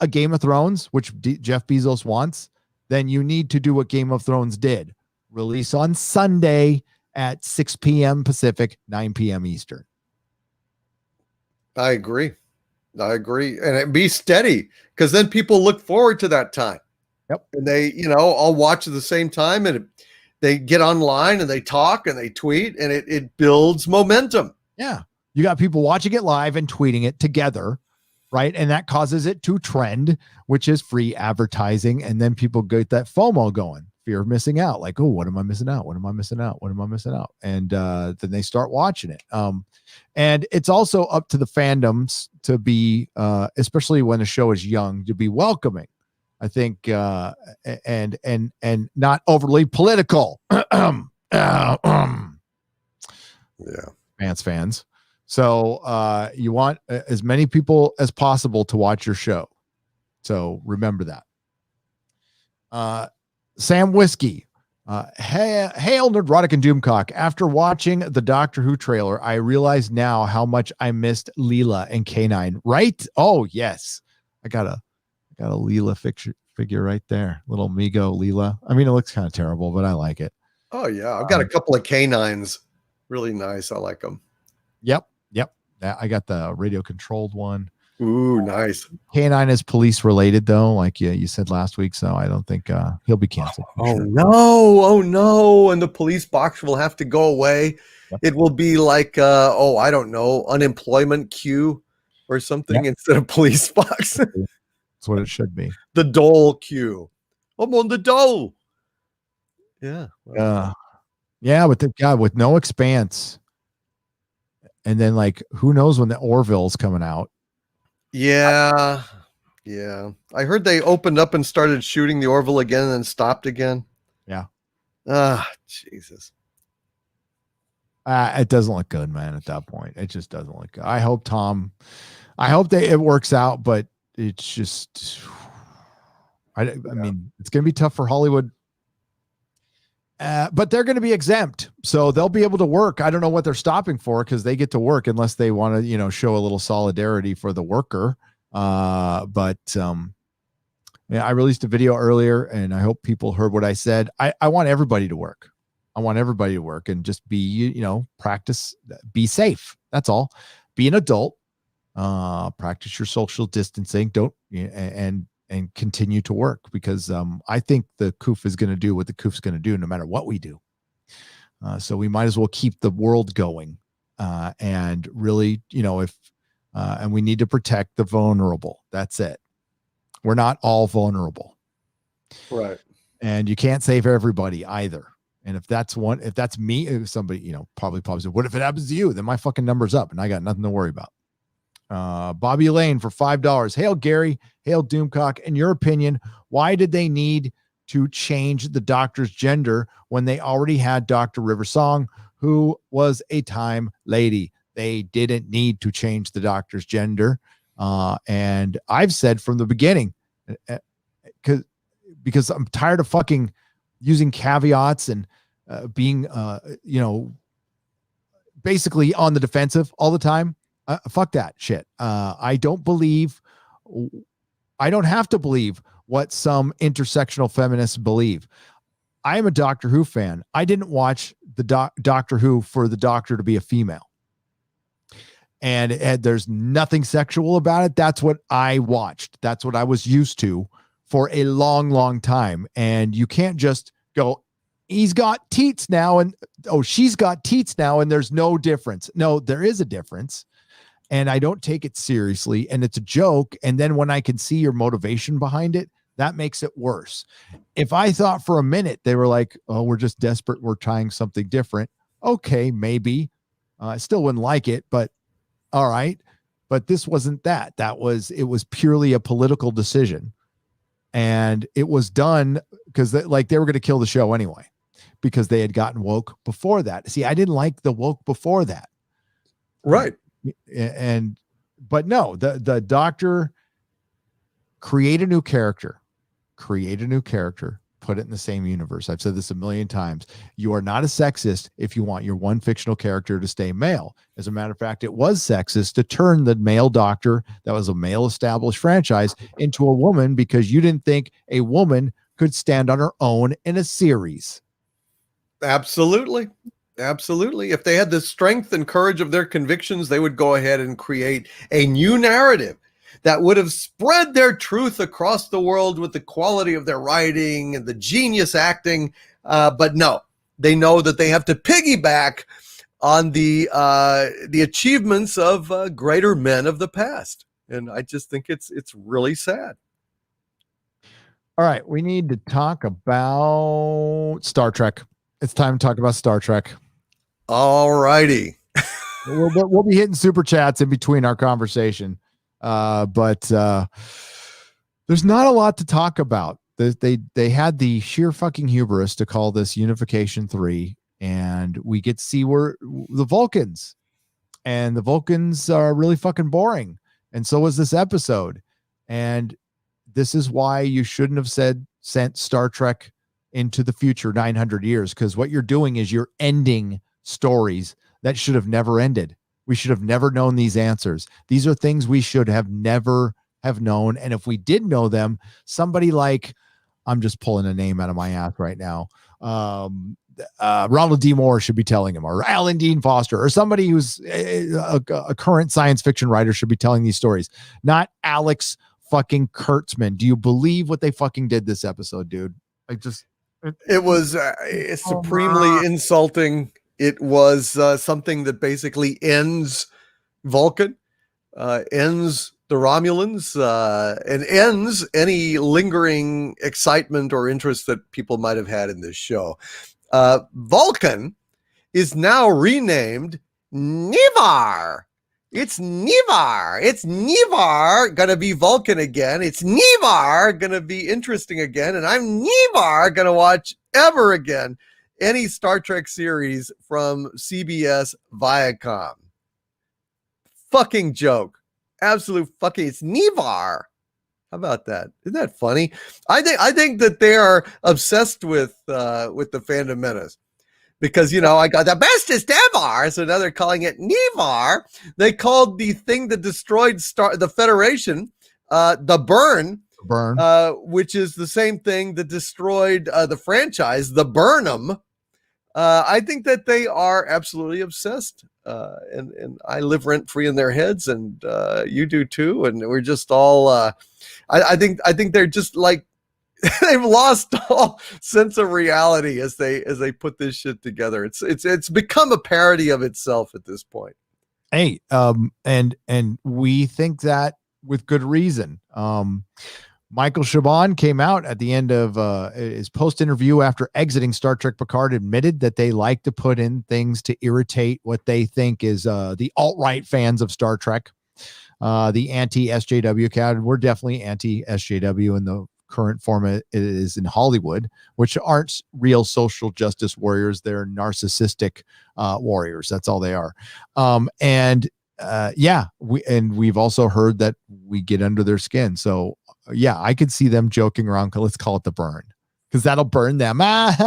a Game of Thrones, which Jeff Bezos wants, then you need to do what Game of Thrones did. Release on Sunday at 6 p.m. Pacific, 9 p.m. Eastern. I agree. And be steady, because then people look forward to that time. Yep. And they, all watch at the same time, and they get online and they talk and they tweet, and it builds momentum. Yeah. You got people watching it live and tweeting it together, right? And that causes it to trend, which is free advertising. And then people get that FOMO going, fear of missing out. Like, oh, what am I missing out? What am I missing out? What am I missing out? And then they start watching it. And it's also up to the fandoms to be, especially when a show is young, to be welcoming, I think, and not overly political. Yeah. Fans. So you want as many people as possible to watch your show. So remember that. Sam Whiskey. Hail Nerdrotic and Doomcock. After watching the Doctor Who trailer, I realize now how much I missed Leela and K9. Right? Oh, yes. I got a Leela figure right there. Little Migo Leela. I mean, it looks kind of terrible, but I like it. Oh, yeah. I've got a couple of K9s. Really nice. I like them. Yep. I got the radio controlled one. Ooh, nice. K9 is police related though, like you said last week, so I don't think he'll be canceled. Oh no, and the police box will have to go away. Yep. It will be like I don't know, unemployment queue or something instead of police box. That's what it should be. The dole queue. I'm on the dole. Yeah. Yeah, with no expanse. And then, like, who knows when the Orville's coming out? Yeah. I heard they opened up and started shooting the Orville again and then stopped again. Yeah. Jesus. It doesn't look good, man, at that point. It just doesn't look good. I hope it works out, but it's just, I mean, it's going to be tough for Hollywood. But they're going to be exempt, so they'll be able to work. I don't know what they're stopping for, because they get to work unless they want to, show a little solidarity for the worker. But I released a video earlier, and I hope people heard what I said. I want everybody to work. I want everybody to work and just be, practice, be safe. That's all. Be an adult. Practice your social distancing. And continue to work, because I think the COOF is going to do what the COOF's going to do no matter what we do. So we might as well keep the world going. And really, and we need to protect the vulnerable. That's it. We're not all vulnerable. Right. And you can't save everybody either. And if that's me, if somebody, probably said, what if it happens to you? Then my fucking number's up and I got nothing to worry about. Bobby Lane for $5. Hail Gary, hail Doomcock. In your opinion, why did they need to change the Doctor's gender when they already had Dr. Riversong, who was a time lady? They didn't need to change the Doctor's gender. And I've said from the beginning, because I'm tired of fucking using caveats and being, basically on the defensive all the time. Fuck that shit. I don't have to believe what some intersectional feminists believe. I am a Doctor Who fan. I didn't watch the Doctor Who for the Doctor to be a female. And there's nothing sexual about it. That's what I watched. That's what I was used to for a long, long time. And you can't just go, he's got teats now, and she's got teats now, and there's no difference. No, there is a difference. And I don't take it seriously, and it's a joke. And then when I can see your motivation behind it, that makes it worse. If I thought for a minute they were like, oh, we're just desperate, we're trying something different. Okay, maybe. I still wouldn't like it, but all right. But this wasn't that. It was purely a political decision. And it was done because they were going to kill the show anyway, because they had gotten woke before that. See, I didn't like the woke before that. Right. But no, the Doctor create a new character, put it in the same universe. I've said this a million times. You are not a sexist if you want your one fictional character to stay male. As a matter of fact, it was sexist to turn the male Doctor that was a male established franchise into a woman, because you didn't think a woman could stand on her own in a series. Absolutely. If they had the strength and courage of their convictions, they would go ahead and create a new narrative that would have spread their truth across the world with the quality of their writing and the genius acting. But no, they know that they have to piggyback on the achievements of greater men of the past. And I just think it's really sad. All right, we need to talk about Star Trek. It's time to talk about Star Trek. All righty. We'll be hitting super chats in between our conversation, but there's not a lot to talk about. They had the sheer fucking hubris to call this Unification 3, and we get to see where the Vulcans, and the Vulcans are really fucking boring, and so was this episode. And this is why you shouldn't have sent Star Trek into the future 900 years, because what you're doing is you're ending stories that should have never ended. We should have never known these answers. These are things we should have never have known. And if we did know them, somebody like, I'm just pulling a name out of my ass right now, Ronald D. Moore should be telling him, or Alan Dean Foster, or somebody who's a current science fiction writer should be telling these stories, not Alex fucking Kurtzman. Do you believe what they fucking did this episode, dude? It was supremely insulting. It was something that basically ends Vulcan, ends the Romulans, and ends any lingering excitement or interest that people might have had in this show. Vulcan is now renamed Nivar. It's Nivar. It's Nivar gonna be Vulcan again. It's Nivar gonna be interesting again. And I'm Nivar gonna watch ever again any Star Trek series from CBS Viacom. Fucking joke. Absolute fucking, it's Nivar. How about that? Isn't that funny? I think that they are obsessed with the Phantom Menace. Because, you know, I got the bestest ever. So now they're calling it Nivar. They called the thing that destroyed the Federation the Burn, which is the same thing that destroyed the franchise, the Burnham. I think that they are absolutely obsessed. And I live rent free in their heads, and you do too. And we're just all, I think they're just like, they've lost all sense of reality as they put this shit together. It's become a parody of itself at this point. Hey, and we think that with good reason. Michael Chabon came out at the end of his post interview after exiting Star Trek Picard, admitted that they like to put in things to irritate what they think is the alt-right fans of Star Trek, the anti-SJW crowd. We're definitely anti-SJW in the current form it is in Hollywood, which aren't real social justice warriors. They're narcissistic warriors. That's all they are. We've also heard that we get under their skin. So yeah, I could see them joking around. Let's call it the Burn, because that'll burn them. Yeah.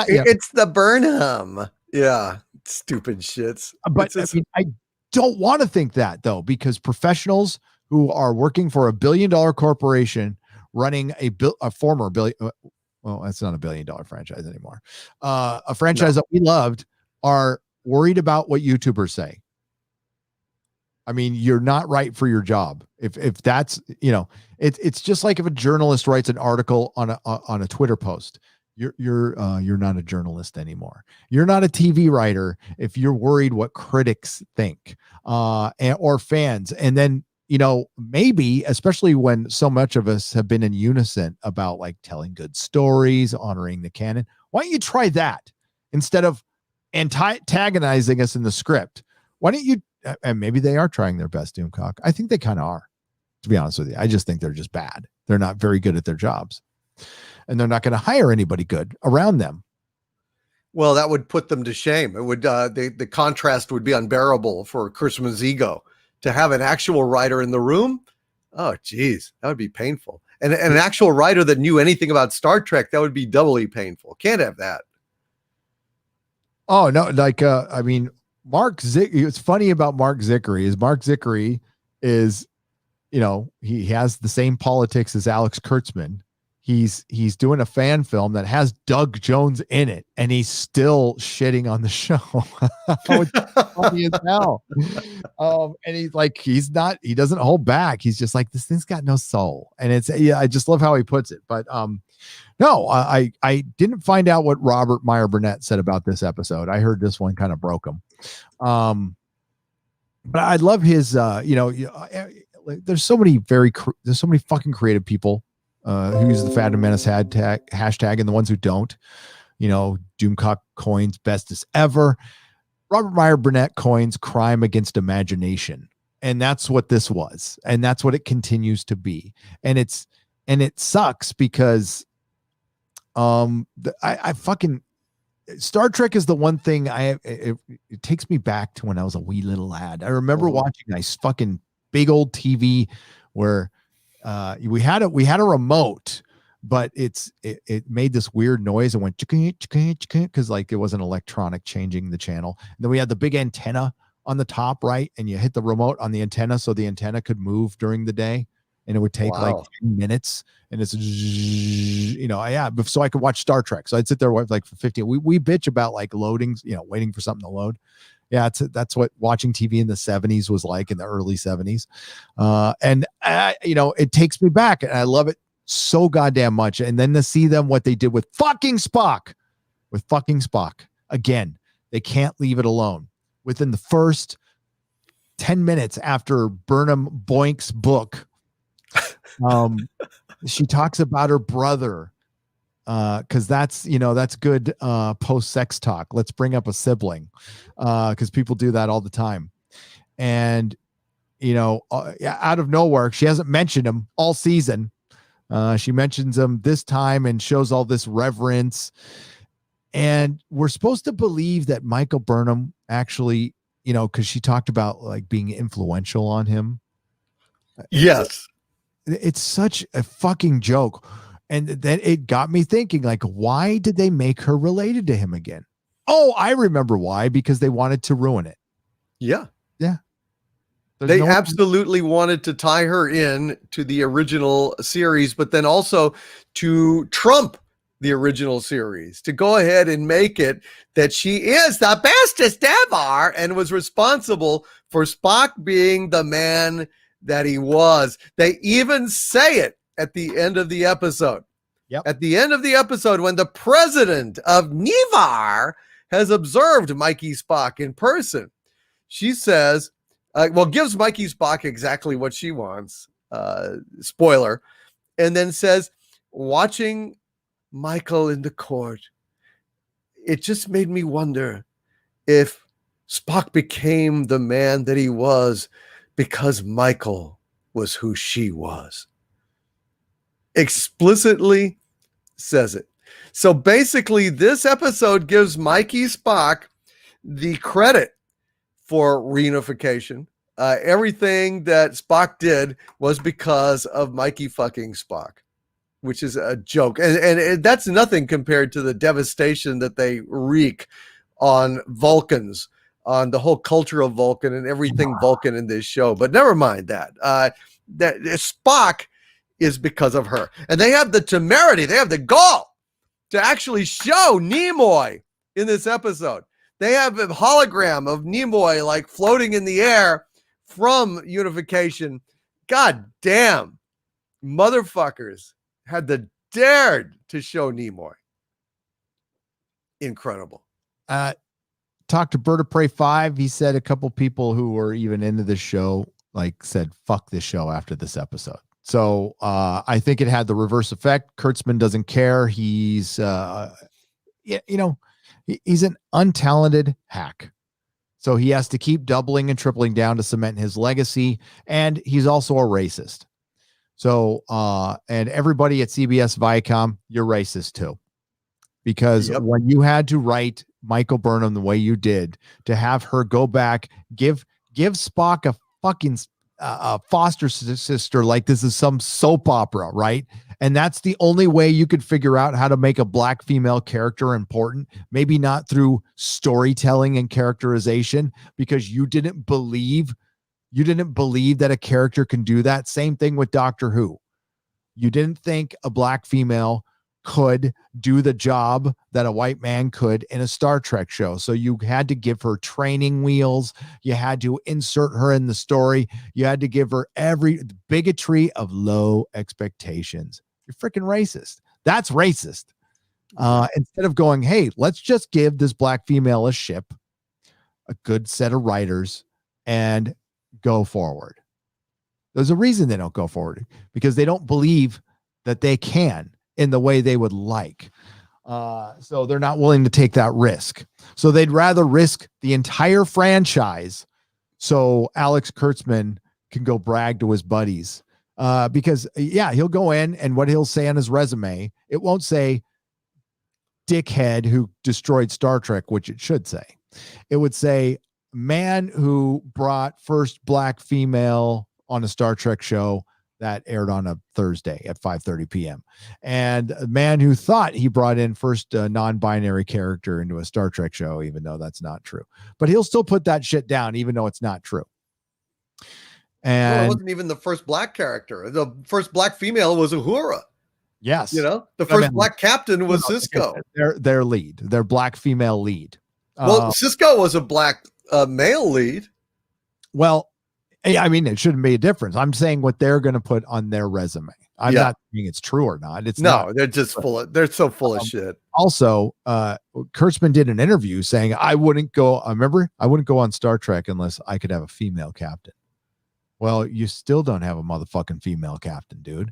It's the Burnham. Yeah, stupid shits. But I don't want to think that, though, because professionals who are working for $1 billion corporation running a former billion, well, that's not $1 billion franchise anymore, a franchise that we loved, are worried about what YouTubers say. I mean, you're not right for your job. If that's, you know, it's just like if a journalist writes an article on a Twitter post, you're not a journalist anymore. You're not a TV writer if you're worried what critics think, or fans. And then, you know, maybe, especially when so much of us have been in unison about like telling good stories, honoring the canon. Why don't you try that instead of antagonizing us in the script? Why don't you? And maybe they are trying their best, Doomcock. I think they kind of are, to be honest with you. I just think they're just bad. They're not very good at their jobs, and they're not going to hire anybody good around them. Well, that would put them to shame. It would, the contrast would be unbearable for Kurtzman's ego to have an actual writer in the room. Oh, geez, that would be painful. And an actual writer that knew anything about Star Trek, that would be doubly painful. Can't have that. Oh no, like I mean, it's funny about Mark Zickery is, you know, he has the same politics as Alex Kurtzman. he's doing a fan film that has Doug Jones in it, and he's still shitting on the show. It's funny as hell. And he doesn't hold back. He's just like, this thing's got no soul. And I just love how he puts it. But no, I didn't find out what Robert Meyer Burnett said about this episode. I heard this one kind of broke him. But I love his, there's so many fucking creative people who use the Phantom Menace hashtag, and the ones who don't. Doomcock coins bestest ever. Robert Meyer Burnett coins crime against imagination, and that's what this was, and that's what it continues to be. And it sucks because I fucking Star Trek is the one thing it takes me back to when I was a wee little lad. I remember watching a fucking big old TV where we had a remote, but it made this weird noise and went because like it wasn't electronic changing the channel. And then we had the big antenna on the top right, and you hit the remote on the antenna so the antenna could move during the day, and it would take like 10 minutes, and it's so I could watch Star Trek. So I'd sit there like for 15. We bitch about like loadings, waiting for something to load. Yeah, that's what watching TV in the 70s was like, in the early 70s. It takes me back, and I love it so goddamn much. And then to see them, what they did with fucking Spock, again, they can't leave it alone. Within the first 10 minutes after Burnham Boink's book, she talks about her brother, because that's good post-sex talk. Let's bring up a sibling, because people do that all the time. And out of nowhere, she hasn't mentioned him all season. She mentions him this time and shows all this reverence. And we're supposed to believe that Michael Burnham actually, because she talked about like being influential on him. Yes. It's such a fucking joke. And then it got me thinking, like, why did they make her related to him again? Oh, I remember why, because they wanted to ruin it. Yeah. Yeah. They absolutely wanted to tie her in to the original series, but then also to trump the original series, to go ahead and make it that she is the bestest ever and was responsible for Spock being the man that he was. They even say it at the end of the episode. Yep. At the end of the episode, when the president of Nivar has observed Mikey Spock in person, she says, gives Mikey Spock exactly what she wants, spoiler, and then says, watching Michael in the court, it just made me wonder if Spock became the man that he was because Michael was who she was. Explicitly says it. So basically, this episode gives Mikey Spock the credit for reunification. Everything that Spock did was because of Mikey fucking Spock, which is a joke. And that's nothing compared to the devastation that they wreak on Vulcans, on the whole culture of Vulcan and everything Vulcan in this show. But never mind that. That Spock is because of her. And they have the temerity, they have the gall to actually show Nimoy in this episode. They have a hologram of Nimoy like floating in the air from unification. God damn, motherfuckers had the dared to show Nimoy. Incredible. Talked to Bird of Prey 5. He said a couple people who were even into the show said fuck this show after this episode. So I think it had the reverse effect. Kurtzman doesn't care. He's he's an untalented hack. So he has to keep doubling and tripling down to cement his legacy. And he's also a racist. So, and everybody at CBS Viacom, you're racist too. Because when you had to write Michael Burnham the way you did, to have her go back, give Spock a fucking foster sister like this is some soap opera, right? And that's the only way you could figure out how to make a black female character important. Maybe not through storytelling and characterization, because you didn't believe that a character can do that. Same thing with Doctor Who. You didn't think a black female could do the job that a white man could in a Star Trek show. So you had to give her training wheels. You had to insert her in the story. You had to give her every bigotry of low expectations. You're freaking racist. That's racist. Instead of going, hey, let's just give this black female a ship, a good set of writers, and go forward. There's a reason they don't go forward, because they don't believe that they can in the way they would like. So they're not willing to take that risk. So they'd rather risk the entire franchise so Alex Kurtzman can go brag to his buddies. Because, yeah, he'll go in, and what he'll say on his resume, it won't say dickhead who destroyed Star Trek, which it should say. It would say man who brought first black female on a Star Trek show that aired on a Thursday at 5:30 p.m. And a man who thought he brought in first non-binary character into a Star Trek show, even though that's not true. But he'll still put that shit down, even though it's not true. And it wasn't even the first black character. The first black female was Uhura. Yes. The first black captain was Sisko. Their lead, their black female lead. Well, Sisko was a black male lead. Well, I mean, it shouldn't be a difference. I'm saying what they're going to put on their resume. I'm not saying it's true or not. It's not. They're just they're so full of shit. Also, Kurtzman did an interview saying, I wouldn't go on Star Trek unless I could have a female captain. Well, you still don't have a motherfucking female captain, dude.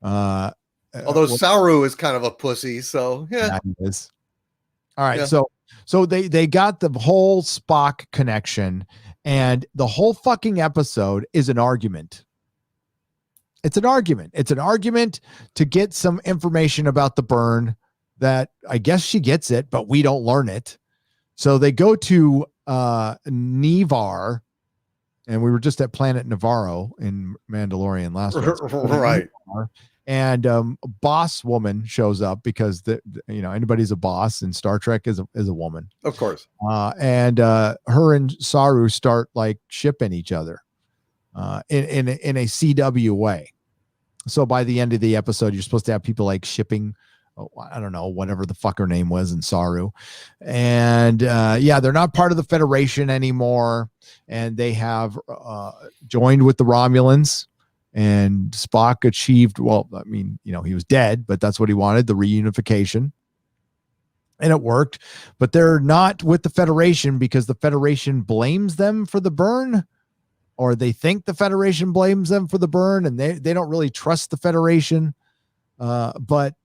Although Saru is kind of a pussy, so yeah. He is. All right, yeah. So they got the whole Spock connection, and the whole fucking episode is an argument. It's an argument. It's an argument to get some information about the burn that I guess she gets it, but we don't learn it. So they go to Nevar, and we were just at Planet Navarro in Mandalorian last week. Right. And boss woman shows up because anybody's a boss, and Star Trek is a woman, of course. And her and Saru start like shipping each other in a CW way. So by the end of the episode, you're supposed to have people like shipping, I don't know, whatever the fuck her name was in Saru. And they're not part of the Federation anymore, and they have joined with the Romulans. And Spock achieved, well, I mean, he was dead, but that's what he wanted, the reunification. And it worked. But they're not with the Federation because the Federation blames them for the burn, or they think the Federation blames them for the burn, and they don't really trust the Federation. But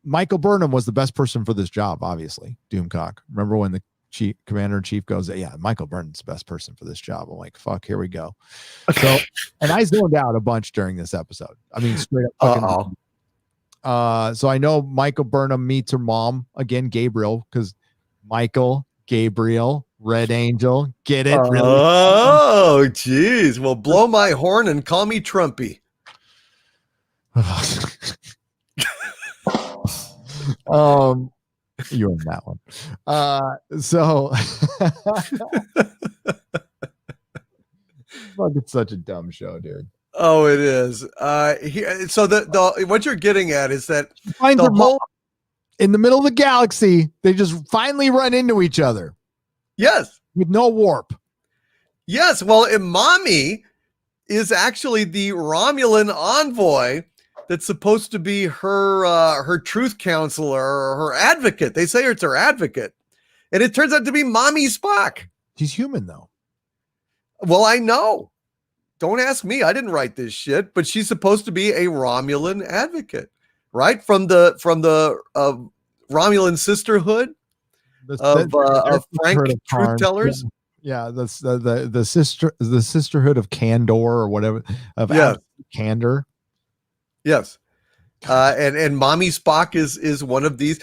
Michael Burnham was the best person for this job, obviously, Doomcock. Remember when the commander-in-chief goes, yeah, Michael Burnham's the best person for this job. I'm like, fuck, here we go. So, and I zoned out a bunch during this episode. I mean, straight up. So I know Michael Burnham meets her mom again, Gabriel, because Michael, Gabriel, Red Angel, get it? Really? Oh, geez. Well, blow my horn and call me Trumpy. You in that one. So it's such a dumb show, dude. Oh, it is. So the what you're getting at is that the whole in the middle of the galaxy, they just finally run into each other. Yes. With no warp. Yes. Well, Imami is actually the Romulan envoy that's supposed to be her truth counselor or her advocate. They say it's her advocate. And it turns out to be Mommy Spock. She's human, though. Well, I know. Don't ask me. I didn't write this shit, but she's supposed to be a Romulan advocate, right? From the Romulan sisterhood of Frank Truth Tellers. Yeah, the sisterhood of Candor or whatever, of Candor. Yes. And Mommy Spock is one of these.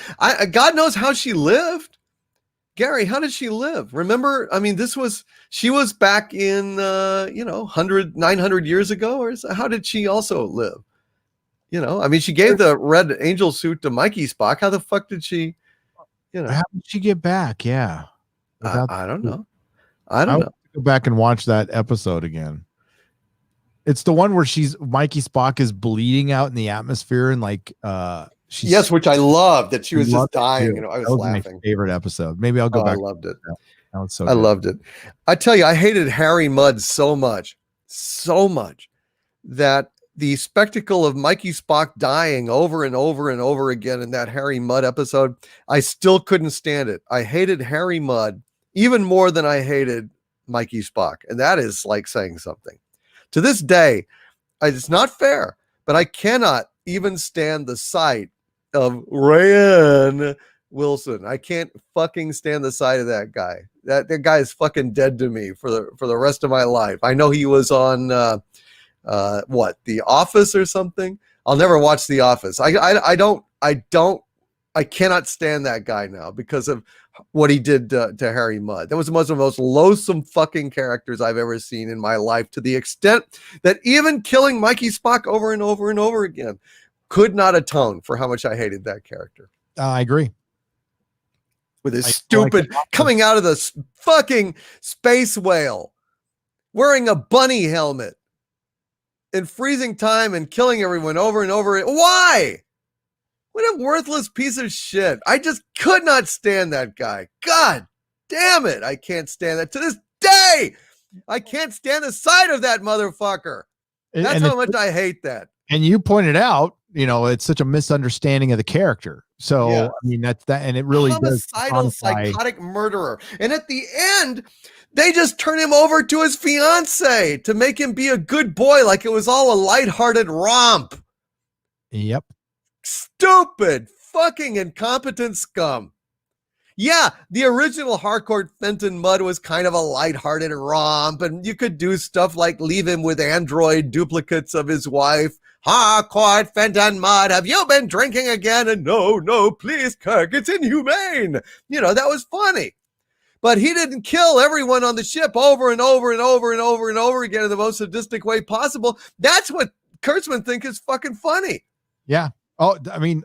God knows how she lived. Gary, how did she live? Remember, I mean, she was back in 900 years ago, or how did she also live? I mean, she gave the Red Angel suit to Mikey Spock. How the fuck did she, how did she get back? Yeah. I don't know. I don't know. Go back and watch that episode again. It's the one where Mikey Spock is bleeding out in the atmosphere and like yes, which I loved that she was just dying. You know, I was laughing. My favorite episode. Maybe I'll go back. I loved it. That was so I good. loved it. I tell you, I hated Harry Mudd so much that the spectacle of Mikey Spock dying over and over and over again in that Harry Mudd episode, I still couldn't stand it. I hated Harry Mudd even more than I hated Mikey Spock. And that is like saying something. To this day, it's not fair, but I cannot even stand the sight of Rayan Wilson. I can't fucking stand the sight of that guy. That guy is fucking dead to me for the rest of my life. I know he was on The Office or something. I'll never watch The Office. I cannot stand that guy now because of what he did to Harry Mudd. That was one of the most loathsome fucking characters I've ever seen in my life, to the extent that even killing Mikey Spock over and over and over again could not atone for how much I hated that character. I agree. With his stupid coming out of the fucking space whale, wearing a bunny helmet in freezing time and killing everyone over and over. Why? What a worthless piece of shit. I just could not stand that guy. God damn it. I can't stand that. To this day, I can't stand the sight of that motherfucker. That's how much I hate that. And you pointed out, you know, it's such a misunderstanding of the character. So, yeah. I mean, that's that. And it really homicidal, psychotic murderer. And at the end, they just turn him over to his fiance to make him be a good boy, like it was all a lighthearted romp. Yep. Stupid, fucking incompetent scum. Yeah, the original Harcourt Fenton Mudd was kind of a lighthearted romp, and you could do stuff like leave him with android duplicates of his wife. Harcourt Fenton Mudd, have you been drinking again? And no, please, Kirk, it's inhumane. You know, that was funny. But he didn't kill everyone on the ship over and over and over and over and over again in the most sadistic way possible. That's what Kurtzman think is fucking funny. Yeah. Oh, I mean,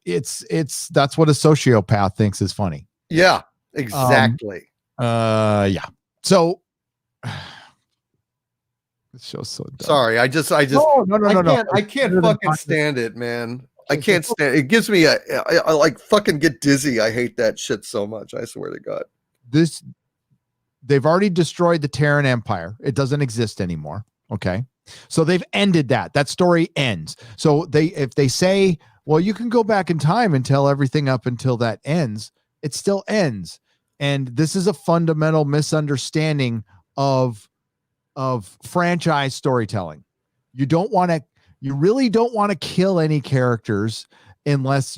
it's that's what a sociopath thinks is funny. Yeah, exactly. Yeah. So this show's so dumb. Sorry, I just no. I can't fucking stand it, man. I can't stand it. It gives me I like fucking get dizzy. I hate that shit so much. I swear to God. They've already destroyed the Terran Empire. It doesn't exist anymore. Okay. So they've ended that story ends. So if they say, well, you can go back in time and tell everything up until that ends, it still ends. And this is a fundamental misunderstanding of franchise storytelling. You really don't want to kill any characters unless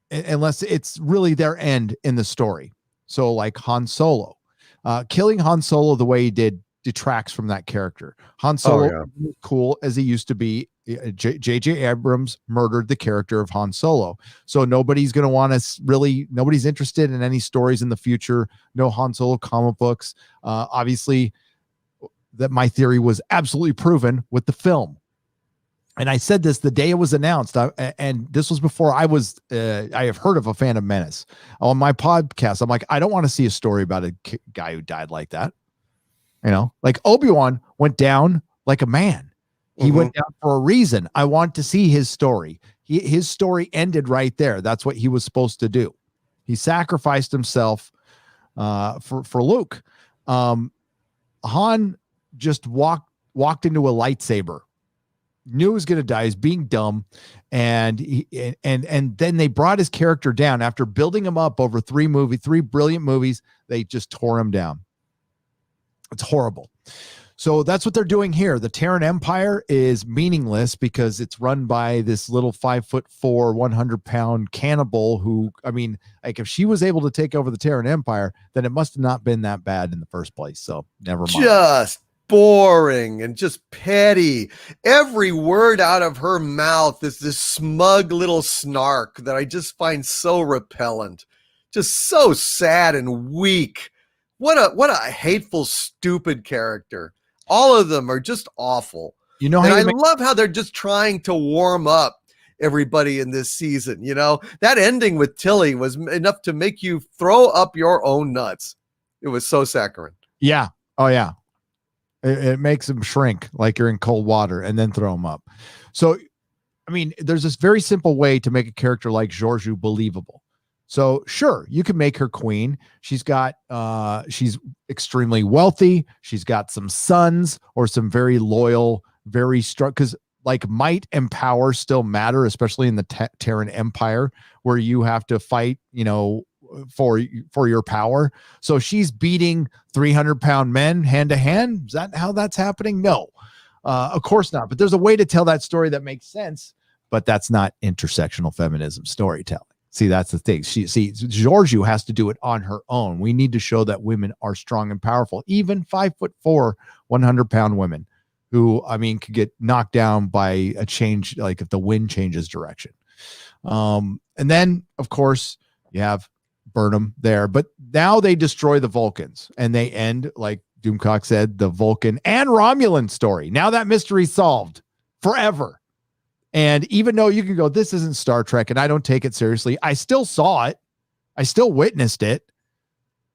it's really their end in the story. So like Han Solo, killing Han Solo the way he did detracts from that character. Han Solo, cool as he used to be. J.J. Abrams murdered the character of Han Solo. So nobody's going to want to nobody's interested in any stories in the future. No Han Solo comic books. Obviously, that my theory was absolutely proven with the film. And I said this the day it was announced, and this was before I have heard of a Phantom Menace. On my podcast, I'm like, I don't want to see a story about a guy who died like that. You know, like Obi-Wan went down like a man. He went down for a reason. I want to see his story. His story ended right there. That's what he was supposed to do. He sacrificed himself for Luke. Han just walked into a lightsaber. Knew he was going to die. He's being dumb, and then they brought his character down after building him up over three brilliant movies. They just tore him down. It's horrible. So that's what they're doing here. The Terran Empire is meaningless because it's run by this little 5'4", 100-pound cannibal who, I mean, like if she was able to take over the Terran Empire, then it must have not been that bad in the first place. So never mind. Just boring and just petty. Every word out of her mouth is this smug little snark that I just find so repellent. Just so sad and weak. What a hateful, stupid character. All of them are just awful. You know, and I love how they're just trying to warm up everybody in this season. You know, that ending with Tilly was enough to make you throw up your own nuts. It was so saccharine. Yeah. Oh yeah. It makes them shrink like you're in cold water and then throw them up. So, I mean, there's this very simple way to make a character like Georgiou believable. So sure, you can make her queen. She's extremely wealthy. She's got some sons or some very loyal, very strong, because like might and power still matter, especially in the Terran Empire, where you have to fight, for your power. So she's beating 300-pound men hand to hand. Is that how that's happening? No, of course not. But there's a way to tell that story that makes sense. But that's not intersectional feminism storytelling. See, that's the thing. Georgiou has to do it on her own. We need to show that women are strong and powerful, even 5'4", 100-pound women who, I mean, could get knocked down by a change, like if the wind changes direction. And then, of course, you have Burnham there. But now they destroy the Vulcans and they end, like Doomcock said, the Vulcan and Romulan story. Now that mystery's solved forever. And even though you can go, this isn't Star Trek, and I don't take it seriously, I still saw it. I still witnessed it.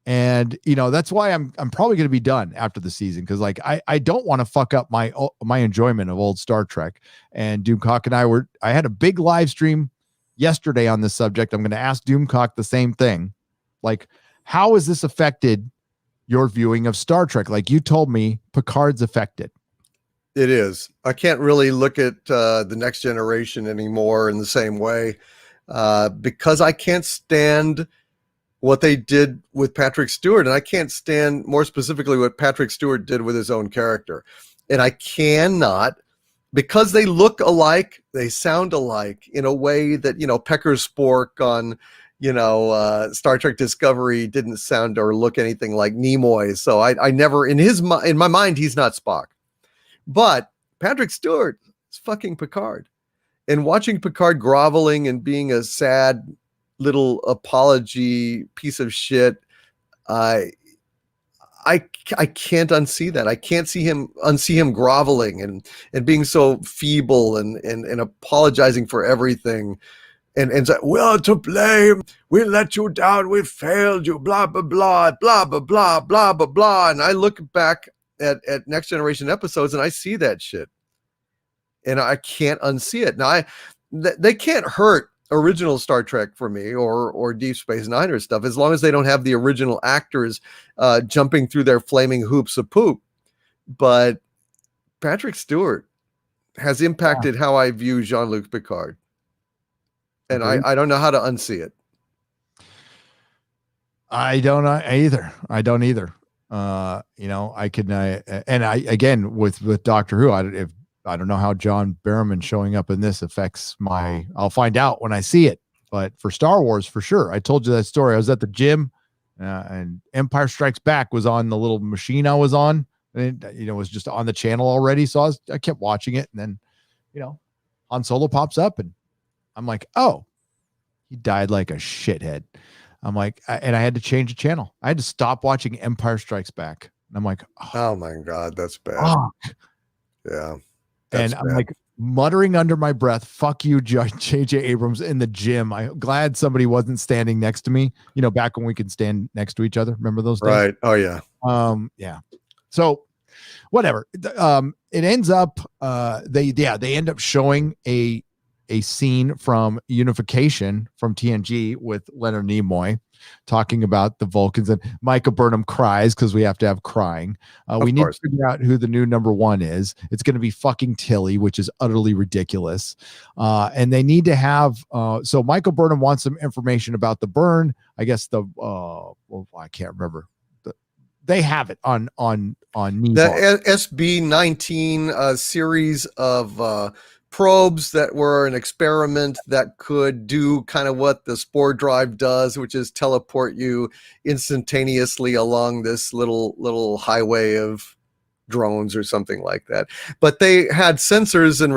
And, that's why I'm probably going to be done after the season. Cause like, I don't want to fuck up my enjoyment of old Star Trek. And Doomcock and I had a big live stream yesterday on this subject. I'm going to ask Doomcock the same thing. Like, how has this affected your viewing of Star Trek? Like you told me Picard's affected. It is. I can't really look at the Next Generation anymore in the same way because I can't stand what they did with Patrick Stewart, and I can't stand more specifically what Patrick Stewart did with his own character. And I cannot, because they look alike, they sound alike in a way that, Pecker Spork on, Star Trek Discovery didn't sound or look anything like Nimoy. So I never, in my mind, he's not Spock. But Patrick Stewart is fucking Picard. And watching Picard groveling and being a sad little apology piece of shit, I can't unsee that. I can't unsee him groveling and being so feeble and apologizing for everything. And say, we're to blame. We let you down. We failed you. Blah, blah, blah, blah, blah, blah, blah, blah, blah. And I look back at Next Generation episodes and I see that shit and I can't unsee it. Now they can't hurt original Star Trek for me or Deep Space Nine or stuff, as long as they don't have the original actors jumping through their flaming hoops of poop. But Patrick Stewart has impacted how I view Jean-Luc Picard. And I don't know how to unsee it. I don't either. I can, again, with Doctor Who, I don't know how John Barrowman showing up in this affects I'll find out when I see it, but for Star Wars, for sure. I told you that story. I was at the gym and Empire Strikes Back was on the little machine I was on, and it was just on the channel already. So I kept watching it, and then, Han Solo pops up and I'm like, oh, he died like a shithead. I'm like, and I had to change the channel. I had to stop watching Empire Strikes Back. And I'm like, oh my God, that's bad. Yeah. And I'm like muttering under my breath, fuck you, J.J. Abrams, in the gym. I'm glad somebody wasn't standing next to me, back when we could stand next to each other. Remember those days? Right. Oh yeah. Yeah. So whatever. It ends up, they end up showing a scene from Unification from TNG with Leonard Nimoy talking about the Vulcans, and Micah Burnham cries because we have to have crying. We need to figure out who the new number one is. It's going to be fucking Tilly, which is utterly ridiculous. And they need to have, so Michael Burnham wants some information about the burn. I guess I can't remember. They have it on Nimoy. The SB-19 series of probes that were an experiment that could do kind of what the spore drive does, which is teleport you instantaneously along this little highway of drones or something like that. But they had sensors and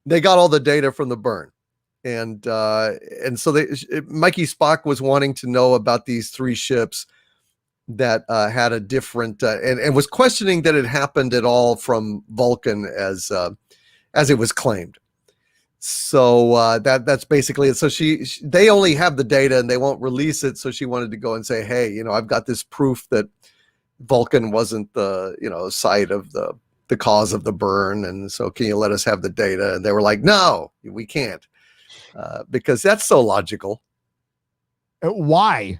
they got all the data from the burn. And so Mikey Spock was wanting to know about these three ships that had a different, and was questioning that it happened at all from Vulcan as it was claimed. So that's basically it. So they only have the data and they won't release it. So she wanted to go and say, hey, I've got this proof that Vulcan wasn't the, site of the cause of the burn, and so can you let us have the data? And they were like, no, we can't, because that's so logical. Why?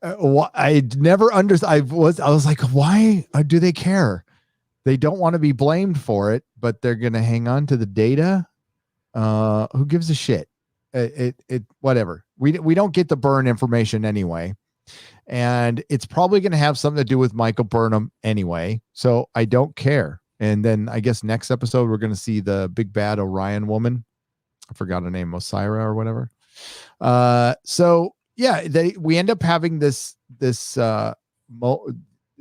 I never understood. I was like, why do they care? They don't want to be blamed for it, but they're going to hang on to the data. Who gives a shit? Whatever. We don't get the burn information anyway, and it's probably going to have something to do with Michael Burnham anyway. So I don't care. And then I guess next episode we're going to see the big bad Orion woman. I forgot her name, Osira or whatever. So yeah, we end up having this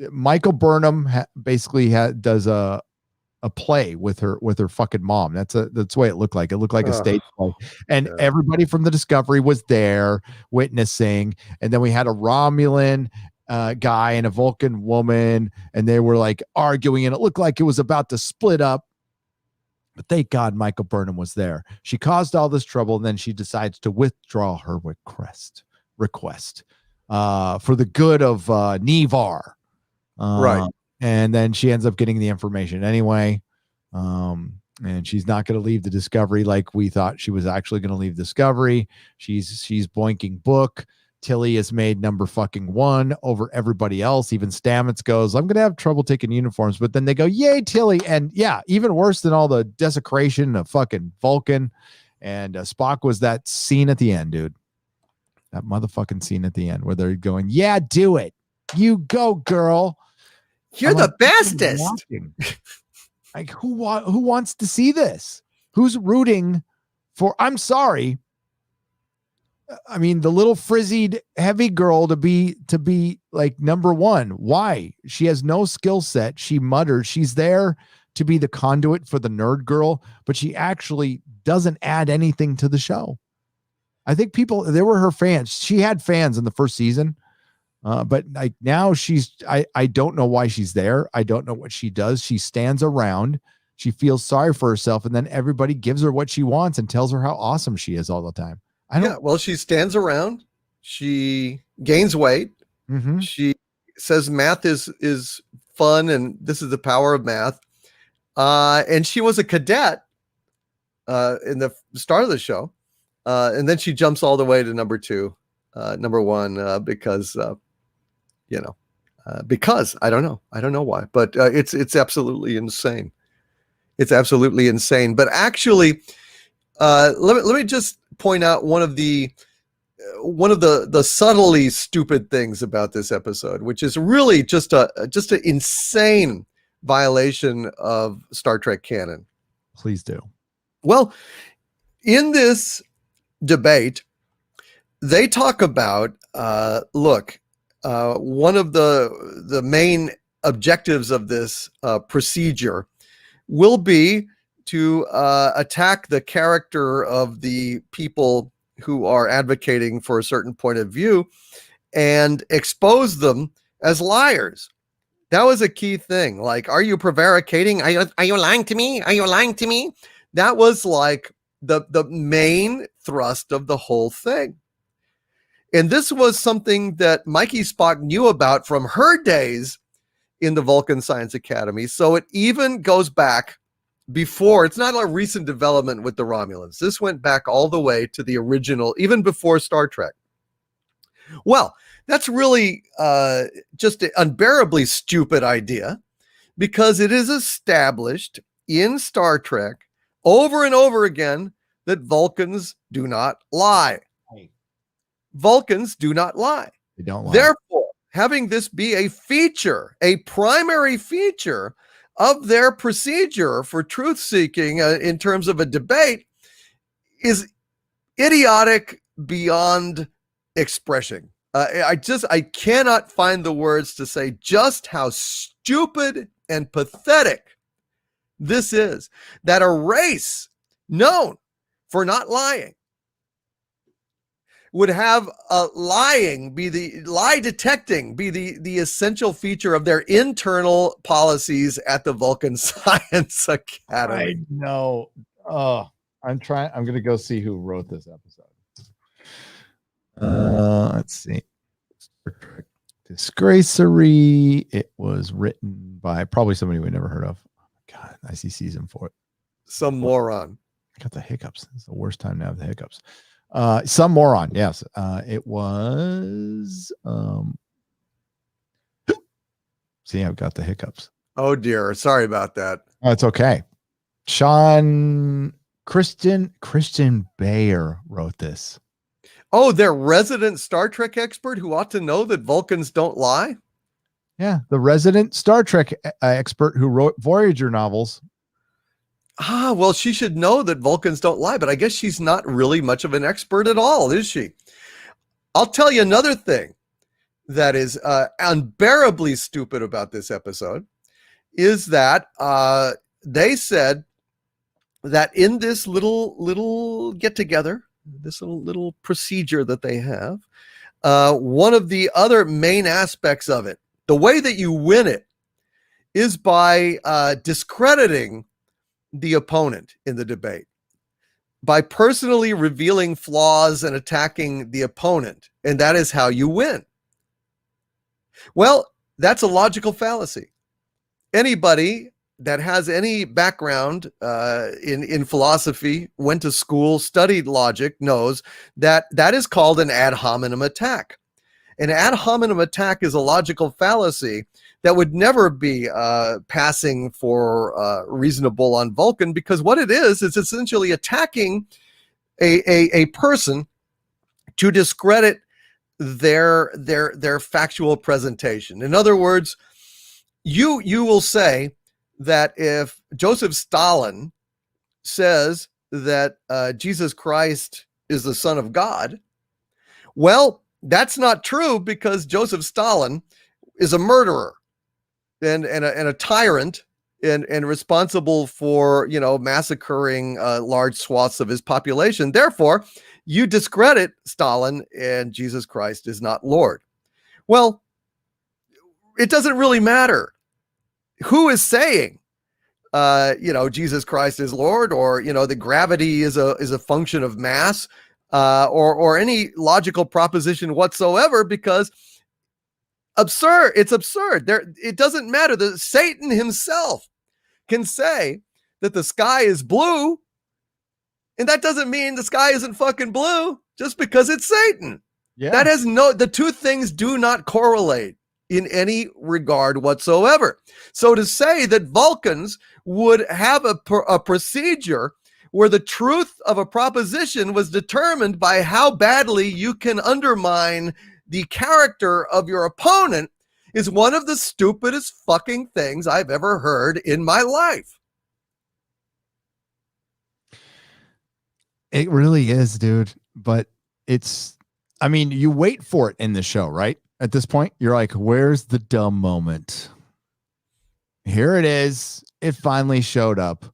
Michael Burnham basically does a play with her fucking mom. That's the way it looked like. It looked like a stage play, and everybody from the Discovery was there witnessing. And then we had a Romulan guy and a Vulcan woman, and they were like arguing, and it looked like it was about to split up. But thank God Michael Burnham was there. She caused all this trouble, and then she decides to withdraw her request for the good of Nevar. Right. And then she ends up getting the information anyway. And she's not going to leave the Discovery like we thought she was actually going to leave Discovery. She's boinking Book. Tilly is made number fucking 1 over everybody else. Even Stamets goes, I'm going to have trouble taking uniforms. But then they go, yay, Tilly. And yeah, even worse than all the desecration of fucking Vulcan. And Spock was that scene at the end, dude. That motherfucking scene at the end where they're going, yeah, do it. You go, girl. You're the bestest. Like, who wants to see this? Who's rooting for? I'm sorry. I mean, the little frizzied heavy girl to be like number 1. Why? She has no skill set. She mutters. She's there to be the conduit for the nerd girl, but she actually doesn't add anything to the show. I think they were her fans. She had fans in the first season. But like now I don't know why she's there. I don't know what she does. She stands around. She feels sorry for herself. And then everybody gives her what she wants and tells her how awesome she is all the time. Well, she stands around. She gains weight. Mm-hmm. She says math is fun. And this is the power of math. And she was a cadet in the start of the show. And then she jumps all the way to number 1 because because I don't know why, but it's absolutely insane. It's absolutely insane. But actually, let me just point out one of the subtly stupid things about this episode, which is really just an insane violation of Star Trek canon. Please do. Well, in this debate, they talk about one of the main objectives of this procedure will be to attack the character of the people who are advocating for a certain point of view and expose them as liars. That was a key thing. Like, are you prevaricating? Are you lying to me? Are you lying to me? That was like the main thrust of the whole thing. And this was something that Mikey Spock knew about from her days in the Vulcan Science Academy. So it even goes back before. It's not a recent development with the Romulans. This went back all the way to the original, even before Star Trek. Well, that's really just an unbearably stupid idea, because it is established in Star Trek over and over again that Vulcans do not lie. Vulcans do not lie. They don't lie. Therefore, having this be a feature, a primary feature of their procedure for truth seeking in terms of a debate, is idiotic beyond expression. I cannot find the words to say just how stupid and pathetic this is, that a race known for not lying would have lie detecting be the essential feature of their internal policies at the Vulcan Science Academy. I know. Oh, I'm going to go see who wrote this episode. Let's see. Star Trek Disgracery. It was written by probably somebody we never heard of. God, I see season 4. Some moron. I got the hiccups. It's the worst time to have the hiccups. Some moron. Yes. It was. See, I've got the hiccups. Oh dear. Sorry about that. Oh, it's okay. Christian Bayer wrote this. Oh, their resident Star Trek expert who ought to know that Vulcans don't lie? Yeah, the resident Star Trek expert who wrote Voyager novels. Well, she should know that Vulcans don't lie, but I guess she's not really much of an expert at all, is she? I'll tell you another thing that is unbearably stupid about this episode is that they said that in this little get-together, this little procedure that they have, one of the other main aspects of it, the way that you win it, is by discrediting the opponent in the debate, by personally revealing flaws and attacking the opponent, and that is how you win. Well, that's a logical fallacy. Anybody that has any background in philosophy, went to school, studied logic, knows that that is called an ad hominem attack. An ad hominem attack is a logical fallacy that would never be passing for reasonable on Vulcan, because what it is essentially attacking a person to discredit their factual presentation. In other words, you will say that if Joseph Stalin says that Jesus Christ is the Son of God, well, that's not true, because Joseph Stalin is a murderer and a tyrant and responsible for, massacring large swaths of his population. Therefore, you discredit Stalin and Jesus Christ is not Lord. Well, it doesn't really matter who is saying, Jesus Christ is Lord, or, the gravity is a function of mass, or any logical proposition whatsoever, because it's absurd. It doesn't matter. Satan himself can say that the sky is blue, and that doesn't mean the sky isn't fucking blue just because it's Satan. Yeah. The two things do not correlate in any regard whatsoever. So to say that Vulcans would have a procedure where the truth of a proposition was determined by how badly you can undermine the character of your opponent is one of the stupidest fucking things I've ever heard in my life. It really is, dude. But you wait for it in the show, right? At this point, you're like, where's the dumb moment? Here it is. It finally showed up.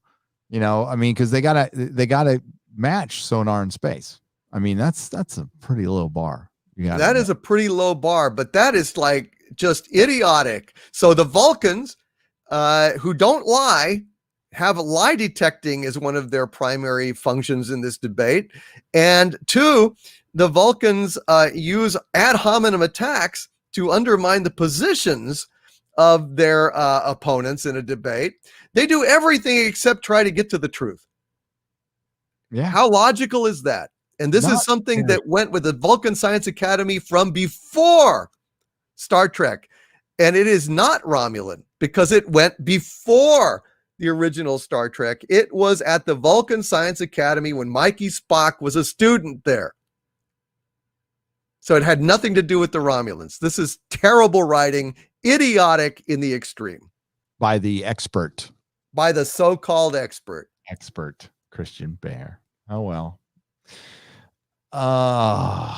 Because they gotta match sonar in space. That's a pretty low bar. That is a pretty low bar, but that is like just idiotic. So the Vulcans, who don't lie, have lie detecting as one of their primary functions in this debate. And two, the Vulcans use ad hominem attacks to undermine the positions of their opponents in a debate. They do everything except try to get to the truth. Yeah. How logical is that? And this is something that went with the Vulcan Science Academy from before Star Trek. And it is not Romulan because it went before the original Star Trek. It was at the Vulcan Science Academy when Mikey Spock was a student there. So it had nothing to do with the Romulans. This is terrible writing, idiotic in the extreme. By the expert. By the so-called expert. Expert Christian Bayer. Oh, well. I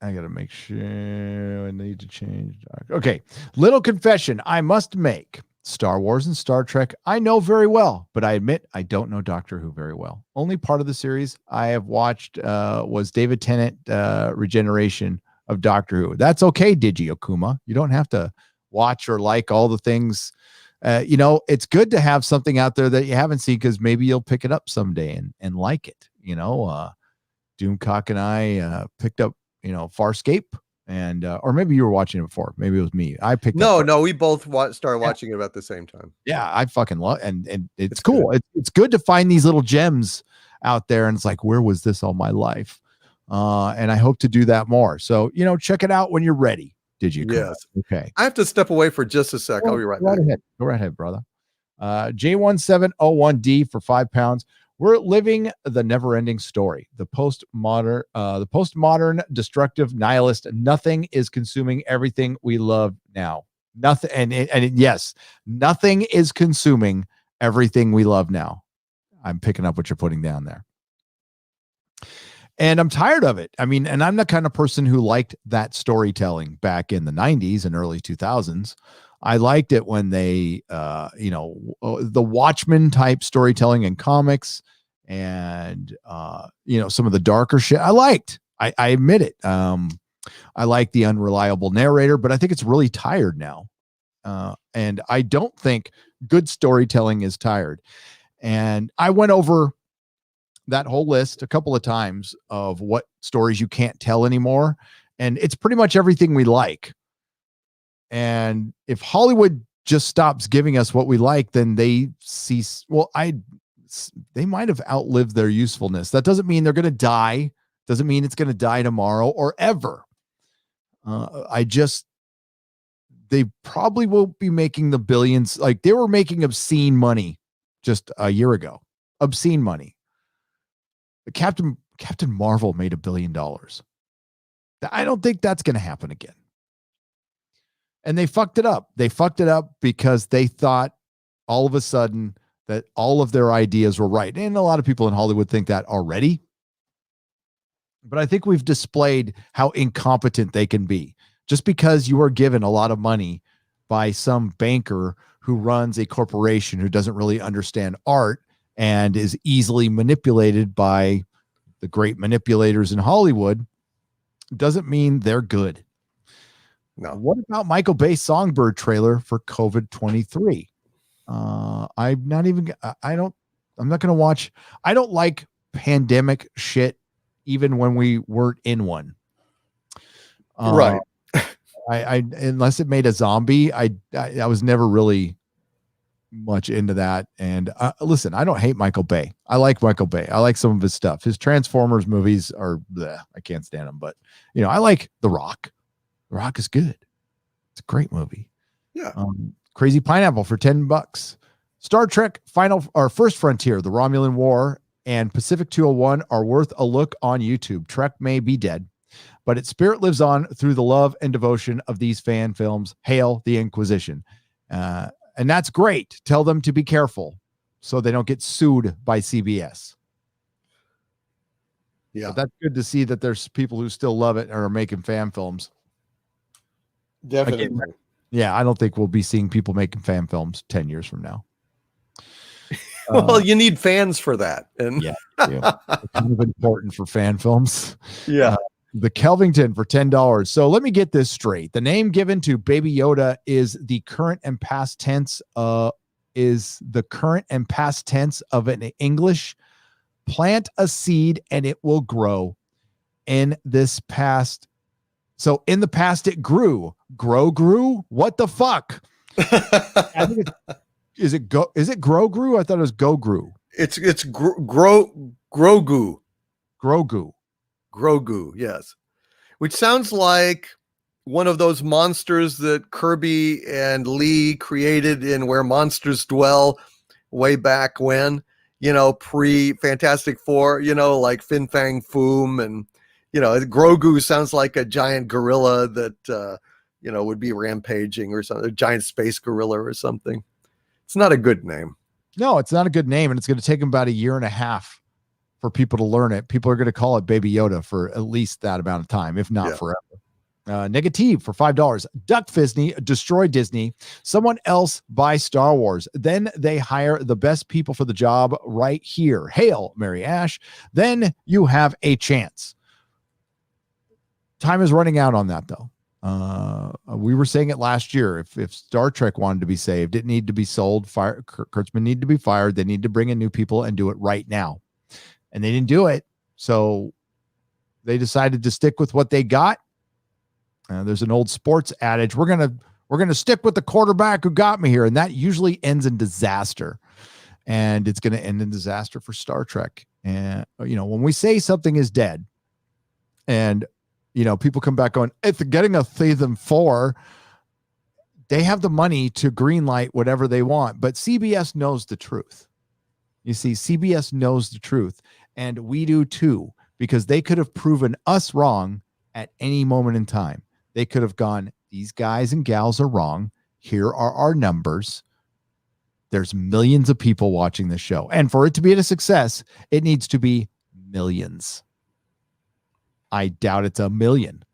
got to make sure I need to change. Okay. Little confession I must make. Star Wars and Star Trek I know very well, but I admit I don't know Doctor Who very well. Only part of the series I have watched was David Tennant regeneration of Doctor Who. That's okay, Digi Okuma. You don't have to watch or like all the things. It's good to have something out there that you haven't seen because maybe you'll pick it up someday and like it. Doomcock and I picked up, Farscape and or maybe you were watching it before. Maybe it was me. I picked No, up. no, we both started watching it about the same time. Yeah, I fucking love, and it's It's cool. good. It's good to find these little gems out there, and it's like, where was this all my life? And I hope to do that more. So check it out when you're ready. Did you? Yes. Okay. I have to step away for just a sec. I'll be right back. Go right ahead, brother. J1701D for £5. We're living the never-ending story. The postmodern destructive nihilist. Nothing is consuming everything we love now. Nothing, and yes, nothing is consuming everything we love now. I'm picking up what you're putting down there. And I'm tired of it. I mean, and I'm the kind of person who liked that storytelling back in the 90s and early 2000s. I liked it when they, the Watchmen type storytelling in comics and, some of the darker shit I liked. I admit it. I like the unreliable narrator, but I think it's really tired now. And I don't think good storytelling is tired. And I went over that whole list a couple of times of what stories you can't tell anymore. And it's pretty much everything we like. And if Hollywood just stops giving us what we like, then they cease. Well, they might have outlived their usefulness. That doesn't mean they're going to die. Doesn't mean it's going to die tomorrow or ever. They probably won't be making the billions. Like they were making obscene money just a year ago. Obscene money. Captain Marvel made $1 billion. I don't think that's going to happen again. And they fucked it up. They fucked it up because they thought all of a sudden that all of their ideas were right. And a lot of people in Hollywood think that already. But I think we've displayed how incompetent they can be. Just because you are given a lot of money by some banker who runs a corporation who doesn't really understand art and is easily manipulated by the great manipulators in Hollywood, doesn't mean they're good. No. What about Michael Bay's Songbird trailer for COVID-23? I'm not going to watch. I don't like pandemic shit, even when we weren't in one. Right. I unless it made a zombie, I was never really much into that. And listen, I don't hate Michael Bay. I like Michael Bay. I like some of his stuff. His Transformers movies are I can't stand them, but I like The Rock. The Rock is good. It's a great movie. Yeah. Crazy Pineapple for $10. Star Trek First Frontier, The Romulan War, and Pacific 201 are worth a look on YouTube. Trek may be dead, but its spirit lives on through the love and devotion of these fan films. Hail the Inquisition. And that's great. Tell them to be careful so they don't get sued by CBS. Yeah. But that's good to see that there's people who still love it and are making fan films. Definitely. Again, yeah, I don't think we'll be seeing people making fan films 10 years from now. Well, you need fans for that. And yeah. It's kind of important for fan films. Yeah. The Kelvington for $10. So let me get this straight. The name given to Baby Yoda is the current and past tense of an English plant a seed and it will grow. In the past it grew. Grew? What the fuck? I think is it grow grew? I thought it was go grew. It's Grogu. Grogu, yes. Which sounds like one of those monsters that Kirby and Lee created in Where Monsters Dwell way back when, pre-Fantastic Four, like Fin Fang Foom. And, Grogu sounds like a giant gorilla that, would be rampaging or something, a giant space gorilla or something. It's not a good name. No, it's not a good name. And it's going to take them about 1.5 years for people to learn it. People are going to call it Baby Yoda for at least that amount of time, if not forever. Negative for $5. Duck Disney, destroy Disney. Someone else buy Star Wars. Then they hire the best people for the job right here. Hail Mary Ash. Then you have a chance. Time is running out on that, though. We were saying it last year. If Star Trek wanted to be saved, it needed to be sold. Kurtzman needed to be fired. They need to bring in new people and do it right now. And they didn't do it. So they decided to stick with what they got. There's an old sports adage: we're gonna stick with the quarterback who got me here, and that usually ends in disaster. And it's going to end in disaster for Star Trek. And when we say something is dead, and people come back going, it's getting a season 4. They have the money to greenlight whatever they want, but CBS knows the truth. You see, CBS knows the truth, and we do too, because they could have proven us wrong at any moment in time. They could have gone, these guys and gals are wrong. Here are our numbers. There's millions of people watching this show. And for it to be a success, it needs to be millions. I doubt it's 1 million.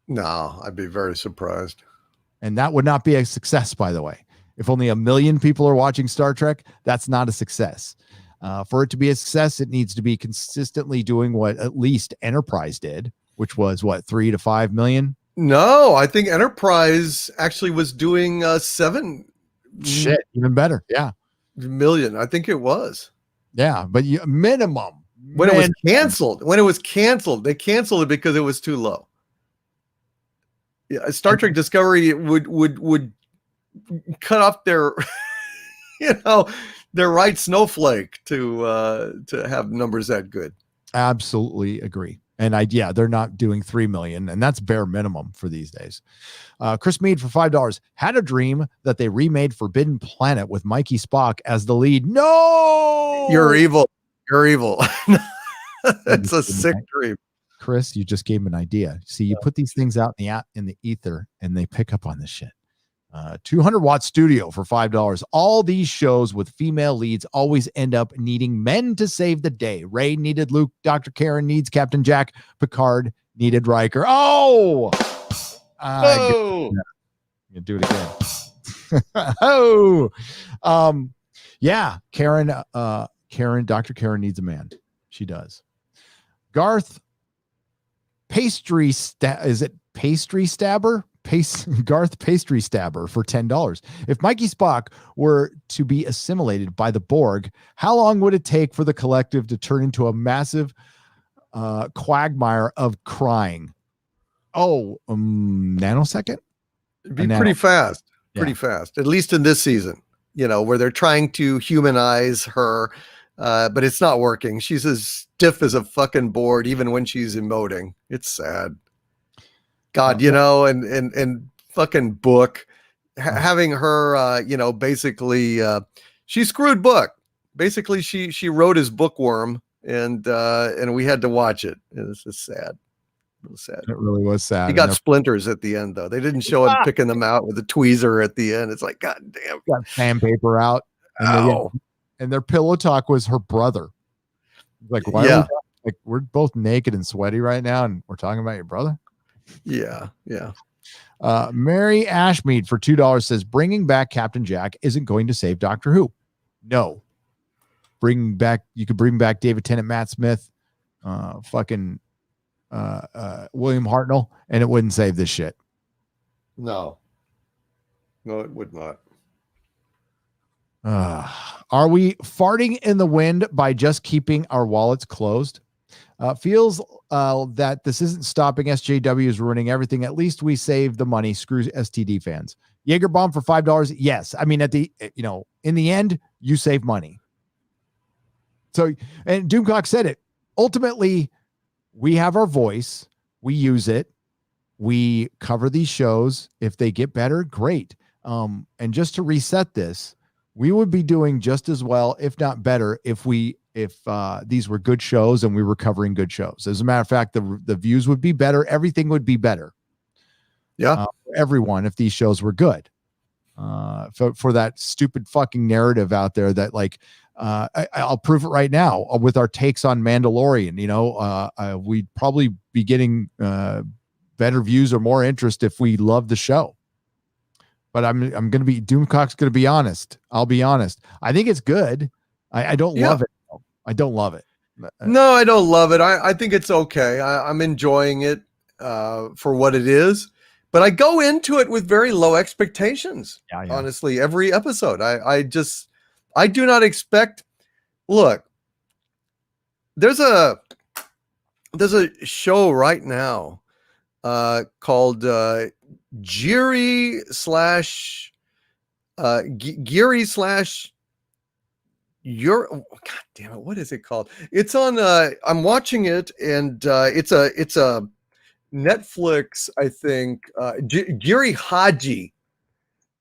No, I'd be very surprised. And that would not be a success, by the way. If only 1 million people are watching Star Trek, that's not a success. For it to be a success, it needs to be consistently doing what at least Enterprise did, which was 3 to 5 million? No, I think Enterprise actually was doing 7 Shit, even better. Yeah. million. I think it was. Yeah, but minimum. When it was canceled, they canceled it because it was too low. Yeah, Star Trek Discovery would cut off their their right snowflake to have numbers that good. Absolutely agree. And they're not doing 3 million, and that's bare minimum for these days. Chris Mead for $5 had a dream that they remade Forbidden Planet with Mikey Spock as the lead. No, you're evil. It's a sick dream. Chris, you just gave him an idea. See, you put these things out in the ether, and they pick up on this shit. 200-watt studio for $5. All these shows with female leads always end up needing men to save the day. Ray needed Luke. Dr. Karen needs Captain Jack. Picard needed Riker. Oh! You do it again. Yeah. Karen, Dr. Karen needs a man. She does. Garth is it Pastry Stabber? Garth Pastry Stabber for $10. If Mikey Spock were to be assimilated by the Borg, how long would it take for the collective to turn into a massive quagmire of crying? Nanosecond? It'd be pretty fast. Pretty fast. At least in this season, where they're trying to humanize her, but it's not working. She's as stiff as a fucking board, even when she's emoting. It's sad. God, and fucking Book, having her, basically, she screwed Book. Basically, she wrote his bookworm, and we had to watch it. It was just sad. It was sad. It really was sad. He got splinters at the end, though. They didn't show him picking them out with a tweezer at the end. It's like, God damn. Got sandpaper out. And their pillow talk was her brother. Like, why are we're both naked and sweaty right now, and we're talking about your brother? Yeah. Mary Ashmead for $2 says bringing back Captain Jack isn't going to save Doctor Who. No. You could bring back David Tennant, Matt Smith, William Hartnell, and it wouldn't save this shit. No, it would not. Are we farting in the wind by just keeping our wallets closed? Feels that this isn't stopping SJWs ruining everything. At least we save the money. Screw STD fans. Jaeger bomb for $5. Yes. I mean, in the end, you save money. So, and Doomcock said it. Ultimately, we have our voice. We use it. We cover these shows. If they get better, great. And just to reset this, we would be doing just as well, if not better, if these were good shows and we were covering good shows. As a matter of fact, the views would be better. Everything would be better. Yeah. For everyone, if these shows were good. For that stupid fucking narrative out there that I'll prove it right now with our takes on Mandalorian. We'd probably be getting better views or more interest if we love the show. But I'm going to be Doomcock's going to be honest. I'll be honest. I think it's good. I don't love it. I don't love it. No, I don't love it. I think it's okay. I'm enjoying it for what it is. But I go into it with very low expectations. Yeah. Honestly, every episode, I do not expect. Look, there's a show right now called Geary slash Geary slash your God damn it, what is it called? It's on I'm watching it, and it's a Netflix, I think. Geary Haji.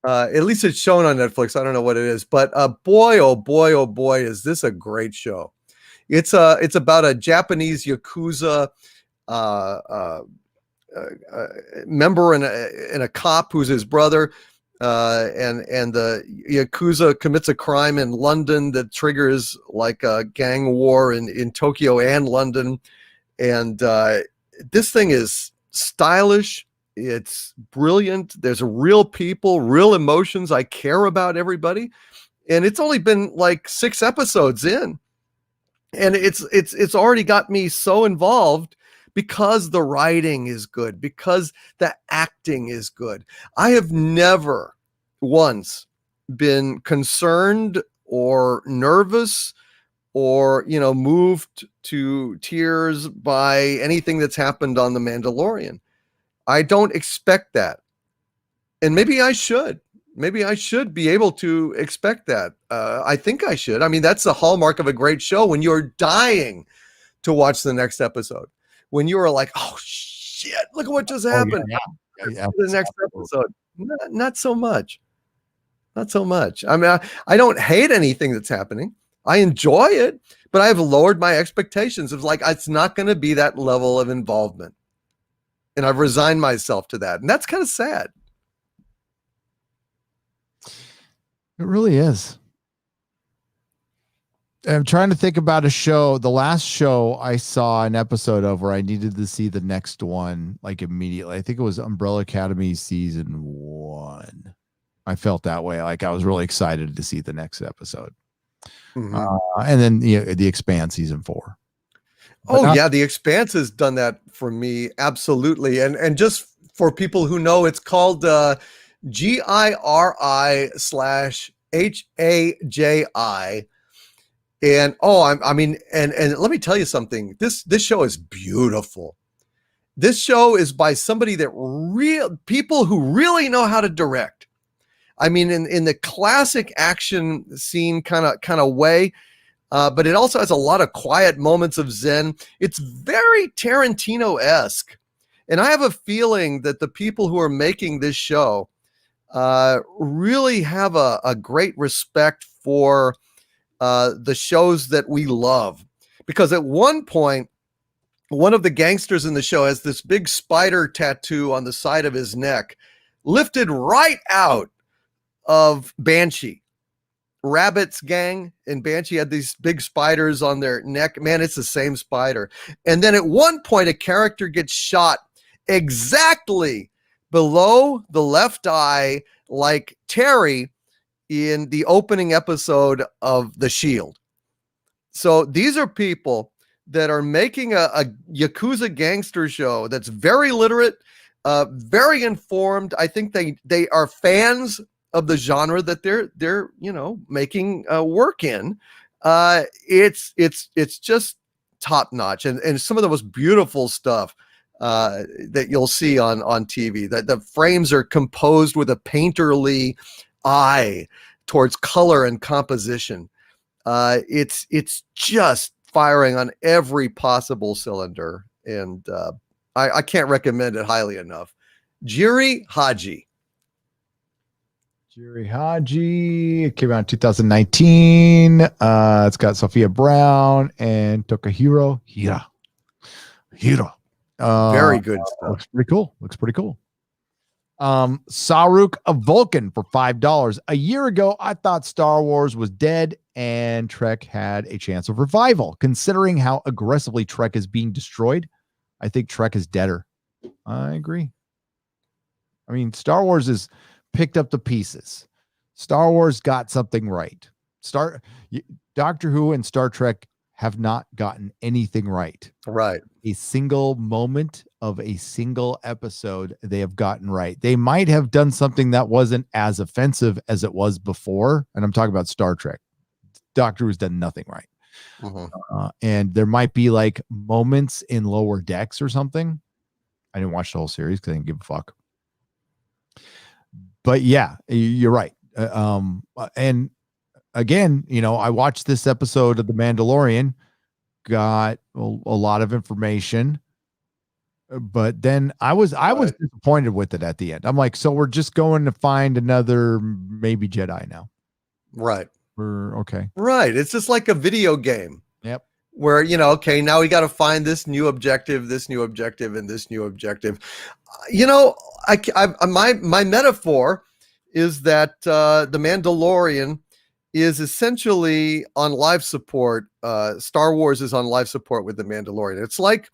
At least it's shown on Netflix. I don't know what it is, but boy, oh boy, oh boy, is this a great show. It's about a Japanese Yakuza member and a cop who's his brother, and the Yakuza commits a crime in London that triggers like a gang war in Tokyo and London. And this thing is stylish. It's brilliant. There's real people, real emotions. I care about everybody. And it's only been like 6 episodes in. And it's already got me so involved because the writing is good, because the acting is good. I have never once been concerned or nervous or, moved to tears by anything that's happened on The Mandalorian. I don't expect that. And maybe I should. Maybe I should be able to expect that. I think I should. I mean, that's the hallmark of a great show, when you're dying to watch the next episode. When you are like, oh, shit, look at what just happened. Yeah. The next episode. Not so much. Not so much. I mean, I don't hate anything that's happening. I enjoy it, but I have lowered my expectations of like, it's not going to be that level of involvement. And I've resigned myself to that. And that's kind of sad. It really is. I'm trying to think about a show. The last show I saw an episode of where I needed to see the next one like immediately. I think it was Umbrella Academy season 1. I felt that way. Like I was really excited to see the next episode. Mm-hmm. And then The Expanse season 4. But yeah, The Expanse has done that for me. Absolutely. And just for people who know, it's called GIRI/HAJI. And I mean, let me tell you something. This show is beautiful. This show is by somebody that people who really know how to direct. I mean, in the classic action scene kind of way, but it also has a lot of quiet moments of zen. It's very Tarantino-esque. And I have a feeling that the people who are making this show really have a great respect for the shows that we love. Because at one point, one of the gangsters in the show has this big spider tattoo on the side of his neck, lifted right out of Banshee. Rabbit's gang and Banshee had these big spiders on their neck. Man, it's the same spider. And then at one point, a character gets shot exactly below the left eye, like Terry in the opening episode of The Shield. So these are people that are making a Yakuza gangster show that's very literate, very informed. I think they are fans of the genre that they're making work in. It's just top notch, and some of the most beautiful stuff that you'll see on TV. That the frames are composed with a painterly eye towards color and composition. It's just firing on every possible cylinder, and I can't recommend it highly enough. Geary Haji. Geary Haji. It came out in 2019. It's got Sophia Brown and Takahiro Hira. Very good stuff. Looks pretty cool. Saruk of Vulcan for $5. A year ago, I thought Star Wars was dead and Trek had a chance of revival. Considering how aggressively Trek is being destroyed, I think Trek is deader. I agree. I mean, Star Wars has picked up the pieces. Star Wars got something right. Doctor Who and Star Trek have not gotten anything right. Right. A single moment of a single episode they have gotten right. They might have done something that wasn't as offensive as it was before. And I'm talking about Star Trek. Doctor Who's done nothing right. Mm-hmm. And there might be like moments in Lower Decks or something I didn't watch the whole series because I didn't give a fuck. But yeah, you're right. And again, I watched this episode of The Mandalorian, got a lot of information, but then I was disappointed with it at the end. I'm like, so we're just going to find another maybe Jedi now. Right. We're okay. Right. It's just like a video game. Yep. Where, okay, now we got to find this new objective, and this new objective. My metaphor is that the Mandalorian is essentially on life support. Star Wars is on life support with the Mandalorian. It's like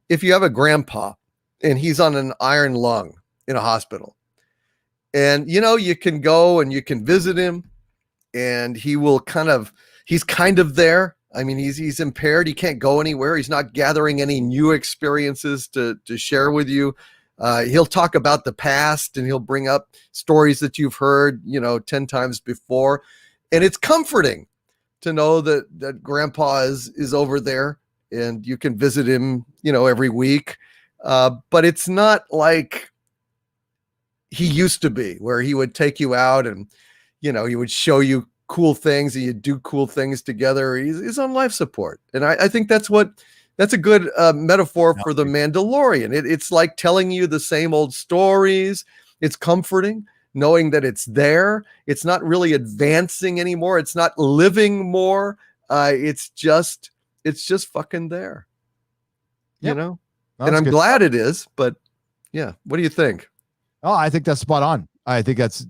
if you have a grandpa and he's on an iron lung in a hospital, and you can go and you can visit him, and he's kind of there. I mean, he's impaired. He can't go anywhere. He's not gathering any new experiences to share with you. He'll talk about the past, and he'll bring up stories that you've heard, 10 times before. And it's comforting to know that grandpa is over there, and you can visit him, every week. But it's not like he used to be, where he would take you out and, he would show you cool things, and you do cool things together. He's on life support. And I think that's a good metaphor for the Mandalorian. It's like telling you the same old stories. It's comforting knowing that it's there. It's not really advancing anymore. It's not living more. It's just fucking there, yep. And That's I'm good. glad it is, but yeah. What do you think? Oh, I think that's spot on. I think that's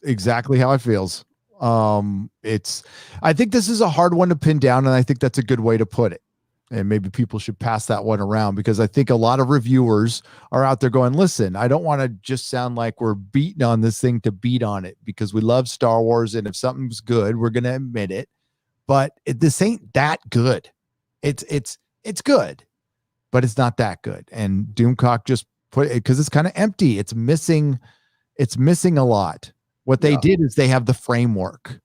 exactly how it feels. I think this is a hard one to pin down, and I think that's a good way to put it. And maybe people should pass that one around, because I think a lot of reviewers are out there going, listen, I don't want to just sound like we're beating on this thing to beat on it, because we love Star Wars. And if something's good, we're going to admit it, but this ain't that good. It's good, but it's not that good. And Doomcock just put it, because it's kind of empty. It's missing a lot. What they did is they have the framework.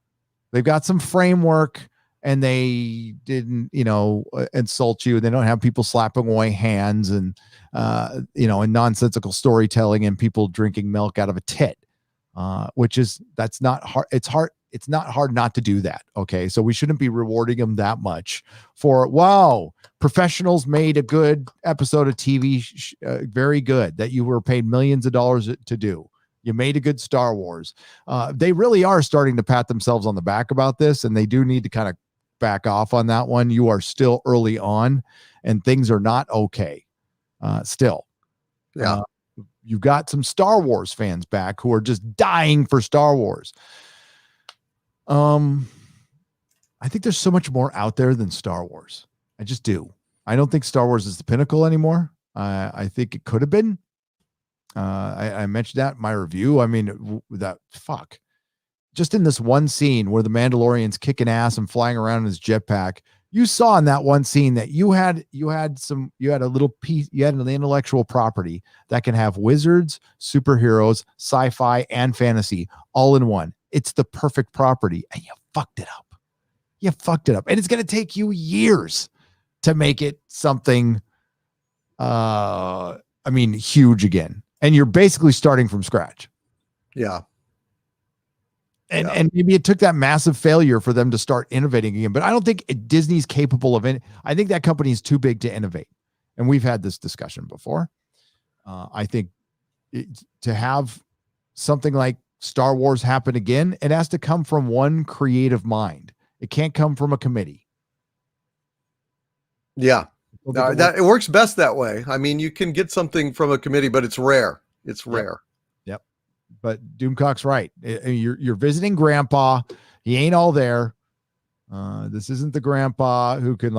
They've got some framework, and they didn't, insult you. They don't have people slapping away hands and, and nonsensical storytelling and people drinking milk out of a tit, that's not hard. It's not hard not to do that. Okay. So we shouldn't be rewarding them that much for, wow, professionals made a good episode of TV, very good, that you were paid millions of dollars to do. You made a good Star Wars. They really are starting to pat themselves on the back about this, and they do need to kind of back off on that one. You are still early on, and things are not okay. Still. Yeah. You've got some Star Wars fans back who are just dying for Star Wars. I think there's so much more out there than Star Wars. I just do. I don't think Star Wars is the pinnacle anymore. I think it could have been. I mentioned that in my review. I mean, just in this one scene where the Mandalorian's kicking ass and flying around in his jetpack, you saw in that one scene that you had a little piece, you had an intellectual property that can have wizards, superheroes, sci-fi, and fantasy all in one. It's the perfect property, and you fucked it up. And it's going to take you years to make it something, huge again. And you're basically starting from scratch. Yeah. And maybe it took that massive failure for them to start innovating again. But I don't think Disney's capable of it. I think that company is too big to innovate. And we've had this discussion before. I think to have something like Star Wars happen again, it has to come from one creative mind. It can't come from a committee. Yeah. It works best that way. I mean, you can get something from a committee, but it's rare. It's rare. Yep. But Doomcock's right. You're visiting grandpa. He ain't all there. This isn't the grandpa who can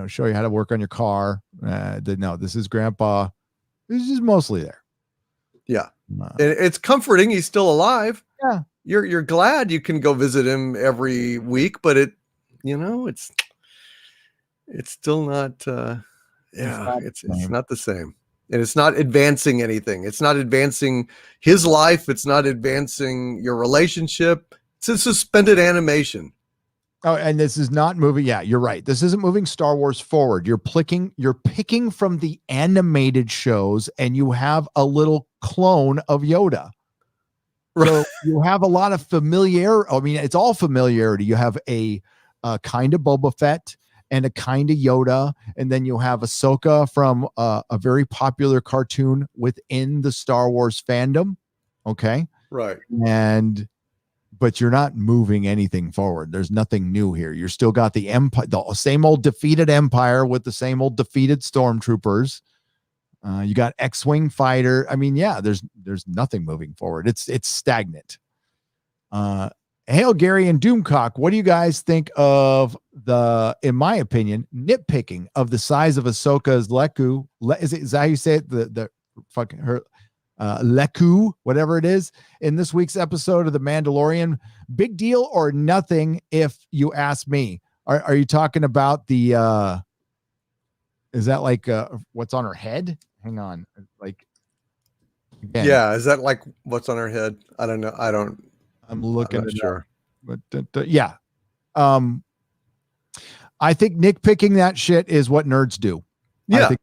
show you how to work on your car. No, this is grandpa. This is mostly there. Yeah. It's comforting. He's still alive. Yeah. You're glad you can go visit him every week, but it's still not, it's not the same. And it's not advancing anything. It's not advancing his life. It's not advancing your relationship. It's a suspended animation. Oh, and this is not moving. Yeah, you're right. This isn't moving Star Wars forward. You're picking from the animated shows, and you have a little clone of Yoda. So you have a lot of familiarity. I mean, it's all familiarity. You have a kind of Boba Fett and a kind of Yoda, and then you have Ahsoka from a very popular cartoon within the Star Wars fandom. Okay, Right. But you're not moving anything forward. There's nothing new here. You're still got the empire, the same old defeated empire with the same old defeated stormtroopers. You got X-wing fighter. I mean, yeah, there's nothing moving forward. It's stagnant. Hail Gary and Doomcock. What do you guys think of in my opinion, nitpicking of the size of Ahsoka's Leku? Is that how you say it? The fucking her Leku, whatever it is, in this week's episode of The Mandalorian. Big deal or nothing, if you ask me. Are you talking about the is that like what's on her head? Hang on. Like, again, yeah, is that like what's on her head? I don't know. I'm looking I'm not at sure. But yeah. I think nitpicking that shit is what nerds do. Yeah. I think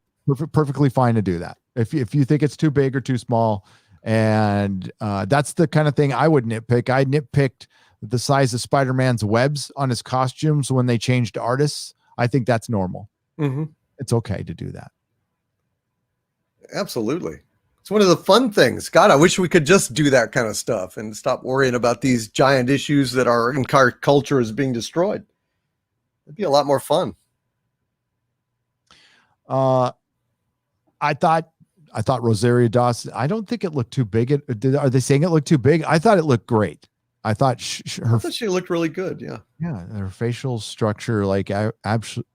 perfectly fine to do that. If you think it's too big or too small, and that's the kind of thing I would nitpick. I nitpicked the size of Spider-Man's webs on his costumes when they changed artists. I think that's normal. Mm-hmm. It's okay to do that. Absolutely. It's one of the fun things. God, I wish we could just do that kind of stuff and stop worrying about these giant issues that our entire culture is being destroyed. It'd be a lot more fun. I thought Rosario Dawson, I don't think it looked too big. Are they saying it looked too big? I thought it looked great. I thought I thought she looked really good. Yeah. Yeah. Her facial structure, like,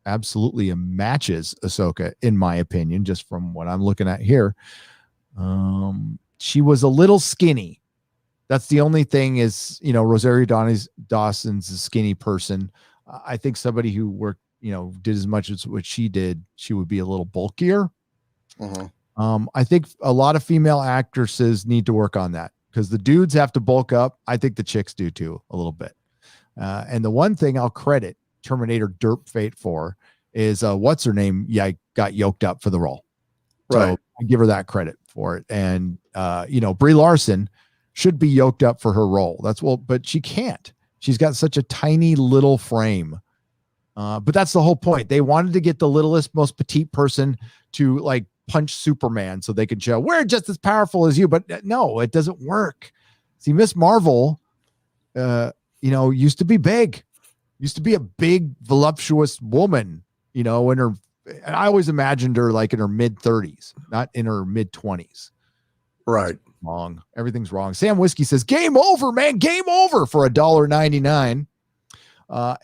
absolutely matches Ahsoka, in my opinion, just from what I'm looking at here. She was a little skinny. That's the only thing is, Rosario Dawson's a skinny person. I think somebody who worked, did as much as what she did, she would be a little bulkier. Uh-huh. I think a lot of female actresses need to work on that, because the dudes have to bulk up. I think the chicks do too, a little bit. And the one thing I'll credit Terminator Derp Fate for is what's her name? Yeah, got yoked up for the role. Right. So I give her that credit for it. And Brie Larson should be yoked up for her role. But she can't. She's got such a tiny little frame. But that's the whole point. They wanted to get the littlest, most petite person to like punch Superman so they could show we're just as powerful as you. But no, it doesn't work. See, Miss Marvel, used to be big, used to be a big, voluptuous woman, and I always imagined her like in her mid 30s, not in her mid 20s. Right. Wrong. Everything's wrong. Sam Whiskey says, game over, man. Game over for $1.99.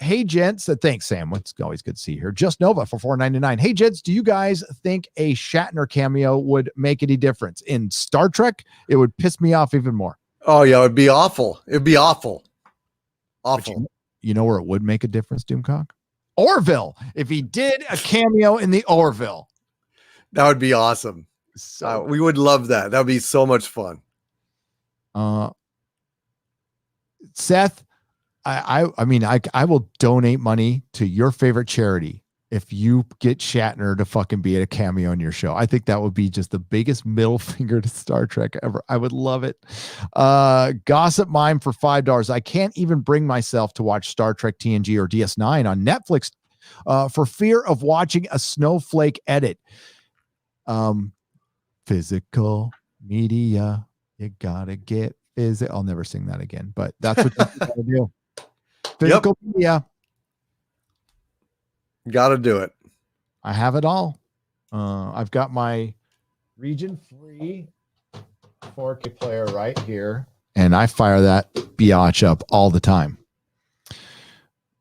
Hey, gents. Thanks, Sam. It's always good to see you here. Just Nova for $4.99. Hey, gents, do you guys think a Shatner cameo would make any difference? In Star Trek, it would piss me off even more. Oh, yeah. It'd be awful. It'd be awful. Awful. You know where it would make a difference, Doomcock? Orville. If he did a cameo in the Orville. That would be awesome. So we would love that. That would be so much fun. Seth, I will donate money to your favorite charity if you get Shatner to fucking be at a cameo in your show. I think that would be just the biggest middle finger to Star Trek ever. I would love it. Gossip Mime for $5. I can't even bring myself to watch Star Trek TNG or DS9 on Netflix for fear of watching a snowflake edit. Physical media, you gotta get physical. I'll never sing that again, but that's what you gotta do. Physical media. Gotta do it. I have it all. I've got my region free 4K player right here, and I fire that biatch up all the time.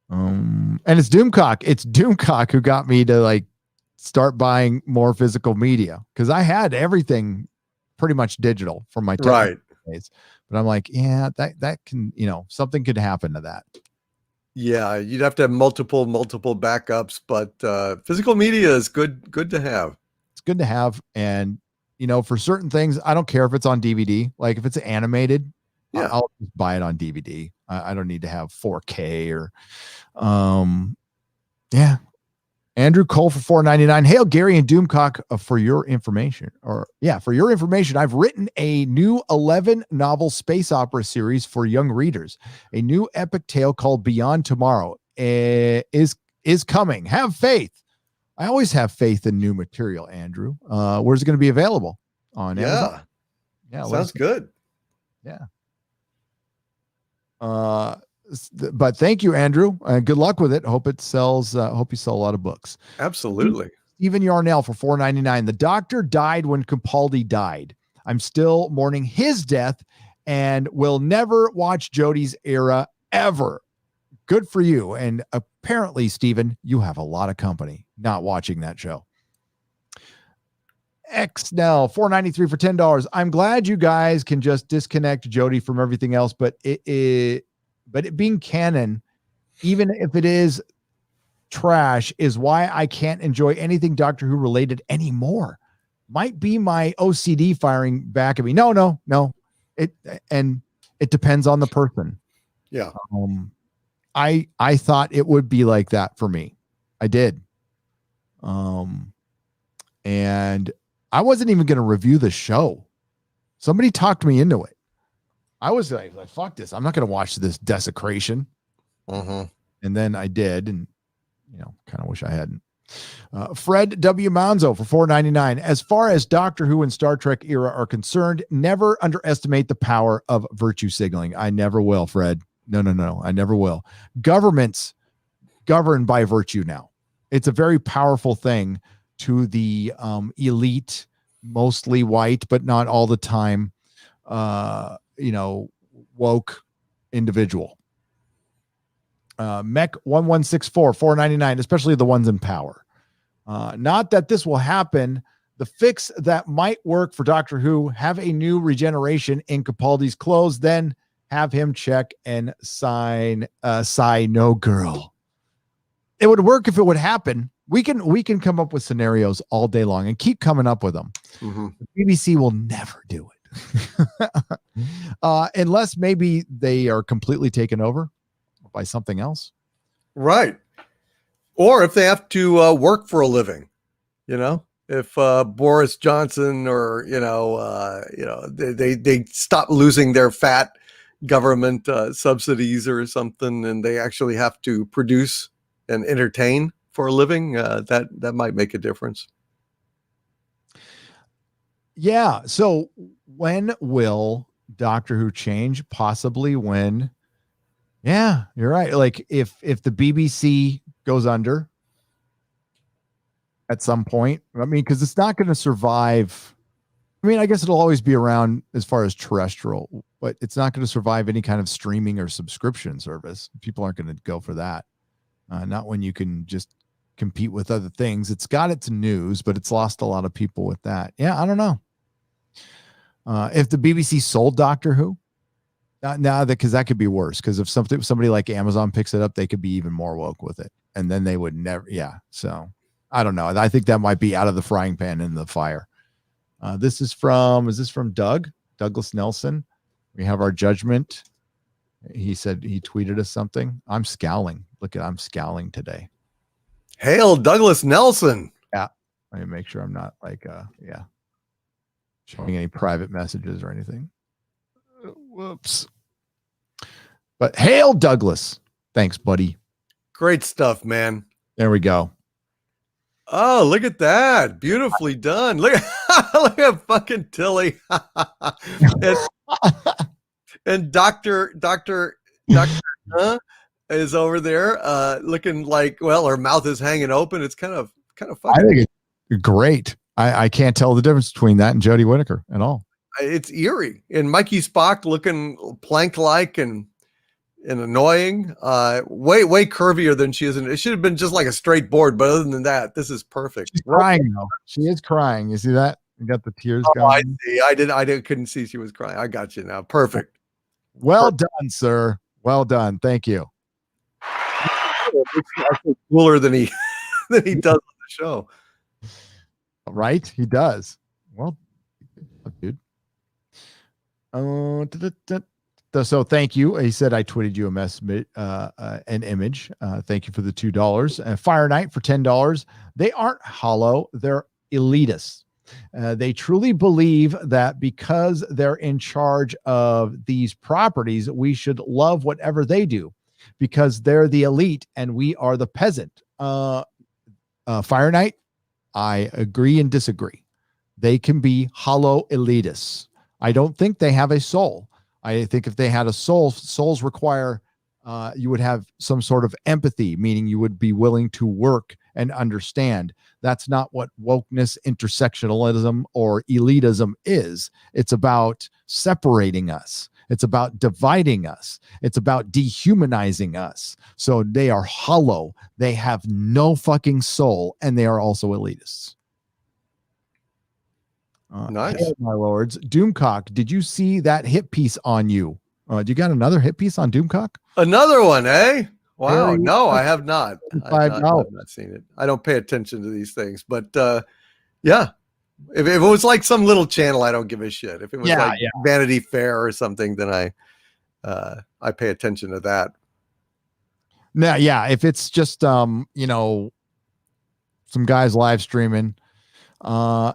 And it's Doomcock. It's Doomcock who got me to like start buying more physical media, because I had everything pretty much digital from my right days. But I'm like, yeah, that can, something could happen to that. Yeah, you'd have to have multiple backups, but physical media is good to have. It's good to have. And for certain things, I don't care if it's on DVD. Like if it's animated, Yeah. I'll just buy it on DVD. I don't need to have 4K or, yeah. Andrew Cole for $4.99. Hail Gary and Doomcock for your information. For your information, I've written a new 11 novel space opera series for young readers. A new epic tale called Beyond Tomorrow is coming. Have faith. I always have faith in new material, Andrew. Where's it going to be available? On Amazon? Yeah. Sounds good. Yeah. But thank you, Andrew. Good luck with it. Hope it sells. Hope you sell a lot of books. Absolutely. Stephen Yarnell for $4.99. The doctor died when Capaldi died. I'm still mourning his death and will never watch Jodie's era ever. Good for you. And apparently, Stephen, you have a lot of company not watching that show. XNell $4.93 for $10. I'm glad you guys can just disconnect Jodie from everything else, but it being canon, even if it is trash, is why I can't enjoy anything Doctor Who related anymore. Might be my OCD firing back at me. No. It depends on the person. Yeah. I thought it would be like that for me. I did. And I wasn't even going to review the show. Somebody talked me into it. I was like fuck this. I'm not going to watch this desecration. And then I did. And, kind of wish I hadn't. Fred W. Manzo for $4.99. As far as Doctor Who and Star Trek era are concerned, never underestimate the power of virtue signaling. I never will, Fred. No. I never will. Governments govern by virtue now. It's a very powerful thing to the elite, mostly white, but not all the time, woke individual. Mech 1164 $4.99, especially the ones in power. Not that this will happen. The fix that might work for Doctor Who: have a new regeneration in Capaldi's clothes, then have him check and sign no girl. It would work if it would happen. We can come up with scenarios all day long and keep coming up with them. The BBC will never do it. Unless maybe they are completely taken over by something else. Right. Or if they have to work for a living, if Boris Johnson or, they stop losing their fat government subsidies or something, and they actually have to produce and entertain for a living, that might make a difference. Yeah. So when will Doctor Who change? Possibly when. Yeah, you're right. Like if the BBC goes under at some point, because it's not going to survive. I guess it'll always be around as far as terrestrial, but it's not going to survive any kind of streaming or subscription service. People aren't going to go for that. Not when you can just compete with other things. It's got its news, but it's lost a lot of people with that. Yeah, I don't know. If the BBC sold Doctor Who, because that could be worse. Because if somebody like Amazon picks it up, they could be even more woke with it, and then they would never. Yeah. So I don't know. I think that might be out of the frying pan into the fire. Is this from Douglas Nelson? We have our judgment. He said he tweeted us something. I'm scowling. I'm scowling today. Hail Douglas Nelson. Yeah. Let me make sure I'm not showing any private messages or anything. Whoops. But hail Douglas. Thanks, buddy. Great stuff, man. There we go. Oh, look at that. Beautifully done. Look at fucking Tilly. and Dr. is over there looking like, her mouth is hanging open. It's kind of funny. I think it's great. I can't tell the difference between that and Jodie Whittaker at all. It's eerie. And Mikey Spock looking plank-like and annoying. Way curvier than she is. And it should have been just like a straight board, but other than that, this is perfect. She's crying though. She is crying. You see that? You got the tears going. I see. I couldn't see she was crying. I got you now. Perfect. Well done, sir. Well done. Thank you. Cooler than he does on the show. Right? He does. Well, dude. So thank you. He said I tweeted you an image. Thank you for the $2. Fire Knight for $10. They aren't hollow. They're elitists. They truly believe that because they're in charge of these properties, we should love whatever they do because they're the elite and we are the peasant. Fire Knight, I agree and disagree. They can be hollow elitists. I don't think they have a soul. I think if they had a soul, souls require, you would have some sort of empathy, meaning you would be willing to work and understand. That's not what wokeness, intersectionalism, or elitism is. It's about separating us. It's about dividing us. It's about dehumanizing us. So they are hollow. They have no fucking soul, and they are also elitists. Nice. Hey, my lords. Doomcock, did you see that hit piece on you? You got another hit piece on Doomcock? Another one, eh? Wow. No, I have not. I've not seen it. I don't pay attention to these things, but yeah. If it was like some little channel, I don't give a shit. If it was like Vanity Fair or something, then I pay attention to that. Now, yeah, if it's just some guys live streaming, I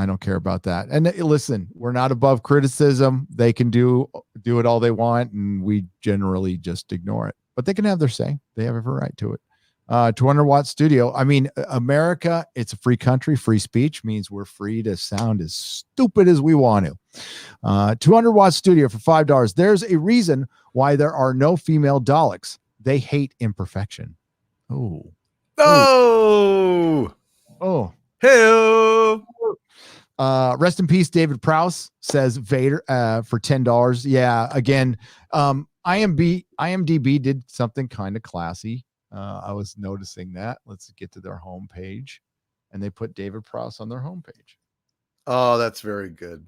don't care about that. And listen, we're not above criticism. They can do it all they want, and we generally just ignore it. But they can have their say. They have every right to it. 200-watt studio. I mean, America, it's a free country. Free speech means we're free to sound as stupid as we want to. 200-watt studio for $5. There's a reason why there are no female Daleks. They hate imperfection. Oh. Hey. Rest in peace, David Prowse, says Vader for $10. Yeah, again, IMDb did something kind of classy. I was noticing that. Let's get to their homepage, and they put David Prowse on their homepage. Oh, that's very good.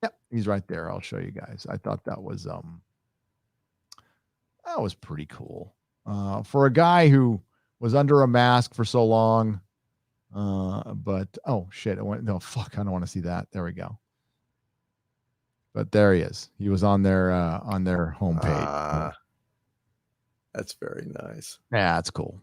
Yep, he's right there. I'll show you guys. I thought that was pretty cool. For a guy who was under a mask for so long. But oh shit, I don't want to see that. There we go. But there he is. He was on their homepage. That's very nice. Yeah, that's cool.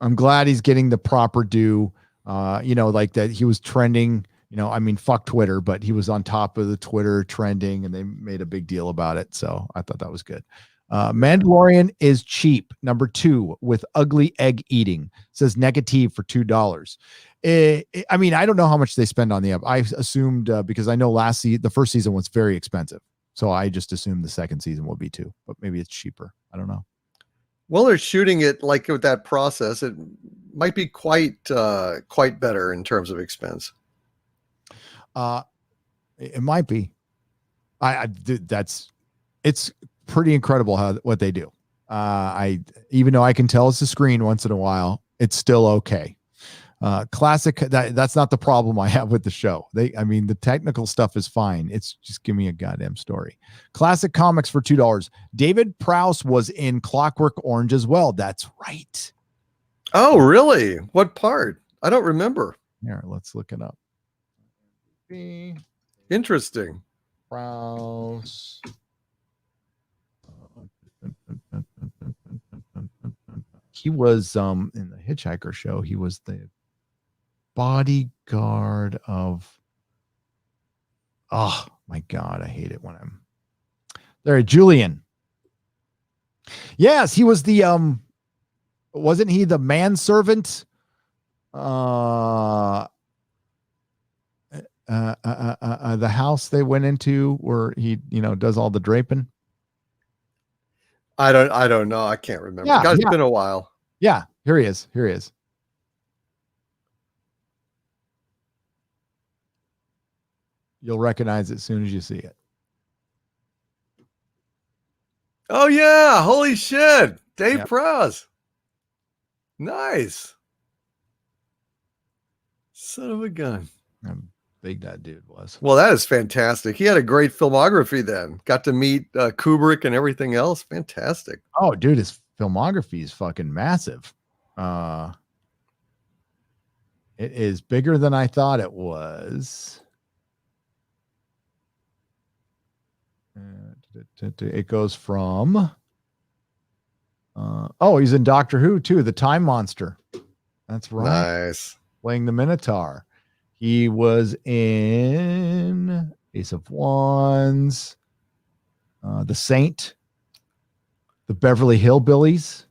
I'm glad he's getting the proper due. Like that he was trending, I mean, fuck Twitter, but he was on top of the Twitter trending and they made a big deal about it. So I thought that was good. Mandalorian is cheap. Number 2 with ugly egg eating, says negative for $2. I mean, I don't know how much they spend on the app. I assumed because I know the first season was very expensive. So I just assumed the second season will be too, but maybe it's cheaper. I don't know. Well, they're shooting it like with that process. It might be quite better in terms of expense. It might be. It's pretty incredible what they do. Even though I can tell it's a screen once in a while, it's still okay. Classic. That's not the problem I have with the show. The technical stuff is fine. It's just give me a goddamn story. Classic comics for $2. David Prowse was in Clockwork Orange as well. That's right. Oh, really? What part? I don't remember. Here, let's look it up. Interesting. Prowse. He was in the Hitchhiker show. He was the bodyguard of, oh my God, I hate it when I'm there. Julian. Yes, he was the wasn't he the manservant? The house they went into where he, does all the draping. I don't know. I can't remember. Yeah, it's been a while. Yeah, here he is. You'll recognize it as soon as you see it. Oh yeah! Holy shit! Dave Prowse. Nice. Son of a gun. How big that dude was. Well, that is fantastic. He had a great filmography then. Got to meet Kubrick and everything else. Fantastic. Oh, dude, his filmography is fucking massive. It is bigger than I thought it was. It goes from. He's in Doctor Who too. The Time Monster. That's right. Nice. Playing the Minotaur. He was in Ace of Wands, The Saint, The Beverly Hillbillies.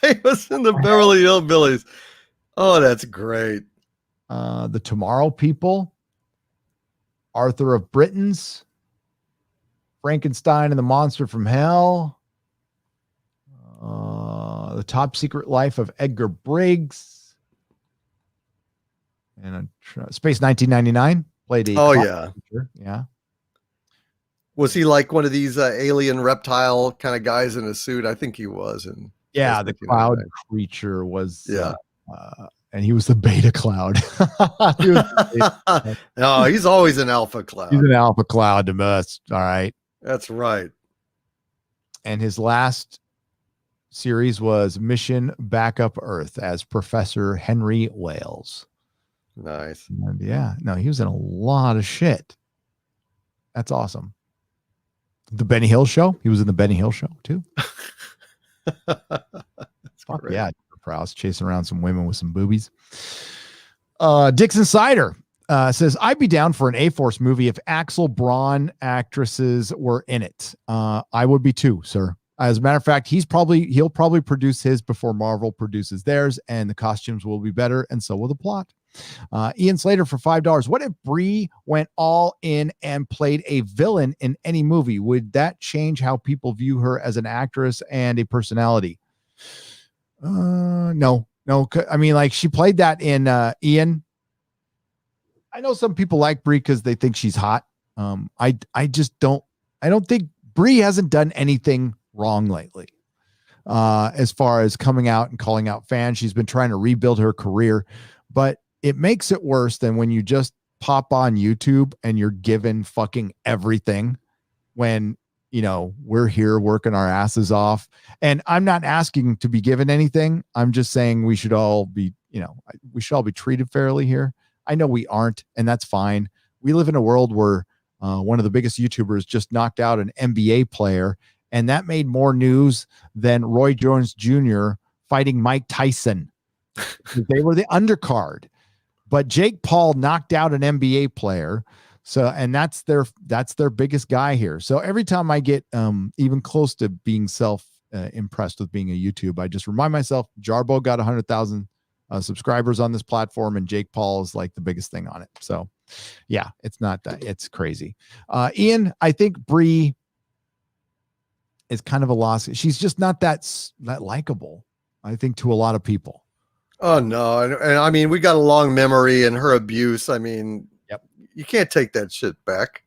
He was in the Beverly Hillbillies. Oh, that's great. The Tomorrow People, Arthur of Britons, Frankenstein and the Monster from Hell, The Top Secret Life of Edgar Briggs, and Space 1999. Played a teacher. Yeah. Was he like one of these alien reptile kind of guys in a suit? I think he was. And the cloud creature was. And he was the beta cloud. No, he's always an alpha cloud. He's an alpha cloud to us. All right. That's right. And his last series was Mission Backup Earth as Professor Henry Wales. Nice. And he was in a lot of shit. That's awesome. The Benny Hill Show. He was in the Benny Hill Show too. Fuck great. Yeah. Prowse chasing around some women with some boobies. Dixon Sider says, I'd be down for an A-Force movie if Axel Braun actresses were in it. I would be too, sir. As a matter of fact, he'll probably produce his before Marvel produces theirs, and the costumes will be better, and so will the plot. Ian Slater for $5. What if Brie went all in and played a villain in any movie? Would that change how people view her as an actress and a personality? No. I mean, like, she played that in Ian. I know some people like Brie because they think she's hot. I just don't. I don't think Brie hasn't done anything wrong lately. As far as coming out and calling out fans, she's been trying to rebuild her career, but it makes it worse than when you just pop on YouTube and you're given fucking everything when, we're here working our asses off. And I'm not asking to be given anything. I'm just saying we should all be treated fairly here. I know we aren't, and that's fine. We live in a world where one of the biggest YouTubers just knocked out an NBA player, and that made more news than Roy Jones Jr. fighting Mike Tyson. They were the undercard. But Jake Paul knocked out an NBA player. So, and that's their biggest guy here. So every time I get even close to being impressed with being a YouTube, I just remind myself Jarbo got 100,000 subscribers on this platform, and Jake Paul is like the biggest thing on it. So yeah, it's not that, it's crazy. Ian, I think Brie is kind of a loss. She's just not that likable, I think, to a lot of people. Oh no. And I mean, we got a long memory, and her abuse. I mean, you can't take that shit back,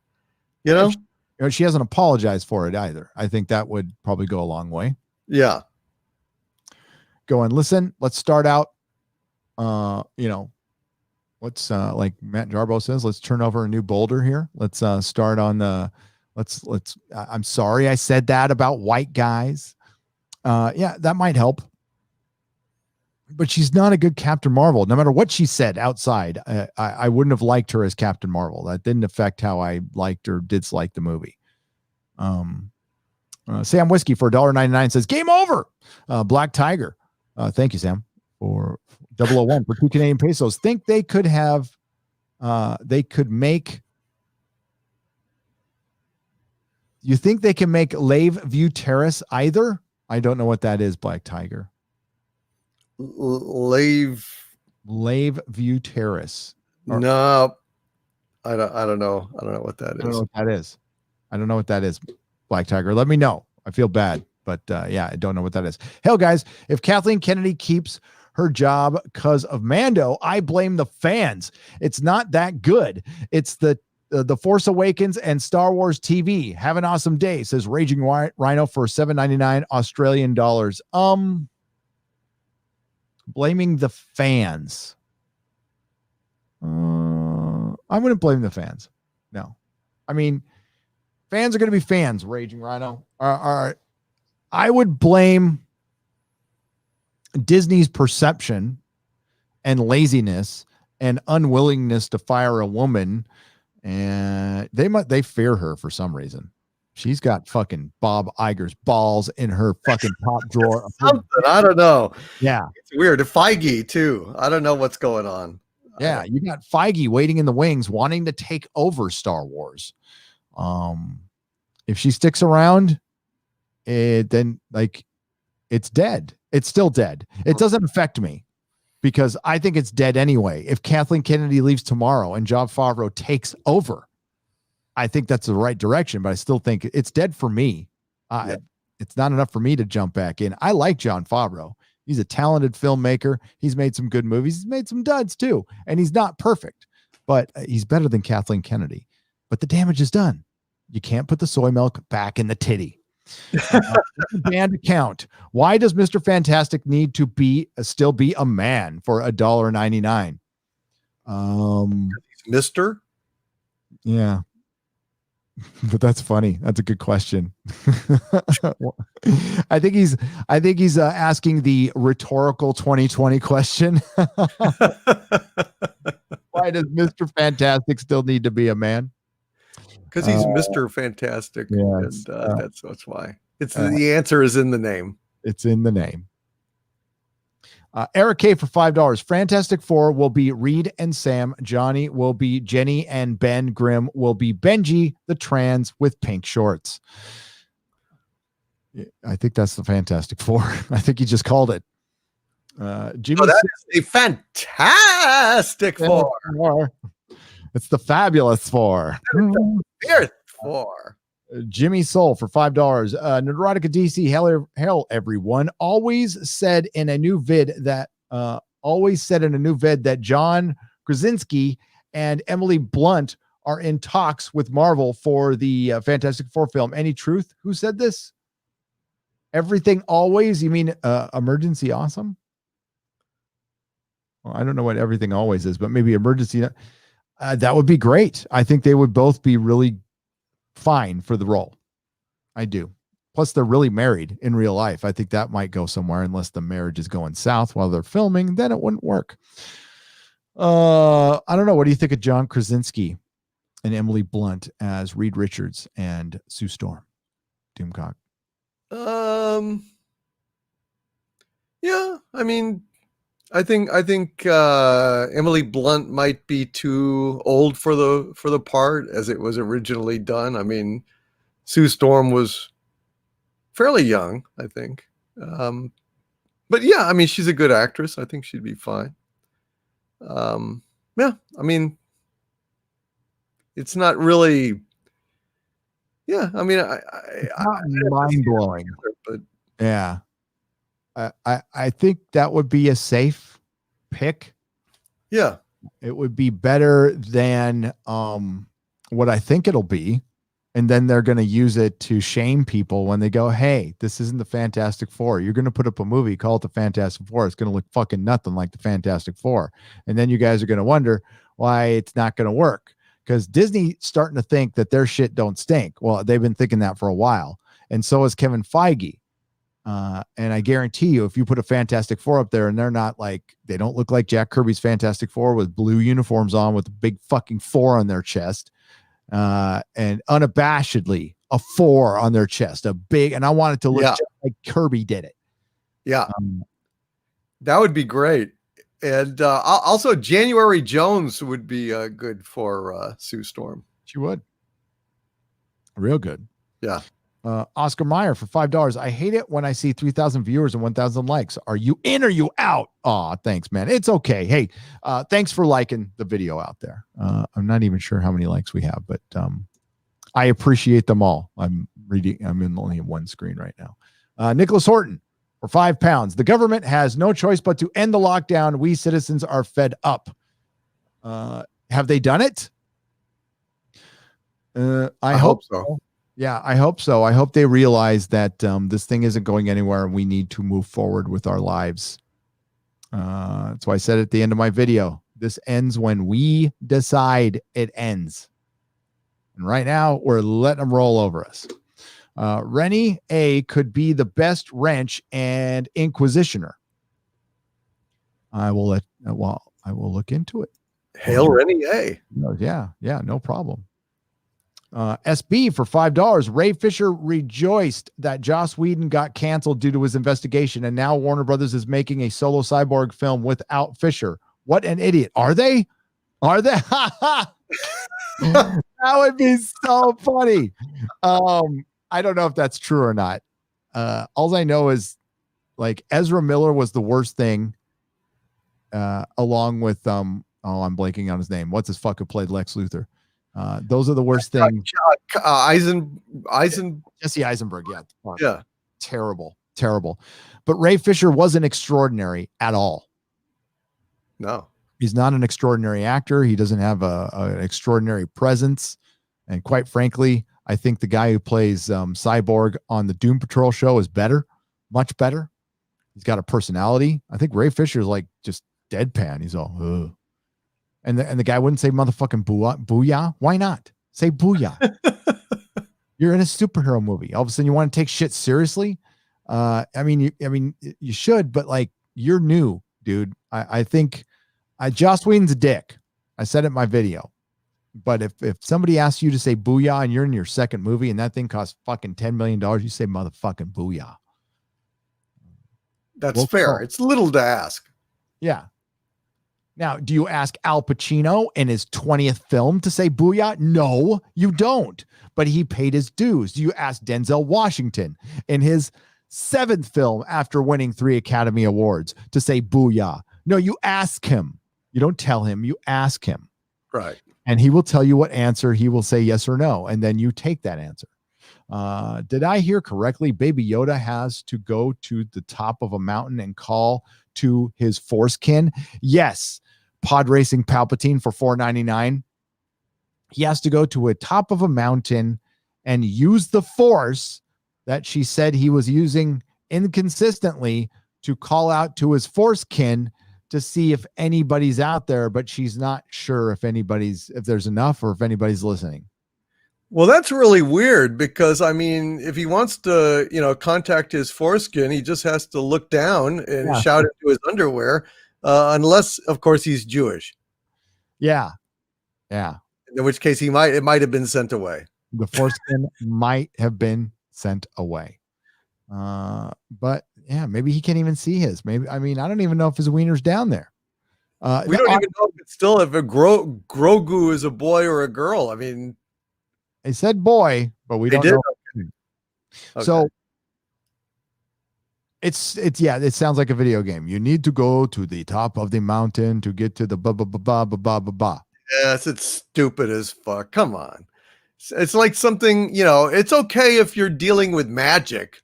She hasn't apologized for it either. I think that would probably go a long way. Yeah. Going, listen, let's start out. Let's like Matt Jarbo says, let's turn over a new boulder here. Let's start on the. I'm sorry I said that about white guys. That might help. But she's not a good Captain Marvel. No matter what she said outside, I wouldn't have liked her as Captain Marvel. That didn't affect how I liked or dislike the movie. Sam Whiskey for $1.99 says, game over. Black Tiger. Thank you, Sam, for 001 for 2 Canadian pesos. Think they could have, they could make, you think they can make Lave View Terrace either? I don't know what that is, Black Tiger. Lave View Terrace. No, I don't know. I don't know what that is. I don't know what that is. Black Tiger. Let me know. I feel bad, but I don't know what that is. Hell, guys, if Kathleen Kennedy keeps her job because of Mando, I blame the fans. It's not that good. It's the Force Awakens and Star Wars TV. Have an awesome day, says Raging Rhino for $7.99 Australian dollars. Blaming the fans. I wouldn't blame the fans. No. I mean, fans are going to be fans, Raging Rhino. I would blame Disney's perception and laziness and unwillingness to fire a woman, and they fear her for some reason. She's got fucking Bob Iger's balls in her fucking top drawer. Something, I don't know. Yeah. It's weird. Feige too. I don't know what's going on. Yeah, you got Feige waiting in the wings, wanting to take over Star Wars. If she sticks around, then like it's dead. It's still dead. It doesn't affect me because I think it's dead anyway. If Kathleen Kennedy leaves tomorrow and Jon Favreau takes over, I think that's the right direction, but I still think it's dead for me. It's not enough for me to jump back in. I like Jon Favreau. He's a talented filmmaker. He's made some good movies. He's made some duds too. And he's not perfect, but he's better than Kathleen Kennedy. But the damage is done. You can't put the soy milk back in the titty. Band account. Why does Mr. Fantastic need to still be a man for $1.99? Mr. Yeah. But that's funny. That's a good question. I think he's asking the rhetorical 2020 question. Why does Mr. Fantastic still need to be a man? Because he's Mr. Fantastic. Yes, and that's why. It's the answer is in the name. It's in the name. Eric K for $5. Fantastic Four will be Reed and Sam. Johnny will be Jenny, and Ben Grimm will be Benji, the trans with pink shorts. I think that's the Fantastic Four. I think he just called it. Jimmy, that is a Fantastic Four. It's the Fabulous Four. Fifth Four. Jimmy Soul for $5. Neurotica DC, hell, everyone. Always said in a new vid that John Krasinski and Emily Blunt are in talks with Marvel for the Fantastic Four film. Any truth? Who said this? Everything Always? You mean Emergency Awesome? Well, I don't know what Everything Always is, but maybe Emergency. That would be great. I think they would both be really fine for the role. I do. Plus, they're really married in real life. I think that might go somewhere unless the marriage is going south while they're filming. Then it wouldn't work. I don't know. What do you think of John Krasinski and Emily Blunt as Reed Richards and Sue Storm? Doomcock. Yeah. I mean, I think Emily Blunt might be too old for the part as it was originally done. I mean, Sue Storm was fairly young, I think. But yeah, I mean, she's a good actress. I think she'd be fine. Yeah, I mean, it's not really. Yeah, I mean, It's not mind blowing, but yeah. I think that would be a safe pick. Yeah. It would be better than what I think it'll be. And then they're going to use it to shame people when they go, hey, this isn't the Fantastic Four. You're going to put up a movie, call it the Fantastic Four. It's going to look fucking nothing like the Fantastic Four. And then you guys are going to wonder why it's not going to work. Because Disney's starting to think that their shit don't stink. Well, they've been thinking that for a while. And so is Kevin Feige. And I guarantee you, if you put a Fantastic Four up there and they're not like, they don't look like Jack Kirby's Fantastic Four with blue uniforms on with a big fucking 4 on their chest, and unabashedly a 4 on their chest, a big, and I want it to look just like Kirby did it. Yeah. That would be great. And also January Jones would be good for Sue Storm. She would. Real good. Yeah. Oscar Meyer for $5. I hate it when I see 3,000 viewers and 1,000 likes. Are you in or you out? Aw, thanks, man. It's okay. Hey, thanks for liking the video out there. I'm not even sure how many likes we have, but I appreciate them all. I'm in only one screen right now. Nicholas Horton for £5. The government has no choice but to end the lockdown. We citizens are fed up. Have they done it? I hope so. Yeah, I hope so. I hope they realize that this thing isn't going anywhere and we need to move forward with our lives. That's why I said at the end of my video, this ends when we decide it ends. And right now, we're letting them roll over us. Rennie A could be the best wrench and Inquisitioner. I will look into it. Hail Rennie A. Yeah, no problem. SB for $5. Ray Fisher rejoiced that Joss Whedon got canceled due to his investigation, and now Warner Brothers is making a solo cyborg film without Fisher. What an idiot. Are they? Are they? That would be so funny. I don't know if that's true or not. All I know is like Ezra Miller was the worst thing, along with I'm blanking on his name. What's his fuck who played Lex Luthor? Those are the worst things. Jesse Eisenberg. Yeah. Yeah. Terrible. But Ray Fisher wasn't extraordinary at all. No. He's not an extraordinary actor. He doesn't have an extraordinary presence. And quite frankly, I think the guy who plays Cyborg on the Doom Patrol show is better, much better. He's got a personality. I think Ray Fisher is like just deadpan. He's all, ugh. And the guy wouldn't say motherfucking booyah. Why not? Say booyah. You're in a superhero movie. All of a sudden you want to take shit seriously. I mean, you should, but like you're new, dude. I think Joss Whedon's a dick. I said it in my video. But if somebody asks you to say booyah and you're in your second movie and that thing costs fucking $10 million, you say motherfucking booyah. That's fair. It's little to ask. Yeah. Now, do you ask Al Pacino in his 20th film to say booyah? No, you don't. But he paid his dues. Do you ask Denzel Washington in his 7th film after winning 3 Academy Awards to say booyah? No, you ask him. You don't tell him. You ask him. Right. And he will tell you what answer. He will say yes or no. And then you take that answer. Did I hear correctly? Baby Yoda has to go to the top of a mountain and call to his Force kin. Yes. Pod Racing Palpatine for $4.99. He has to go to a top of a mountain and use the Force that she said he was using inconsistently to call out to his Force kin to see if anybody's out there, but she's not sure if there's enough or if anybody's listening. Well, that's really weird because, I mean, if he wants to, contact his foreskin, he just has to look down and shout into his underwear, unless, of course, he's Jewish. Yeah. Yeah. In which case it might have been sent away. The foreskin might have been sent away. But yeah, maybe he can't even see his. Maybe, I don't even know if his wiener's down there. We don't even know if a Grogu is a boy or a girl. I mean, they said boy, but we don't know. Okay. So it sounds like a video game. You need to go to the top of the mountain to get to the ba ba ba ba ba ba ba ba. Yes, it's stupid as fuck. Come on. It's like something, it's okay if you're dealing with magic,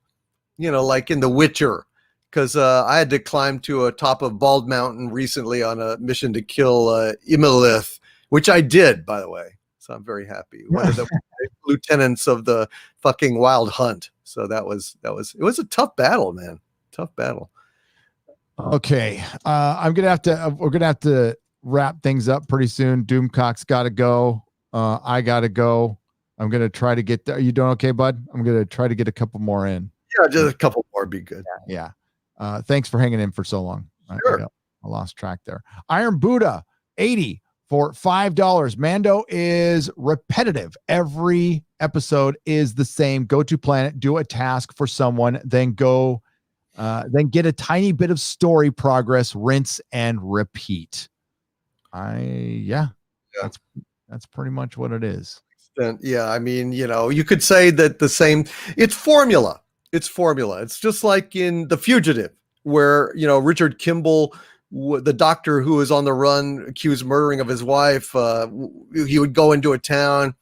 like in The Witcher, because I had to climb to a top of Bald Mountain recently on a mission to kill Imolith, which I did, by the way. So I'm very happy. One of the lieutenants of the fucking Wild Hunt. So it was a tough battle, man. Tough battle. Okay. we're going to have to wrap things up pretty soon. Doomcock's got to go. I got to go. I'm going to try to get there. Are you doing okay, bud? I'm going to try to get a couple more in. Yeah, just a couple more would be good. Yeah. Thanks for hanging in for so long. Sure. I lost track there. Iron Buddha, 80 for $5. Mando is repetitive. Every episode is the same. Go to planet, do a task for someone, then then get a tiny bit of story progress, rinse and repeat. That's pretty much what it is. Yeah, you could say that it's formula. It's just like in The Fugitive, where, Richard Kimball, the doctor who was on the run, accused murdering of his wife, he would go into a town,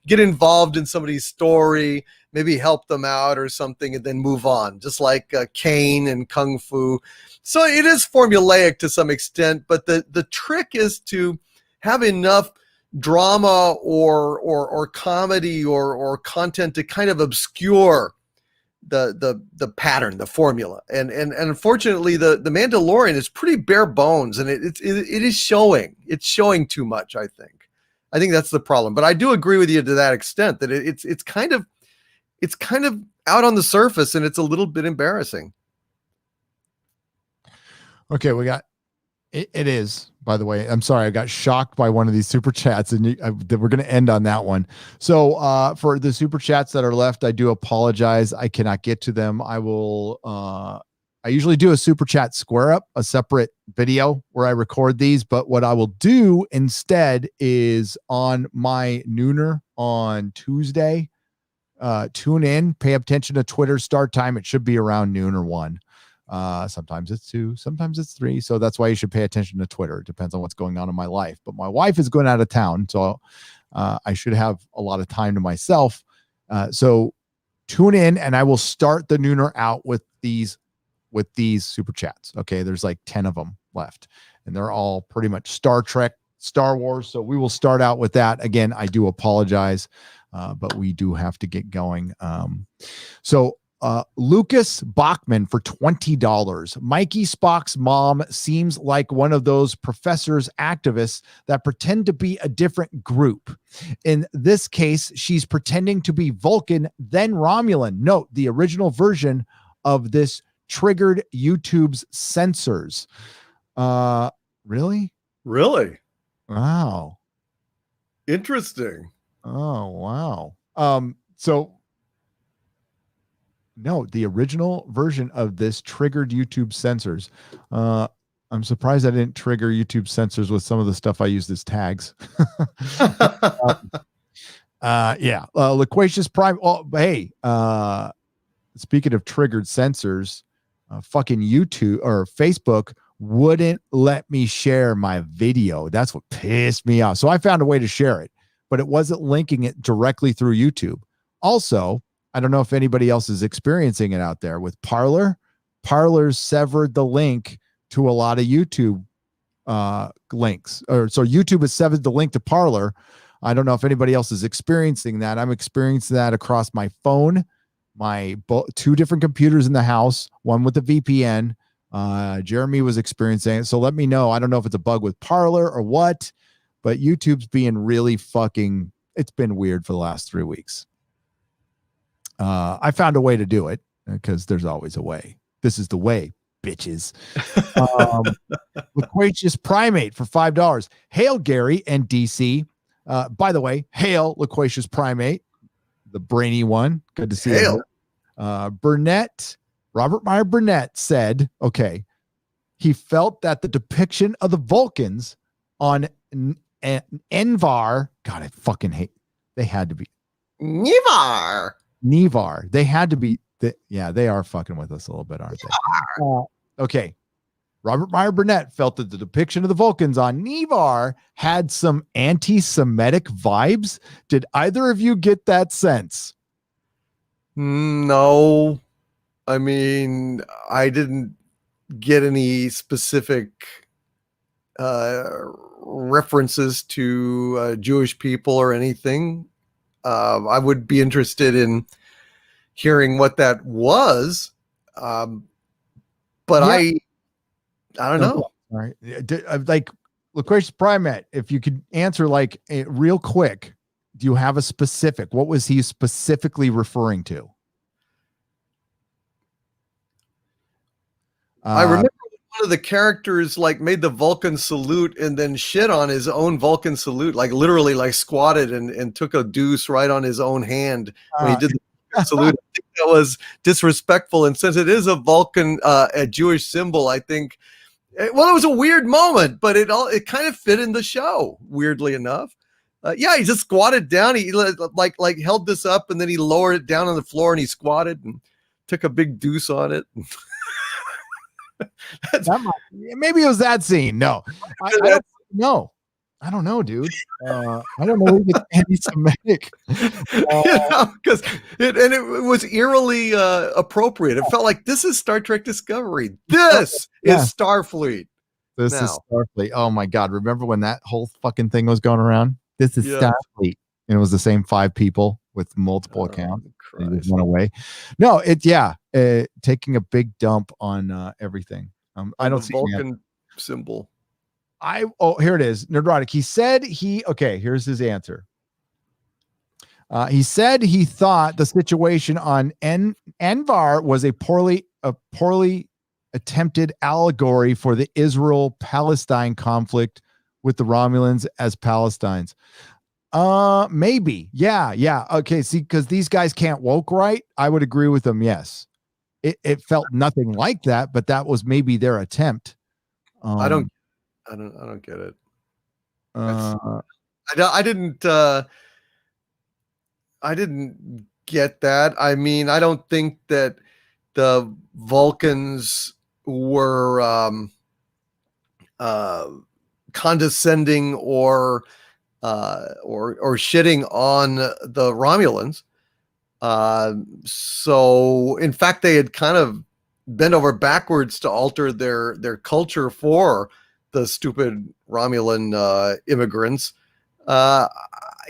get involved in somebody's story, maybe help them out or something, and then move on, just like Kane and Kung Fu. So it is formulaic to some extent, but the trick is to have enough drama or comedy or content to kind of obscure the pattern, the formula. And unfortunately the Mandalorian is pretty bare bones, and it is showing. It's showing too much, I think. I think that's the problem. But I do agree with you to that extent that it's kind of out on the surface, and it's a little bit embarrassing. Okay, we got it is, by the way. I'm sorry, I got shocked by one of these super chats, and we're going to end on that one. So for the super chats that are left, I do apologize. I cannot get to them. I will. I usually do a super chat square up, a separate video where I record these. But what I will do instead is on my nooner on Tuesday. Tune in, pay attention to Twitter start time. It should be around noon or 1. Sometimes it's 2, sometimes it's 3. So that's why you should pay attention to Twitter. It depends on what's going on in my life. But my wife is going out of town, so I should have a lot of time to myself. So tune in, and I will start the nooner out with these super chats. Okay, there's like 10 of them left, and they're all pretty much Star Trek, Star Wars. So we will start out with that. Again, I do apologize, but we do have to get going. So Lucas Bachman for $20. Mikey Spock's mom seems like one of those professors activists that pretend to be a different group. In this case, she's pretending to be Vulcan, then Romulan. Note, the original version of this triggered YouTube's censors. Really? Really? Wow. Interesting. Oh, wow. So no, the original version of this triggered YouTube censors. I'm surprised I didn't trigger YouTube censors with some of the stuff I used as tags. Loquacious Prime. Oh, hey, speaking of triggered censors, fucking YouTube or Facebook wouldn't let me share my video. That's what pissed me off. So I found a way to share it, but it wasn't linking it directly through YouTube. Also, I don't know if anybody else is experiencing it out there with Parler. Parler's severed the link to a lot of YouTube links, or so YouTube has severed the link to Parler. I don't know if anybody else is experiencing that. I'm experiencing that across my phone, my 2 different computers in the house, one with a VPN. Jeremy was experiencing it. So let me know. I don't know if it's a bug with Parler or what, but YouTube's being really fucking, it's been weird for the last 3 weeks. I found a way to do it because there's always a way. This is the way, bitches. Loquacious Primate for $5. Hail Gary and DC. By the way, hail Loquacious Primate, the brainy one. Good to see you. Burnett, Robert Meyer Burnett said, okay, he felt that the depiction of the Vulcans on Envar, God, I fucking hate, they had to be Nivar. They had to be, they are fucking with us a little bit, aren't they? Okay. Robert Meyer Burnett felt that the depiction of the Vulcans on Nivar had some anti-Semitic vibes. Did either of you get that sense? No. I mean, I didn't get any specific references to Jewish people or anything. I would be interested in hearing what that was. But yeah. I don't know. All right. Like Loquacious Primate, if you could answer like real quick, do you have a specific, what was he specifically referring to? I remember one of the characters like made the Vulcan salute and then shit on his own Vulcan salute, like literally like squatted and took a deuce right on his own hand when he did the salute. I think that was disrespectful. And since it is a Vulcan, a Jewish symbol, I think, well, it was a weird moment, but it kind of fit in the show, weirdly enough. He just squatted down. He like held this up and then he lowered it down on the floor and he squatted and took a big deuce on it. Maybe it was that scene. No, I don't know. I don't know, dude. I don't know if it's anti-Semitic. Because it was eerily appropriate. It felt like this is Star Trek Discovery. This is Starfleet. This is Starfleet. Oh my God! Remember when that whole fucking thing was going around? This is Starfleet, and it was the same 5 people with multiple accounts. It just went away. No, taking a big dump on everything. I don't see Vulcan symbol. Here it is. Nerdrotic. He said here's his answer. He said he thought the situation on Envar was a poorly attempted allegory for the Israel-Palestine conflict with the Romulans as Palestines. Maybe. Yeah. Okay, see, because these guys can't woke right, I would agree with them, yes. It felt nothing like that, but that was maybe their attempt. I don't get it. I didn't get that. I mean, I don't think that the Vulcans were condescending or shitting on the Romulans. So in fact, they had kind of bent over backwards to alter their culture for the stupid Romulan immigrants. Yeah,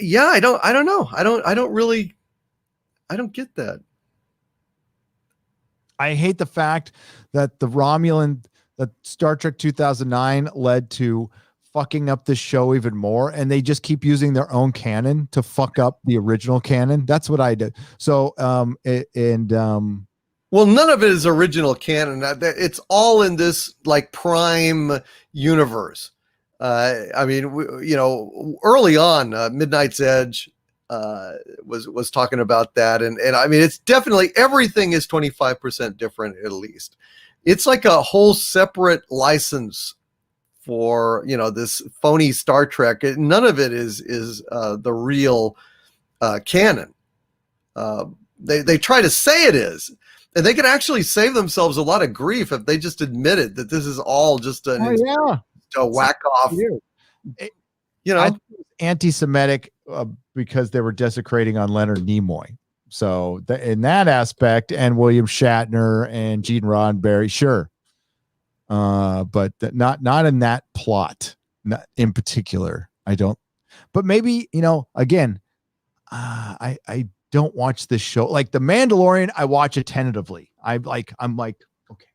I don't know. I don't get that. I hate the fact that that Star Trek 2009 led to fucking up this show even more, and they just keep using their own canon to fuck up the original canon. That's what I did. So, well, none of it is original canon. It's all in this like prime universe. I mean, early on, Midnight's Edge was talking about that, and I mean, it's definitely everything is 25% different at least. It's like a whole separate license for this phony Star Trek. None of it is the real canon. They try to say it is, and they could actually save themselves a lot of grief if they just admitted that this is all just a whack off. Anti-Semitic because they were desecrating on Leonard Nimoy. So in that aspect, and William Shatner and Gene Roddenberry, sure. But not in that plot, not in particular. I don't. But maybe again, I don't watch this show like The Mandalorian. I watch it tentatively. I'm like, okay,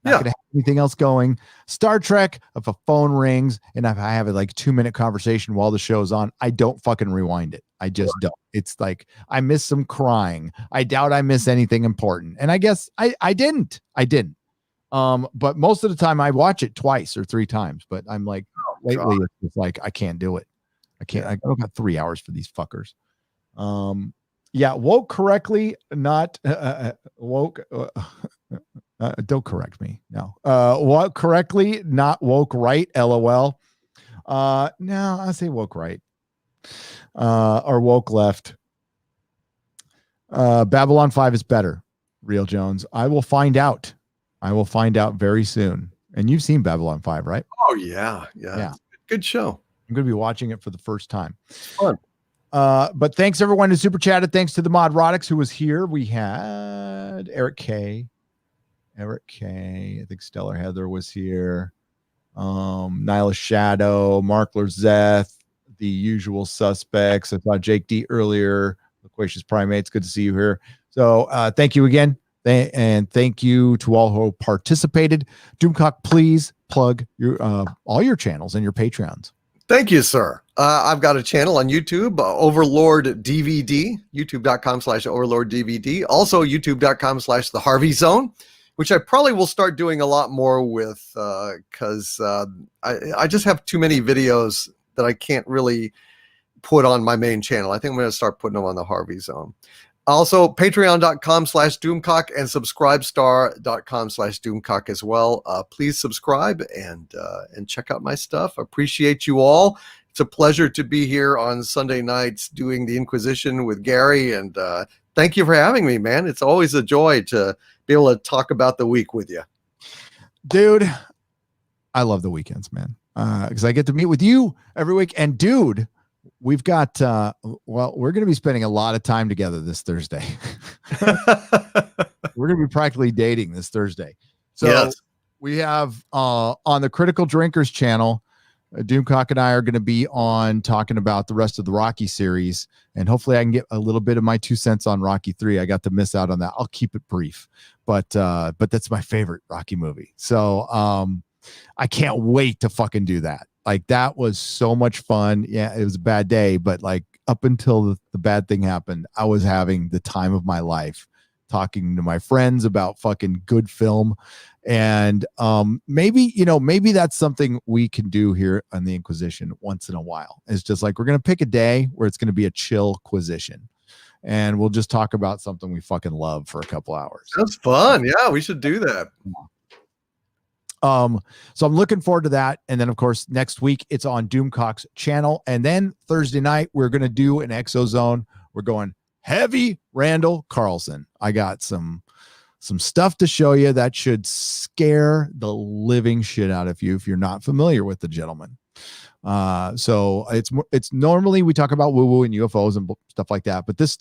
not gonna have anything else going. Star Trek, if a phone rings and if I have a 2-minute conversation while the show's on, I don't fucking rewind it. I just don't. It's like I miss some crying. I doubt I miss anything important, and I guess I didn't. But most of the time I watch it twice or 3 times, but I'm like, lately it's like, I can't do it. I don't got 3 hours for these fuckers. Woke correctly, not woke. Don't correct me. No, woke correctly, not woke right. LOL. No, I say woke right, or woke left. Babylon 5 is better. Real Jones. I will find out very soon. And you've seen Babylon 5, right? Oh, yeah. Good show. I'm going to be watching it for the first time. Fun. But thanks everyone who super chatted. Thanks to the Mod Rodix who was here. We had Eric K. I think Stellar Heather was here. Nyla Shadow, Mark Lerzeth, the usual suspects. I saw Jake D earlier. Loquacious Primates. Good to see you here. So thank you again. And thank you to all who participated. Doomcock, please plug your all your channels and your Patreons. Thank you, sir. I've got a channel on YouTube, Overlord DVD, youtube.com/Overlord DVD. Also, youtube.com/The Harvey Zone, which I probably will start doing a lot more with because I just have too many videos that I can't really put on my main channel. I think I'm going to start putting them on The Harvey Zone. Also, patreon.com/Doomcock and subscribestar.com/Doomcock as well. Please subscribe and check out my stuff. Appreciate you all. It's a pleasure to be here on Sunday nights doing the Inquisition with Gary. And thank you for having me, man. It's always a joy to be able to talk about the week with you. Dude, I love the weekends, man. Because I get to meet with you every week. And dude, we've got, we're going to be spending a lot of time together this Thursday. We're going to be practically dating this Thursday. So yes. We have on the Critical Drinkers channel, Doomcock and I are going to be on talking about the rest of the Rocky series. And hopefully I can get a little bit of my 2 cents on Rocky 3. I got to miss out on that. I'll keep it brief, but that's my favorite Rocky movie. So I can't wait to fucking do that. Like, that was so much fun. Yeah, it was a bad day, but like up until the bad thing happened, I was having the time of my life talking to my friends about fucking good film. And maybe that's something we can do here on the Inquisition once in a while. It's just like we're gonna pick a day where it's gonna be a chill Quisition, and we'll just talk about something we fucking love for a couple hours. That's fun. Yeah, we should do that. So I'm looking forward to that. And then of course next week it's on DOOMCOCK's channel, and then Thursday night we're gonna do an Exozone. We're going heavy Randall Carlson. I got some stuff to show you that should scare the living shit out of you if you're not familiar with the gentleman. So it's normally we talk about woo-woo and UFOs and stuff like that, but this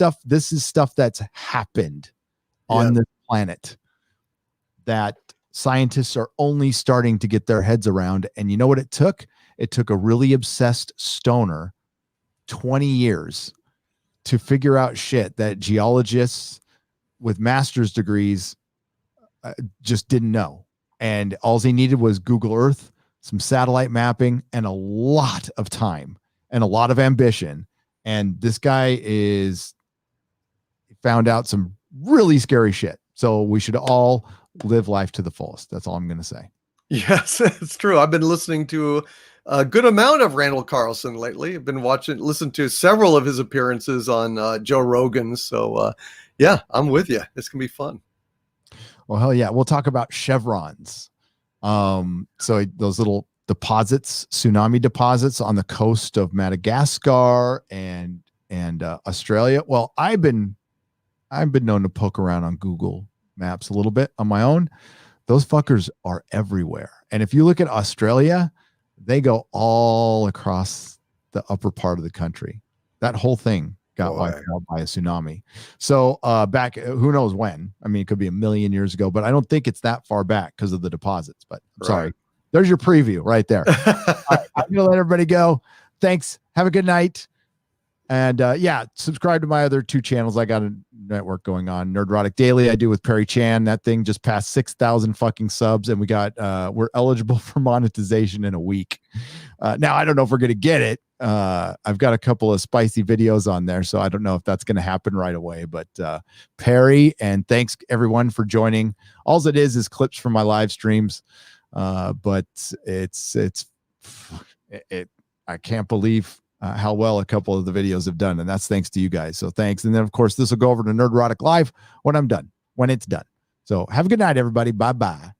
is stuff that's happened on this planet that scientists are only starting to get their heads around. And you know what it took? It took a really obsessed stoner 20 years to figure out shit that geologists with master's degrees just didn't know. And all he needed was Google Earth, some satellite mapping, and a lot of time and a lot of ambition. And this guy found out some really scary shit. So we should all live life to the fullest. That's all I'm going to say. Yes, it's true. I've been listening to a good amount of Randall Carlson lately. I've been listened to several of his appearances on Joe Rogan. So yeah, I'm with you. This can be fun. Well, hell yeah. We'll talk about chevrons. So those little deposits, tsunami deposits on the coast of Madagascar and Australia. Well, I've been known to poke around on Google Maps a little bit on my own. Those fuckers are everywhere. And if you look at Australia, they go all across the upper part of the country. That whole thing got wiped out by a tsunami. So back, who knows when? I mean, it could be 1 million years ago, but I don't think it's that far back because of the deposits. But I'm sorry. There's your preview right there. All right, I'm going to let everybody go. Thanks. Have a good night. And yeah, subscribe to my other 2 channels. I got a network going on. Nerdrotic Daily I do with Perry Chan. That thing just passed 6,000 fucking subs, and we're eligible for monetization in a week. Now I don't know if we're gonna get it. I've got a couple of spicy videos on there, so I don't know if that's gonna happen right away. But Perry, and thanks everyone for joining. All it is clips from my live streams, but I can't believe how well a couple of the videos have done, and that's thanks to you guys. So thanks. And then of course this will go over to Nerdrotic Live when I'm done, when it's done. So have a good night, everybody. Bye bye.